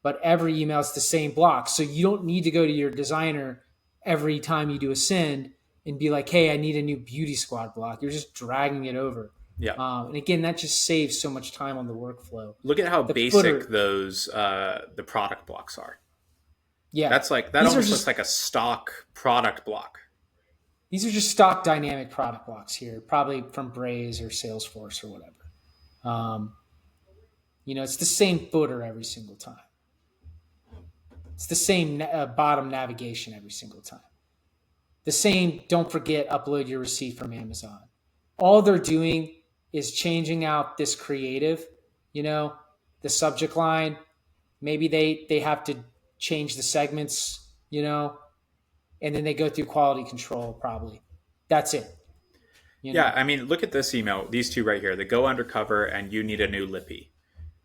but every email is the same block. So you don't need to go to your designer every time you do a send and be like, hey, I need a new beauty squad block. You're just dragging it over. Yeah. And again, that just saves so much time on the workflow. Look at how The basic footer, those the product blocks are. yeah, That these are almost looks just like a stock product block. These are just stock dynamic product blocks here, probably from Braze or Salesforce or whatever. Um, it's the same footer every single time. It's the same bottom navigation every single time. The same, don't forget, upload your receipt from Amazon. All they're doing is changing out this creative, you know, the subject line. Maybe they have to change the segments, and then they go through quality control probably. That's it, you Yeah, know. I mean, look at this email, these two right here, the go undercover and you need a new lippy.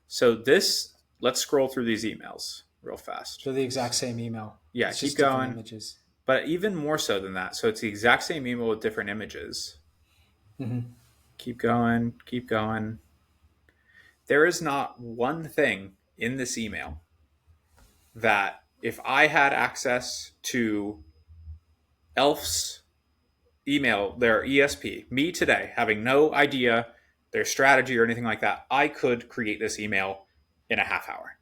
So this, let's scroll through these emails real fast. They're the exact same email. Yeah, It's keep just different going. images. But even more so than that. So it's the exact same email with different images. Mm-hmm. Keep going, keep going. There is not one thing in this email that if I had access to Elf's email, their ESP, me today, having no idea their strategy or anything like that, I could create this email in a half hour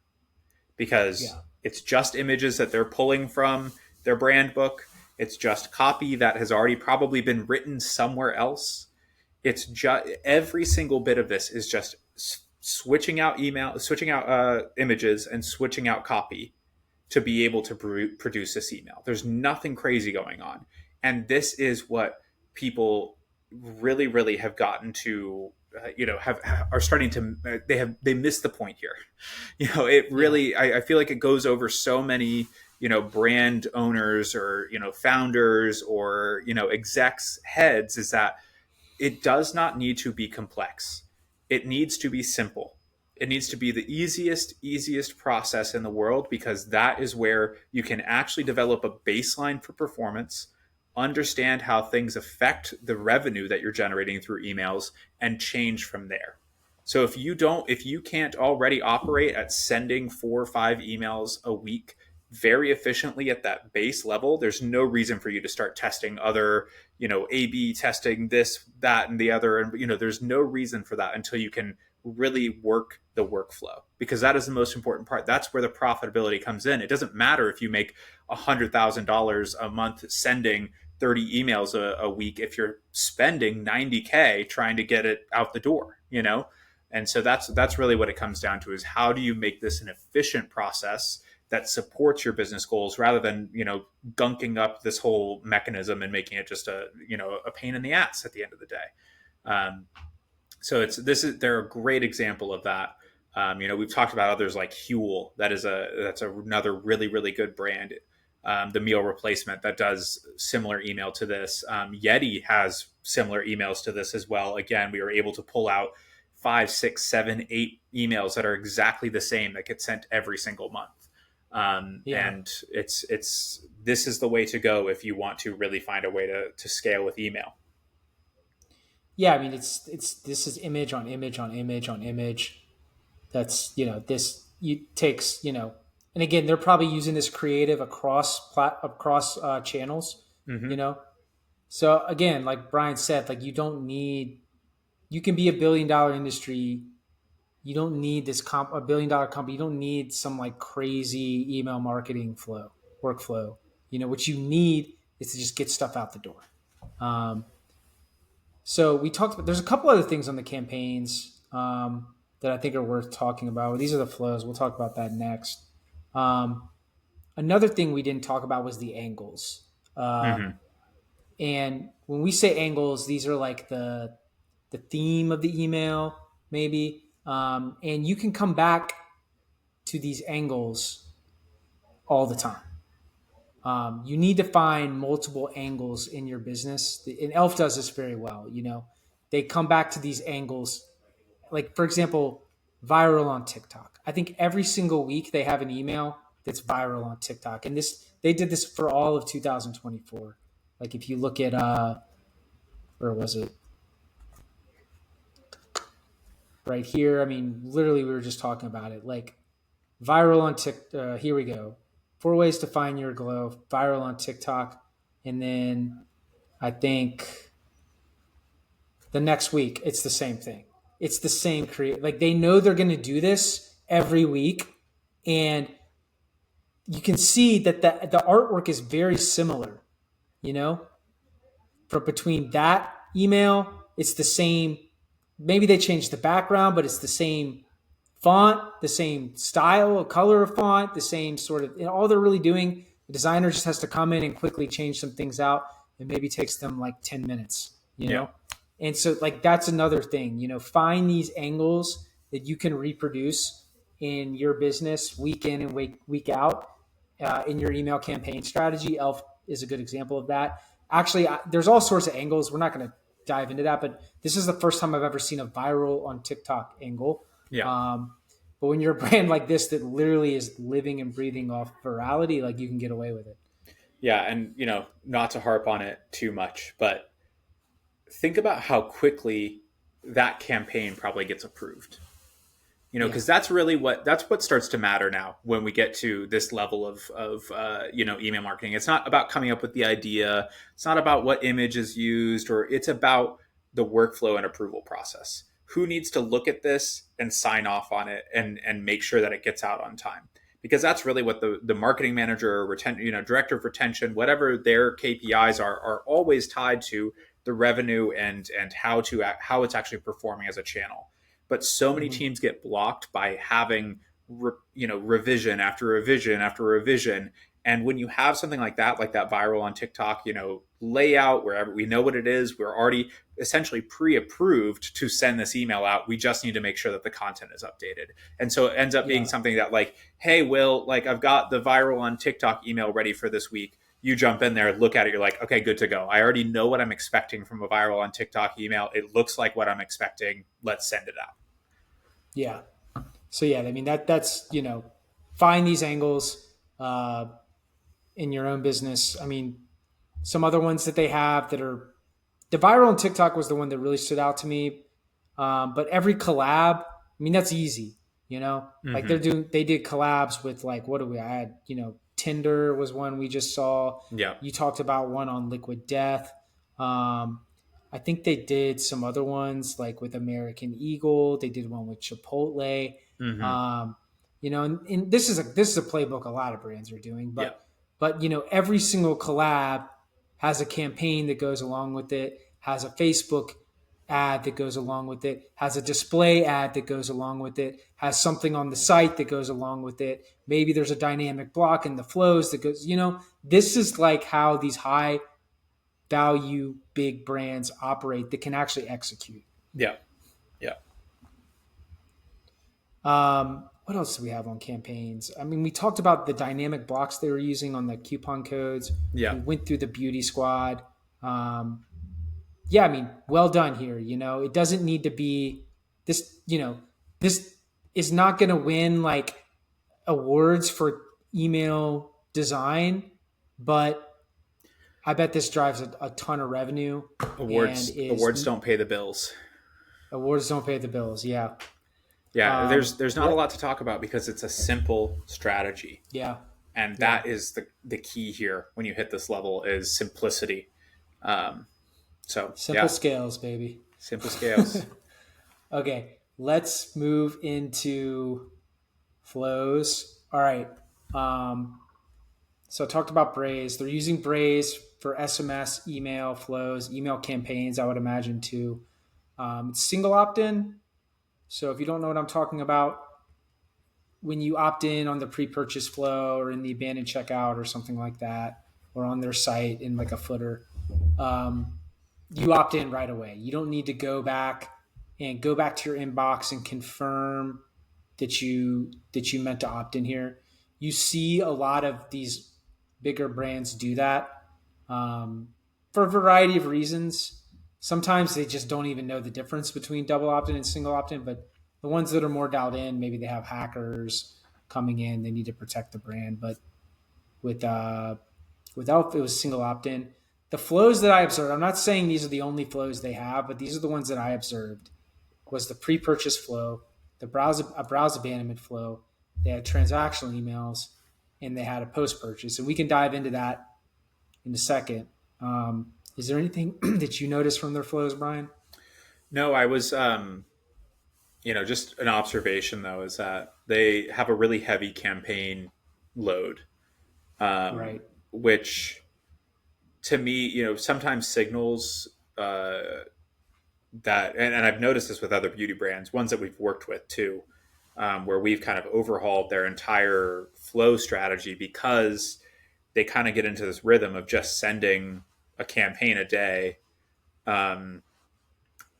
because Yeah. it's just images that they're pulling from their brand book. It's just copy that has already probably been written somewhere else. It's just every single bit of this is just switching out images and switching out copy to be able to produce this email. There's nothing crazy going on. And this is what people really, really have gotten to, have are starting to, they miss the point here. It Yeah. really, I feel like it goes over so many, brand owners or, founders or, execs heads is that it does not need to be complex. It needs to be simple. It needs to be the easiest process in the world because that is where you can actually develop a baseline for performance, understand how things affect the revenue that you're generating through emails, and change from there. So if you can't already operate at sending 4 or 5 emails a week very efficiently at that base level, there's no reason for you to start testing other, A/B testing this, that, and the other. And, there's no reason for that until you can really work the workflow because that is the most important part. That's where the profitability comes in. It doesn't matter if you make $100,000 a month sending 30 emails a week if you're spending 90K trying to get it out the door. And so that's really what it comes down to is how do you make this an efficient process that supports your business goals rather than gunking up this whole mechanism and making it just a pain in the ass at the end of the day. um, so they're a great example of that. We've talked about others like Huel. That's another really, really good brand. The meal replacement that does similar email to this. Yeti has similar emails to this as well. Again, we were able to pull out 5, 6, 7, 8 emails that are exactly the same that get sent every single month. Yeah. And it's this is the way to go if you want to really find a way to scale with email. Yeah. I mean, it's this is image on image on image on image. That's this takes and again they're probably using this creative across channels. You Mm-hmm. know, so again, like Brian said, like you can be $1 billion industry. You don't need $1 billion company. You don't need some like crazy email marketing workflow. What you need is to just get stuff out the door. Um, so we talked about. There's a couple other things on the campaigns that I think are worth talking about. These are the flows. We'll talk about that next. Um, Another thing we didn't talk about was the angles. Mm-hmm. And when we say angles, these are like the theme of the email, maybe. And you can come back to these angles all the time. You need to find multiple angles in your business. And E.l.f. does this very well. They come back to these angles. Like, for example, viral on TikTok. I think every single week they have an email that's viral on TikTok. And they did this for all of 2024. Like, if you look at, where was it? Right here. I mean, literally, we were just talking about it. Like, viral on TikTok. Here we go. 4 ways to find your glow. Viral on TikTok. And then I think the next week it's the same thing. It's the same like they know they're going to do this every week, and you can see that the artwork is very similar. You know, for between that email, it's the same. Maybe they changed the background, but it's the same font, the same style, color of font, the same sort of, all they're really doing, the designer just has to come in and quickly change some things out. It maybe takes them like 10 minutes, you Yeah. know? And so like, that's another thing, find these angles that you can reproduce in your business week in and week out, in your email campaign strategy. E.l.f. is a good example of that. Actually, there's all sorts of angles. We're not going to dive into that, but this is the first time I've ever seen a viral on TikTok angle. Yeah. But when you're a brand like this that literally is living and breathing off virality, like, you can get away with it. Yeah. And, not to harp on it too much, but think about how quickly that campaign probably gets approved. Yeah. Because that's what starts to matter now when we get to this level of email marketing. It's not about coming up with the idea. It's not about what image is used, or it's about the workflow and approval process. Who needs to look at this and sign off on it and make sure that it gets out on time? Because that's really what the marketing manager or director of retention, whatever their KPIs are always tied to the revenue and how it's actually performing as a channel. But so many Mm-hmm. teams get blocked by having revision after revision after revision. And when you have something like that viral on TikTok, layout, wherever we know what it is, we're already essentially pre-approved to send this email out. We just need to make sure that the content is updated. And so it ends up being Yeah. something that, like, hey, Will, like, I've got the viral on TikTok email ready for this week. You jump in there, look at it, you're like, okay, good to go. I already know what I'm expecting from a viral on TikTok email. It looks like what I'm expecting. Let's send it out. Yeah. So yeah, I mean, that's, find these angles, in your own business. I mean, some other ones that they have that are, the viral on TikTok was the one that really stood out to me. But every collab, I mean, that's easy, like Mm-hmm. they did collabs with, like, what do we, I had, Tinder was one we just saw. Yeah. You talked about one on Liquid Death. Um, I think they did some other ones like with American Eagle. They did one with Chipotle. Mm-hmm. Um, and this is a playbook a lot of brands are doing, Yeah. but every single collab has a campaign that goes along with it, has a Facebook ad that goes along with it, has a display ad that goes along with it, has something on the site that goes along with it. Maybe there's a dynamic block in the flows that goes, this is like how these high value big brands operate that can actually execute. Yeah. Yeah. What else do we have on campaigns? I mean, we talked about the dynamic blocks they were using on the coupon codes. Yeah. We went through the beauty squad. Yeah, I mean, well done here. It doesn't need to be this, this is not going to win like awards for email design, but I bet this drives a ton of revenue and Awards don't pay the bills. awards don't pay the bills. Yeah. Yeah, there's not a What? lot to talk about because it's a simple strategy. Yeah. And Yeah. that is the key here when you hit this level is simplicity. Um, so Simple yeah, scales, baby. simple scales. Okay. Let's move into flows. All right. Um, So I talked about Braze. They're using Braze for SMS, email flows, email campaigns, I would imagine too. It's single opt-in. So if you don't know what I'm talking about, when you opt in on the pre-purchase flow or in the abandoned checkout or something like that, or on their site in like a footer, um, you opt in right away. You don't need to go back to your inbox and confirm that you meant to opt in here. You see a lot of these bigger brands do that, for a variety of reasons. Sometimes they just don't even know the difference between double opt-in and single opt-in, but the ones that are more dialed in, maybe they have hackers coming in, they need to protect the brand. But with without, it was single opt-in. The flows that I observed, I'm not saying these are the only flows they have, but these are the ones that I observed, was the pre-purchase flow, the browse abandonment flow. They had transactional emails, and they had a post-purchase. And we can dive into that in a second. Is there anything that you noticed from their flows, Brian? No, I was just an observation though is that they have a really heavy campaign load, Right. which to me, sometimes signals uh, that, and I've noticed this with other beauty brands, ones that we've worked with too, where we've kind of overhauled their entire flow strategy because they kind of get into this rhythm of just sending a campaign a day, um,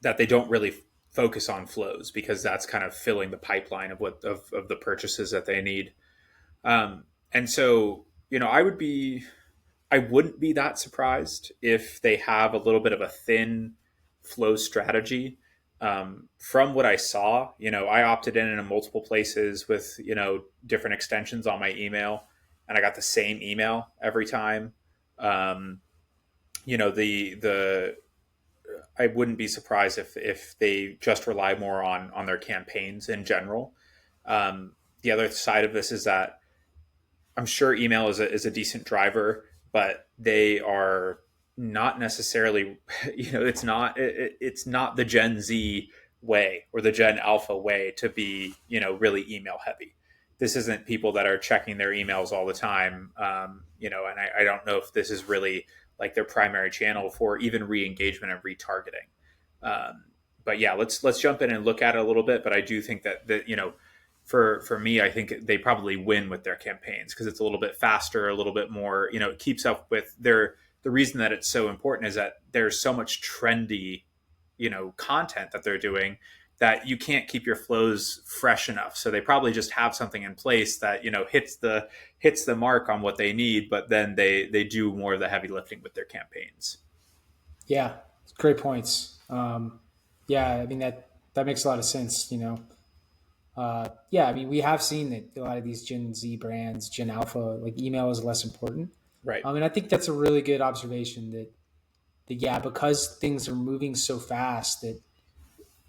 that they don't really focus on flows because that's kind of filling the pipeline of the purchases that they need. And so, I wouldn't be that surprised if they have a little bit of a thin flow strategy. From what I saw, I opted in multiple places with, different extensions on my email, and I got the same email every time. Um, the I wouldn't be surprised if they just rely more on their campaigns in general. The other side of this is that I'm sure email is a decent driver, but they are not necessarily, it's not the Gen Z way or the Gen Alpha way to be, really email heavy. This isn't people that are checking their emails all the time, and I don't know if this is really like their primary channel for even re-engagement and retargeting. Um, but yeah, let's jump in and look at it a little bit. But I do think that for me, I think they probably win with their campaigns because it's a little bit faster, a little bit more, it keeps up with their. The reason that it's so important is that there's so much trendy, content that they're doing that you can't keep your flows fresh enough. So they probably just have something in place that, hits the mark on what they need, but then they do more of the heavy lifting with their campaigns. Yeah, great points. Yeah, I mean that makes a lot of sense. Yeah, I mean we have seen that a lot of these Gen Z brands, Gen Alpha, like email is less important. Right. And I think that's a really good observation that yeah, because things are moving so fast that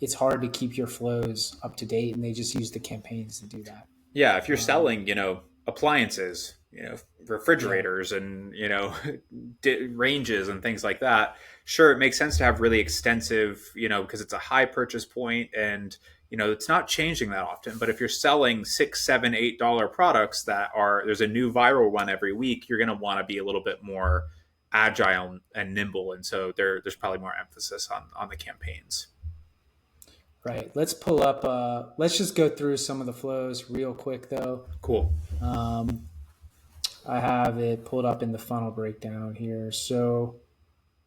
it's hard to keep your flows up to date, and they just use the campaigns to do that. Yeah, if you're Um, selling, appliances, yeah, refrigerators and, ranges and things like that, sure, it makes sense to have really extensive, because it's a high purchase point and, it's not changing that often. But if you're selling $6, $7, $8 products there's a new viral one every week, you're going to want to be a little bit more agile and nimble. And so there's probably more emphasis on the campaigns. right. Let's pull up. Let's just go through some of the flows real quick, though. Cool. Um, I have it pulled up in the funnel breakdown here. So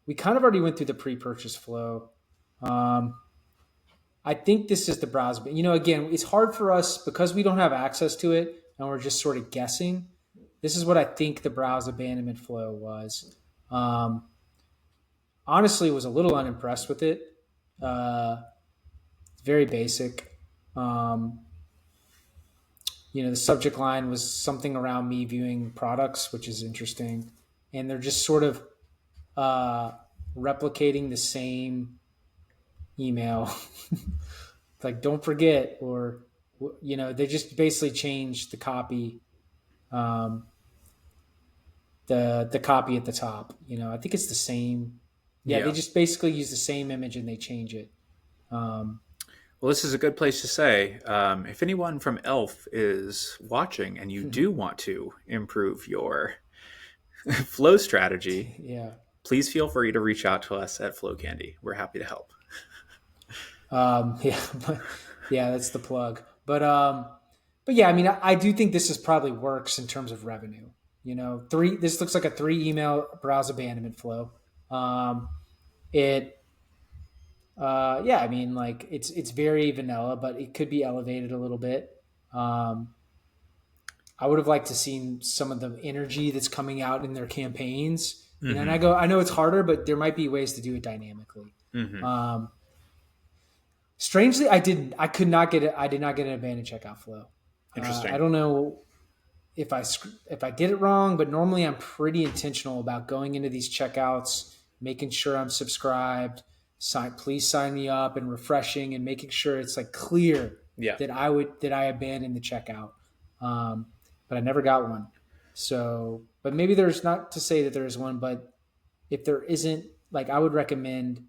we kind of already went through the pre-purchase flow. Um, I think this is the browse. Again, it's hard for us because we don't have access to it and we're just sort of guessing. This is what I think the browse abandonment flow was. Um, Honestly, was a little unimpressed with it. It's very basic. Um, the subject line was something around me viewing products, which is interesting. And they're just sort of uh, replicating the same email. Like, don't forget, or, they just basically changed the copy, um, the copy at the top. I think it's the same. Yeah, they Yeah. just basically use the same image and they change it. Um, Well, this is a good place to say, if anyone from E.l.f. is watching and you do want to improve your flow strategy, yeah. please feel free to reach out to us at FlowCandy. We're happy to help. Yeah, yeah, that's the plug. But yeah, I mean, I do think this is probably works in terms of revenue. Three. This looks like a 3 email browse abandonment flow. It, yeah, I mean, like it's very vanilla, but it could be elevated a little bit. Um, I would have liked to seen some of the energy that's coming out in their campaigns. And Mm-hmm. I know it's harder, but there might be ways to do it dynamically. Mm-hmm. Um, Strangely, I didn't. I could not get it. I did not get an abandoned checkout flow. I Interesting. don't know if I did it wrong, but normally I'm pretty intentional about going into these checkouts, making sure I'm subscribed. Please sign me up, and refreshing and making sure it's like clear Yeah. that I abandoned the checkout. Um, but I never got one. So, but maybe there's not to say that there is one, but if there isn't, like I would recommend.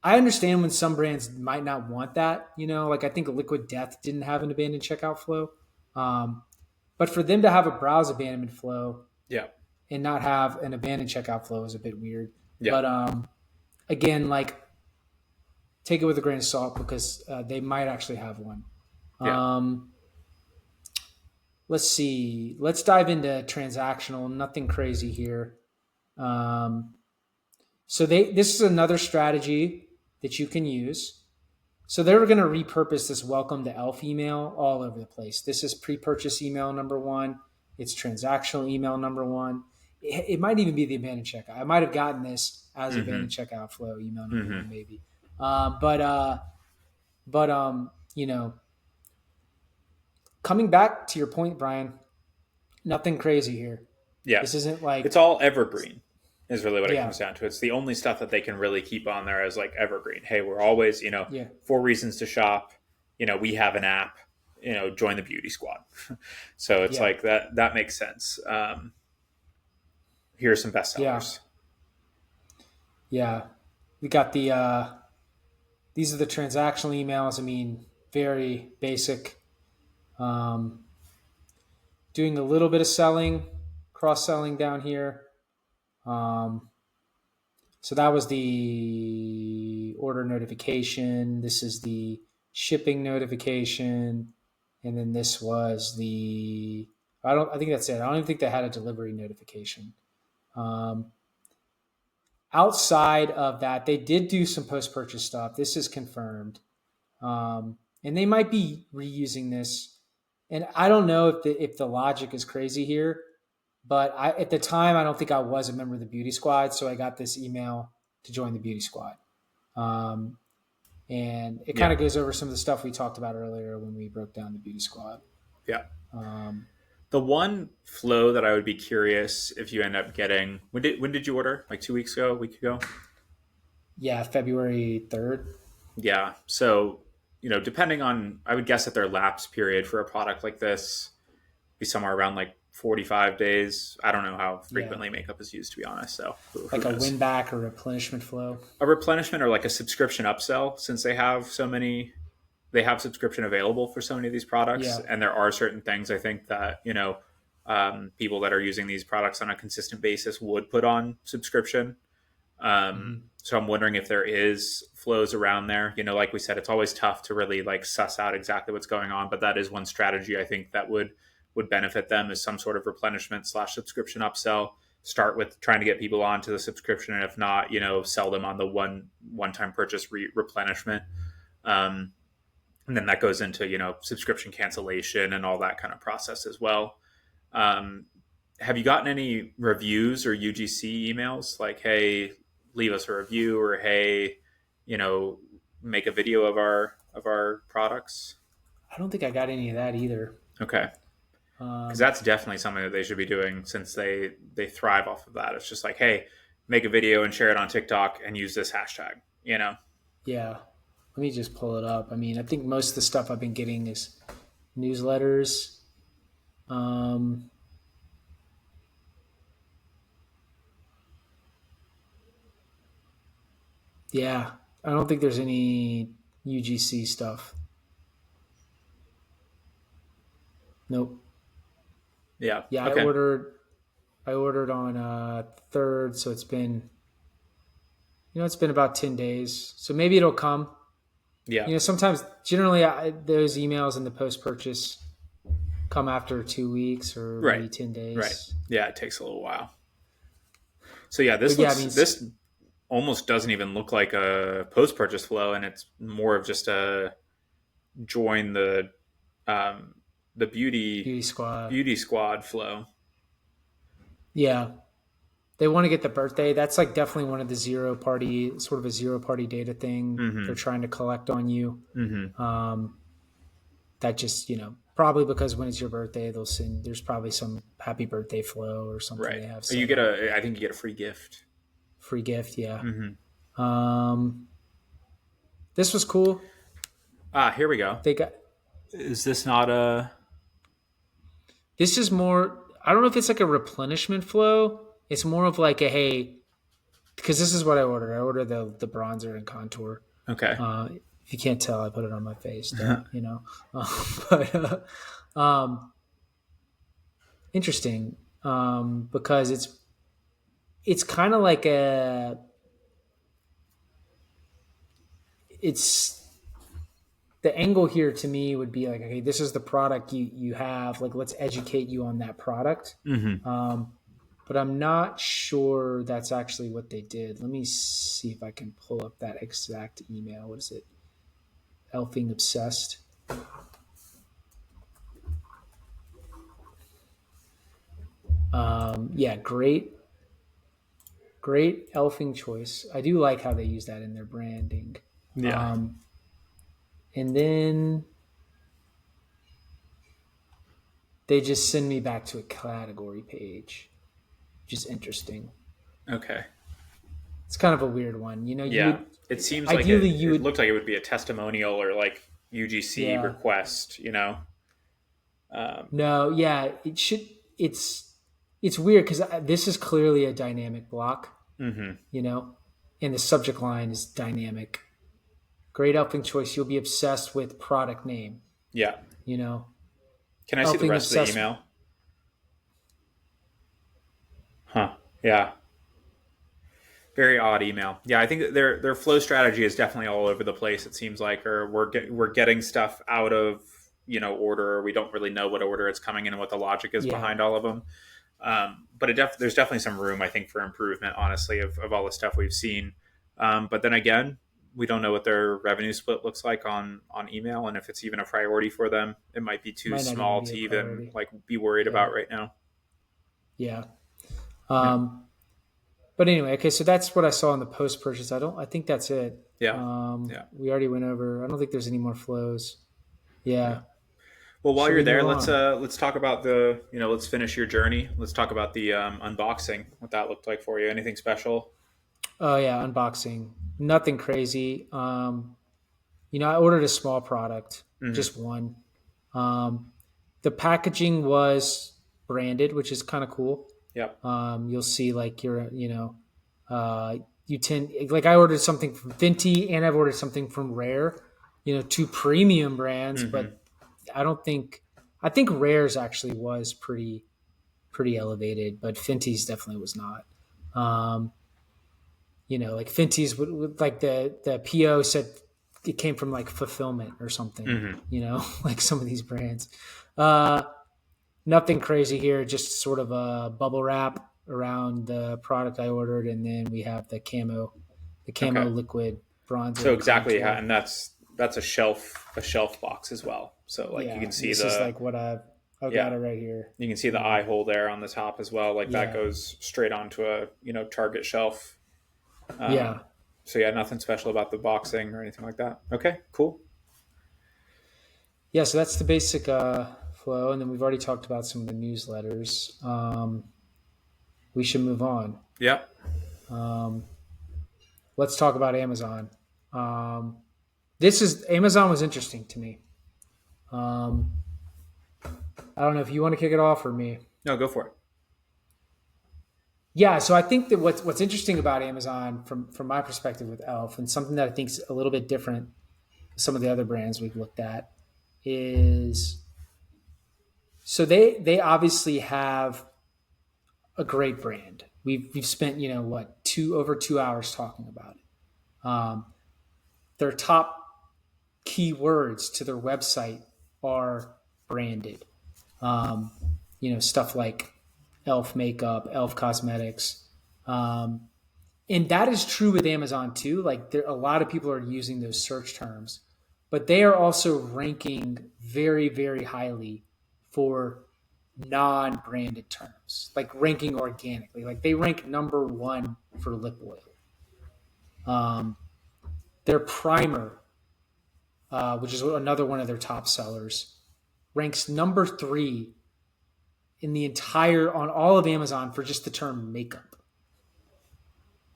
I understand when some brands might not want that, like I think Liquid Death didn't have an abandoned checkout flow. Um, but for them to have a browse abandonment flow Yeah. and not have an abandoned checkout flow is a bit weird. Yeah. But again, like take it with a grain of salt because they might actually have one. Yeah. Let's see. Let's dive into transactional. Nothing crazy here. Um, so this is another strategy that you can use. So they were going to repurpose this welcome to E.l.f. email all over the place. This is pre-purchase email number one. It's transactional email number one. It might even be the abandoned checkout. I might have gotten this as abandoned checkout flow email number one, maybe. You know, coming back to your point, Brian, nothing crazy here. Yeah. This isn't like It's all evergreen is really what it yeah, comes down to. It's the only stuff that they can really keep on there as like evergreen. Hey, we're always, yeah, 4 reasons to shop. We have an app, join the beauty squad. So it's yeah, like that makes sense. Here are some yeah, bestsellers. yeah. We got these are the transactional emails. I mean, very basic. Um, doing a little bit of selling, cross selling down here. Um, so that was the order notification. This is the shipping notification, and then this was the. I think that's it. I don't even think they had a delivery notification. Um, outside of that, they did do some post purchase stuff. This is confirmed. And they might be reusing this. And I don't know if the logic is crazy here, but at the time I don't think I was a member of the beauty squad, so I got this email to join the beauty squad. And it kind Yeah. of goes over some of the stuff we talked about earlier when we broke down the beauty squad. Yeah. Um, The one flow that I would be curious if you end up getting, when did you order? Like 2 weeks ago, a week ago? yeah, February 3rd. Yeah. So, depending on, I would guess that their lapse period for a product like this be somewhere around like 45 days. I don't know how Yeah, frequently makeup is used, to be honest. So who like a knows? win back or replenishment flow. A replenishment or like a subscription upsell, since they have subscription available for so many of these products. Yeah. And there are certain things I think that, people that are using these products on a consistent basis would put on subscription. Mm-hmm. So I'm wondering if there is flows around there. Like we said, it's always tough to really like suss out exactly what's going on, but that is one strategy I think that would benefit them is some sort of replenishment/subscription upsell. Start with trying to get people onto the subscription, and if not, sell them on the one-time purchase replenishment. And then that goes into subscription cancellation and all that kind of process as well. Um, have you gotten any reviews or UGC emails like, hey, leave us a review, or hey, make a video of our products? I don't think I got any of that either. Okay, because that's definitely something that they should be doing, since they thrive off of that. It's just like, hey, make a video and share it on TikTok and use this hashtag. Yeah. Let me just pull it up. I mean, I think most of the stuff I've been getting is newsletters. Yeah, I don't think there's any UGC stuff. Nope. Yeah. Yeah, Okay. I ordered on 3rd, so it's been about 10 days. So maybe it'll come. Yeah. Sometimes generally those emails in the post purchase come after 2 weeks or Right. maybe 10 days. Right. Yeah, it takes a little while. So yeah, this But yeah, looks I mean, this almost doesn't even look like a post purchase flow, and it's more of just a join the beauty squad. beauty squad flow. Yeah. They want to get the birthday. That's like definitely one of the zero party data thing they're trying to collect on you. That just, probably because when it's your birthday, they'll send, there's probably some happy birthday flow or something Right. they have. I think you get a free gift. Free gift. Yeah. This was cool. Here we go. They got, Is this not a? this is more, I don't know if it's like a replenishment flow. It's more of like a, hey, because this is what I ordered. I ordered the bronzer and contour. Okay. If you can't tell, I put it on my face, but interesting because it's kind of like a it's the angle here to me would be like, okay, this is the product you have, like let's educate you on that product. Mm-hmm. um, but I'm not sure that's actually what they did. Let me see if I can pull up that exact email. What is it? Elfing obsessed. Yeah, great elfing choice. I do like how they use that in their branding. Yeah. um, and then they just send me back to a category page, which is interesting. Okay. It's kind of a weird one. You Yeah. would It seems like ideally it. you It would looked like it would be a testimonial or like UGC yeah. request. You know. Um, No, yeah, it should. It's weird because this is clearly a dynamic block, mm-hmm. you know, and the subject line is dynamic. Great elfing choice. You'll be obsessed with product name. Yeah. You know, Can I see the elfing rest of the obsessed. email? Huh. Yeah. Very odd email. Yeah, I think that their flow strategy is definitely all over the place. It seems like, or we're getting stuff out of order, or we don't really know what order it's coming in and what the logic is Yeah, behind all of them. But there's definitely some room, I think, for improvement. Honestly, of all the stuff we've seen. But then again, we don't know what their revenue split looks like on email, and if it's even a priority for them. It might be too might not even small be to a even priority. like be worried Yeah, about right now. yeah. Yeah, Um, but anyway, okay, so that's what I saw in the post purchase. I think that's it. yeah, yeah, We already went over. I don't think there's any more flows. yeah. Yeah. Well, while Should you're we move there, on? let's talk about let's finish your journey. Let's talk about the unboxing. What that looked like for you. Anything special? Oh yeah, unboxing. Nothing crazy. I ordered a small product, Mm-hmm. just one. Um, the packaging was branded, which is kind of cool. Yep. You'll see like uh, you tend like I ordered something from Fenty and I've ordered something from Rare. Two premium brands, Mm-hmm. but I don't think I think Rare's actually was pretty elevated, but Fenty's definitely was not. Um, like Fenty's would like the PO said it came from like fulfillment or something, Mm-hmm. like some of these brands. Uh, Nothing crazy here, just sort of a bubble wrap around the product I ordered, and then we have the camo Okay. liquid So bronzer exactly, contour. and that's a shelf box as well. So like you Yeah, can and see this is the like what I've got yeah it right here. you can see the eye hole there on the top as well. Like that Yeah, goes straight onto a Target shelf. yeah, Um, so yeah, nothing special about the boxing or anything like that. Okay, cool. yeah. So that's the basic flow, and then we've already talked about some of the newsletters. We should move on. Yeah. Um, let's talk about Amazon. Um, this is Amazon was interesting to me. Um, I don't know if you want to kick it off or me. No, go for it. Yeah, so I think that what's interesting about Amazon from my perspective with e.l.f. and something that I think is a little bit different than some of the other brands we've looked at is so they obviously have a great brand. We've spent what two over 2 hours talking about it. Their top keywords to their website are branded. Um, stuff like e.l.f. makeup, e.l.f. cosmetics. And that is true with Amazon too. Like a lot of people are using those search terms, but they are also ranking very, very highly for non-branded terms, like ranking organically. Like they rank number one for lip oil. Um, their primer, which is another one of their top sellers, ranks number three in the entire on all of Amazon for just the term makeup.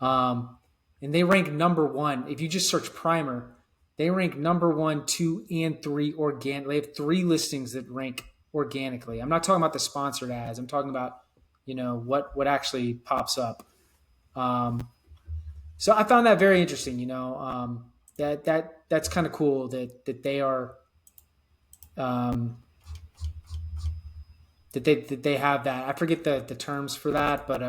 Um, and they rank number one. If you just search primer, they rank number one, two, and three organic. They have three listings that rank organically. I'm not talking about the sponsored ads. I'm talking about what actually pops up. Um, so I found that very interesting. That's kind of cool that they are um, that they have that. I forget the terms for that, but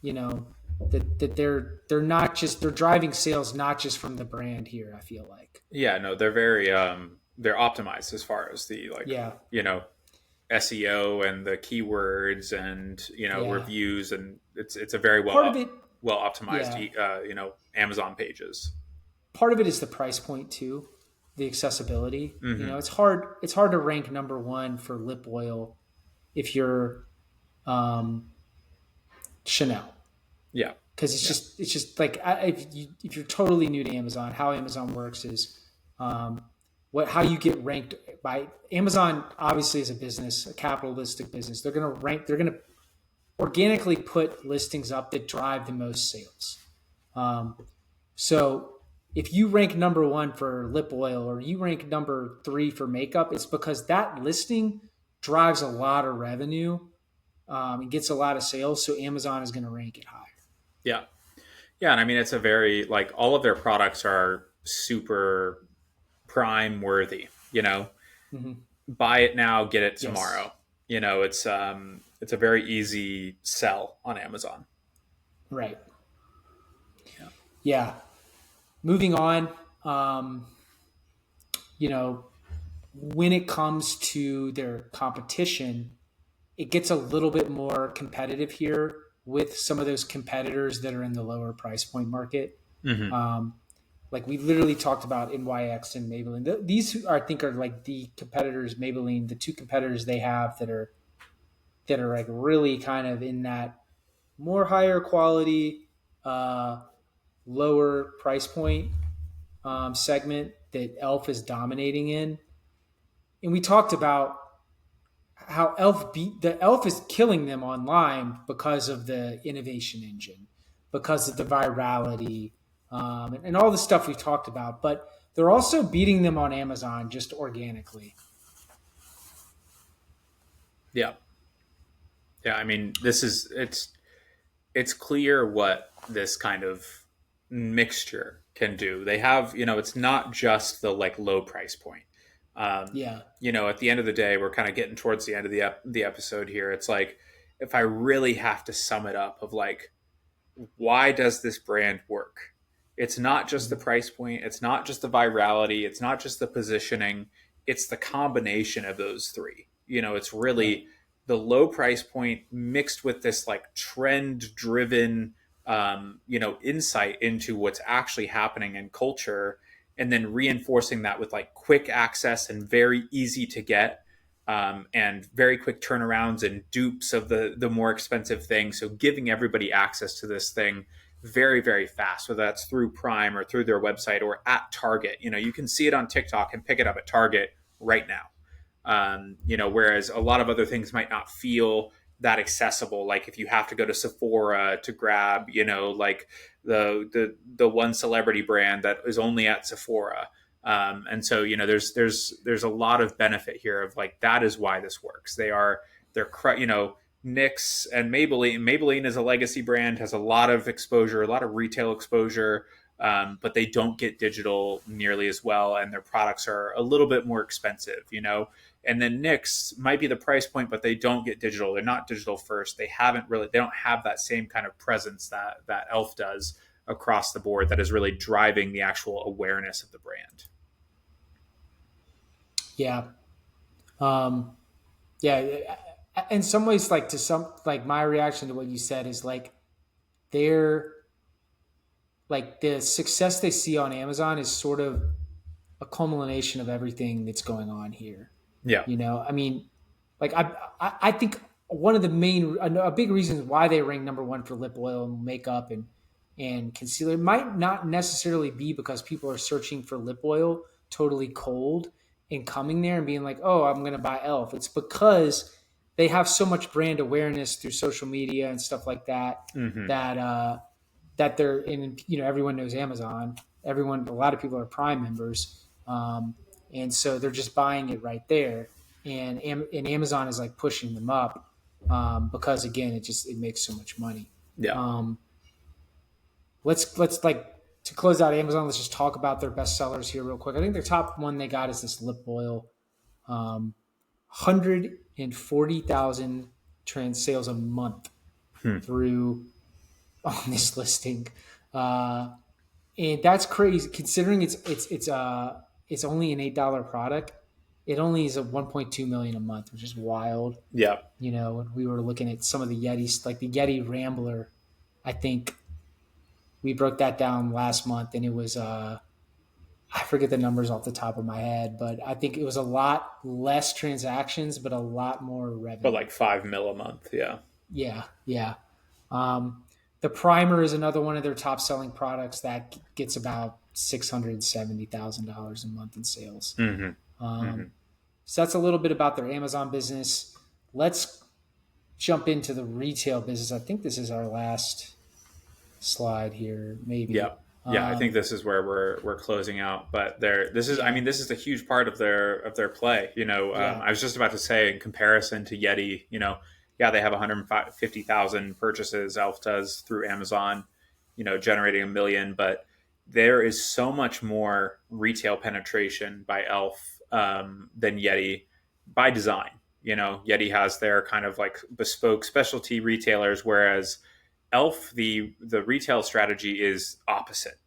you know, that they're not just, they're driving sales not just from the brand here. I feel like, Yeah, no, they're very they're optimized as far as the like, yeah, you know, SEO and the keywords and, you know, yeah. reviews, and it's a very Part of it, well optimized yeah, you know, Amazon pages. part of it is the price point too, the accessibility. You know, Mhm. it's hard to rank number one for lip oil if you're um, Chanel, Yeah. because Yeah. it's just like, if you're totally new to Amazon, how Amazon works is, um, what how you get ranked by Amazon. Obviously, is a business, a capitalistic business. They're going to rank. They're going to organically put listings up that drive the most sales. Um, so if you rank number one for lip oil or you rank number three for makeup, it's because that listing drives a lot of revenue, and gets a lot of sales. So Amazon is going to rank it higher. Yeah. Yeah, and I mean it's a very like all of their products are super prime worthy, you know. Mm-hmm. Buy it now, get it Yes. tomorrow. You know, it's a very easy sell on Amazon. Right. Yeah. Yeah. Moving on. Um, you know, when it comes to their competition, it gets a little bit more competitive here with some of those competitors that are in the lower price point market. Mhm. Um, like we literally talked about NYX and Maybelline. These are, I think, are like the competitors. Maybelline, the two competitors they have that are like really kind of in that more higher quality, uh, lower price point, segment that E.l.f. is dominating in. And we talked about how E.l.f. is killing them online because of the innovation engine, because of the virality, and all the stuff we've talked about. But they're also beating them on Amazon just organically. Yeah. Yeah, I mean, it's clear what this kind of mixture can do. They have, you know, it's not just the like low price point. Yeah. You know, at the end of the day, we're kind of getting towards the end of the episode here. It's like if I really have to sum it up of like why does this brand work? It's not just the Mhm. price point, it's not just the virality, it's not just the positioning, it's the combination of those three. You know, it's Right. really the low price point mixed with this like trend driven you know, insight into what's actually happening in culture, and then reinforcing that with like quick access and very easy to get, and very quick turnarounds and dupes of the more expensive things. So giving everybody access to this thing very very fast, whether that's through Prime or through their website or at Target. You know, you can see it on TikTok and pick it up at Target right now. You know, whereas a lot of other things might not feel that accessible. Like if you have to go to Sephora to grab, you know, like the one celebrity brand that is only at Sephora. And so, you know, there's a lot of benefit here of like that is why this works. They're you know, NYX and Maybelline. Maybelline is a legacy brand, has a lot of exposure, a lot of retail exposure, but they don't get digital nearly as well, and their products are a little bit more expensive. You know, and then NYX might be the price point, but they don't get digital. They're not digital first. They don't have that same kind of presence that E.l.f. does across the board that is really driving the actual awareness of the brand. Yeah. Um, yeah. In some ways, like to some, like my reaction to what you said is like they're like the success they see on Amazon is sort of a culmination of everything that's going on here. Yeah. You know, I mean, like I think one of the main, a big reasons why they rank number one for lip oil and makeup and concealer might not necessarily be because people are searching for lip oil totally cold and coming there and being like, oh, I'm going to buy E.l.f. It's because they have so much brand awareness through social media and stuff like that, Hmm. that that they're in. You know, everyone knows Amazon. Everyone, a lot of people are Prime members, and so they're just buying it right there. And Amazon is like pushing them up, because again, it makes so much money. Yeah. Um, let's like to close out Amazon. Let's just talk about their best sellers here real quick. I think the top one they got is this lip oil. 140,000 trans sales a month Hmm. through on this listing. Uh, and that's crazy considering it's only an $8 product. It only is a 1.2 million a month, which is wild. Yeah, When we were looking at some of the Yetis, like the Yeti Rambler, I think we broke that down last month, and it was I forget the numbers off the top of my head, but I think it was a lot less transactions, but a lot more but revenue. like 5 mil a month. Yeah, Yeah, yeah. Um, the primer is another one of their top selling products that gets about $670,000 a month in sales. hmm hmm Um, so that's a little bit about their Amazon business. Let's jump into the retail business. I think this is our last slide here, yeah, maybe. yeah. I think Um, this is where we're closing out. But this is, I yeah, mean, this is a huge part of their play. yeah, I was just about to say in comparison to Yeti, yeah, they have 150,000 purchases. Elf does through Amazon, generating 1 million, but there is so much more retail penetration by Elf than Yeti by design. Yeti has their kind of like bespoke specialty retailers, whereas Elf, the retail strategy is opposite.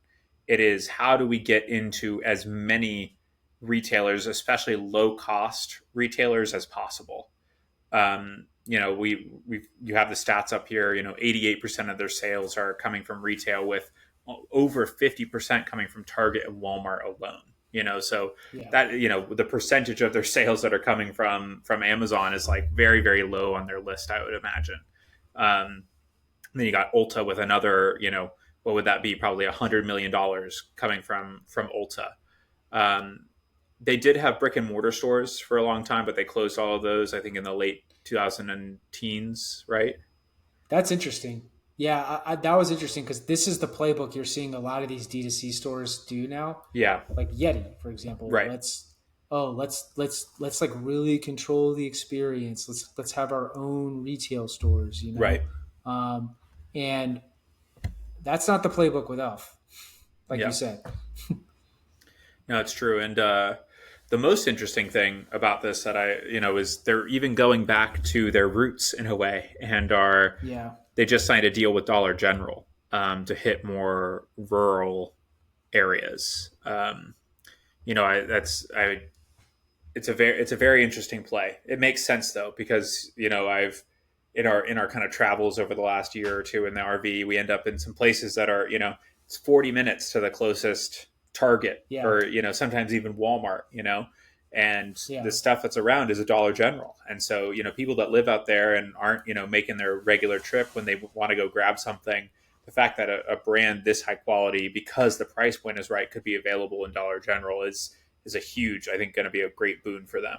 It is how do we get into as many retailers, especially low cost retailers, as possible. We you have the stats up here. 88% of their sales are coming from retail, with over 50% coming from Target and Walmart alone. So yeah. that the percentage of their sales that are coming from Amazon is like very very low on their list, I would imagine. Then you got Ulta with another, what would that be? Probably $100 million coming from Ulta. Um, they did have brick and mortar stores for a long time, but they closed all of those. I think in the late 2000 teens, right? That's interesting. Yeah, that was interesting because this is the playbook you're seeing a lot of these D2C stores do now. Yeah, Like Yeti, for example. right, Let's like really control the experience. Let's have our own retail stores. right. Um, and that's not the playbook with Elf, like you Yeah, said. no, it's true. And the most interesting thing about this that is they're even going back to their roots in a way, and Yeah. they just signed a deal with Dollar General to hit more rural areas. It's a very interesting play. It makes sense though, because I've in our kind of travels over the last year or two in the RV, we end up in some places that are it's 40 minutes to the closest Target, Yeah. or sometimes even Walmart, and the Yeah. stuff that's around is a Dollar General. And so people that live out there and aren't making their regular trip when they want to go grab something, the fact that a brand this high quality, because the price point is right, could be available in Dollar General is a huge, I think, going to be a great boon for them.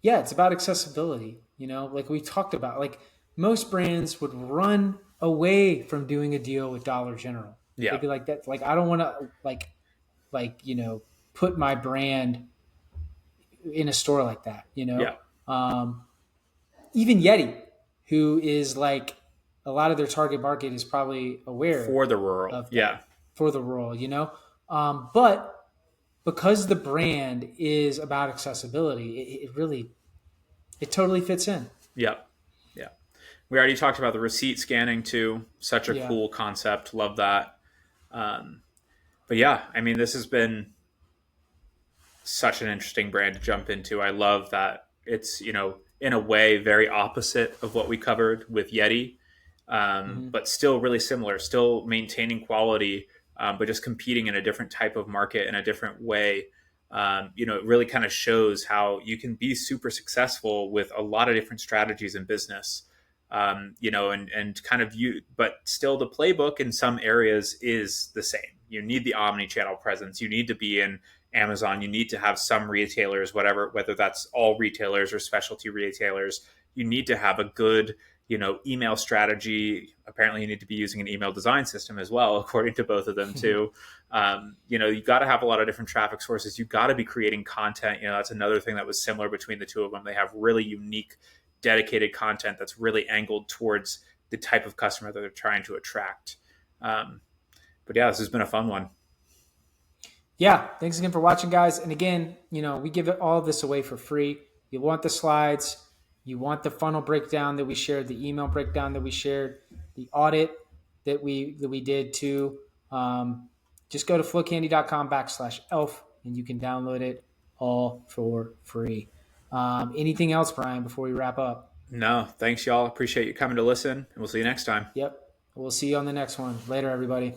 Yeah, it's about accessibility, like we talked about. Like most brands would run away from doing a deal with Dollar General. Yeah, They'd be like that, like I don't want to put my brand in a store like that. yeah, Um, even Yeti, who is like a lot of their target market is probably aware for the rural. of that Yeah, for the role. But because the brand is about accessibility, it totally fits in. yeah, yeah. We already talked about the receipt scanning too. Such a Yeah. cool concept. Love that. Um, but yeah, I mean, this has been such an interesting brand to jump into. I love that it's in a way very opposite of what we covered with Yeti, Hmm. but still really similar. Still maintaining quality, but just competing in a different type of market in a different way. It really kind of shows how you can be super successful with a lot of different strategies in business. And kind of but still the playbook in some areas is the same. You need the omni-channel presence. You need to be in Amazon. You need to have some retailers, whether that's all retailers or specialty retailers. You need to have a good, email strategy. Apparently, you need to be using an email design system as well, according to both of them too. You got to have a lot of different traffic sources. You got to be creating content. That's another thing that was similar between the two of them. They have really unique, dedicated content that's really angled towards the type of customer that they're trying to attract. Um, but yeah, this has been a fun one. Yeah. Thanks again for watching, guys. And again, we give it all of this away for free. You want the slides? you want the funnel breakdown that we shared, the email breakdown that we shared, the audit that we did too, just go to flowcandy.com/elf and you can download it all for free. Anything else, Brian, before we wrap up? No, thanks, y'all. Appreciate you coming to listen, and we'll see you next time. Yep. We'll see you on the next one. Later, everybody.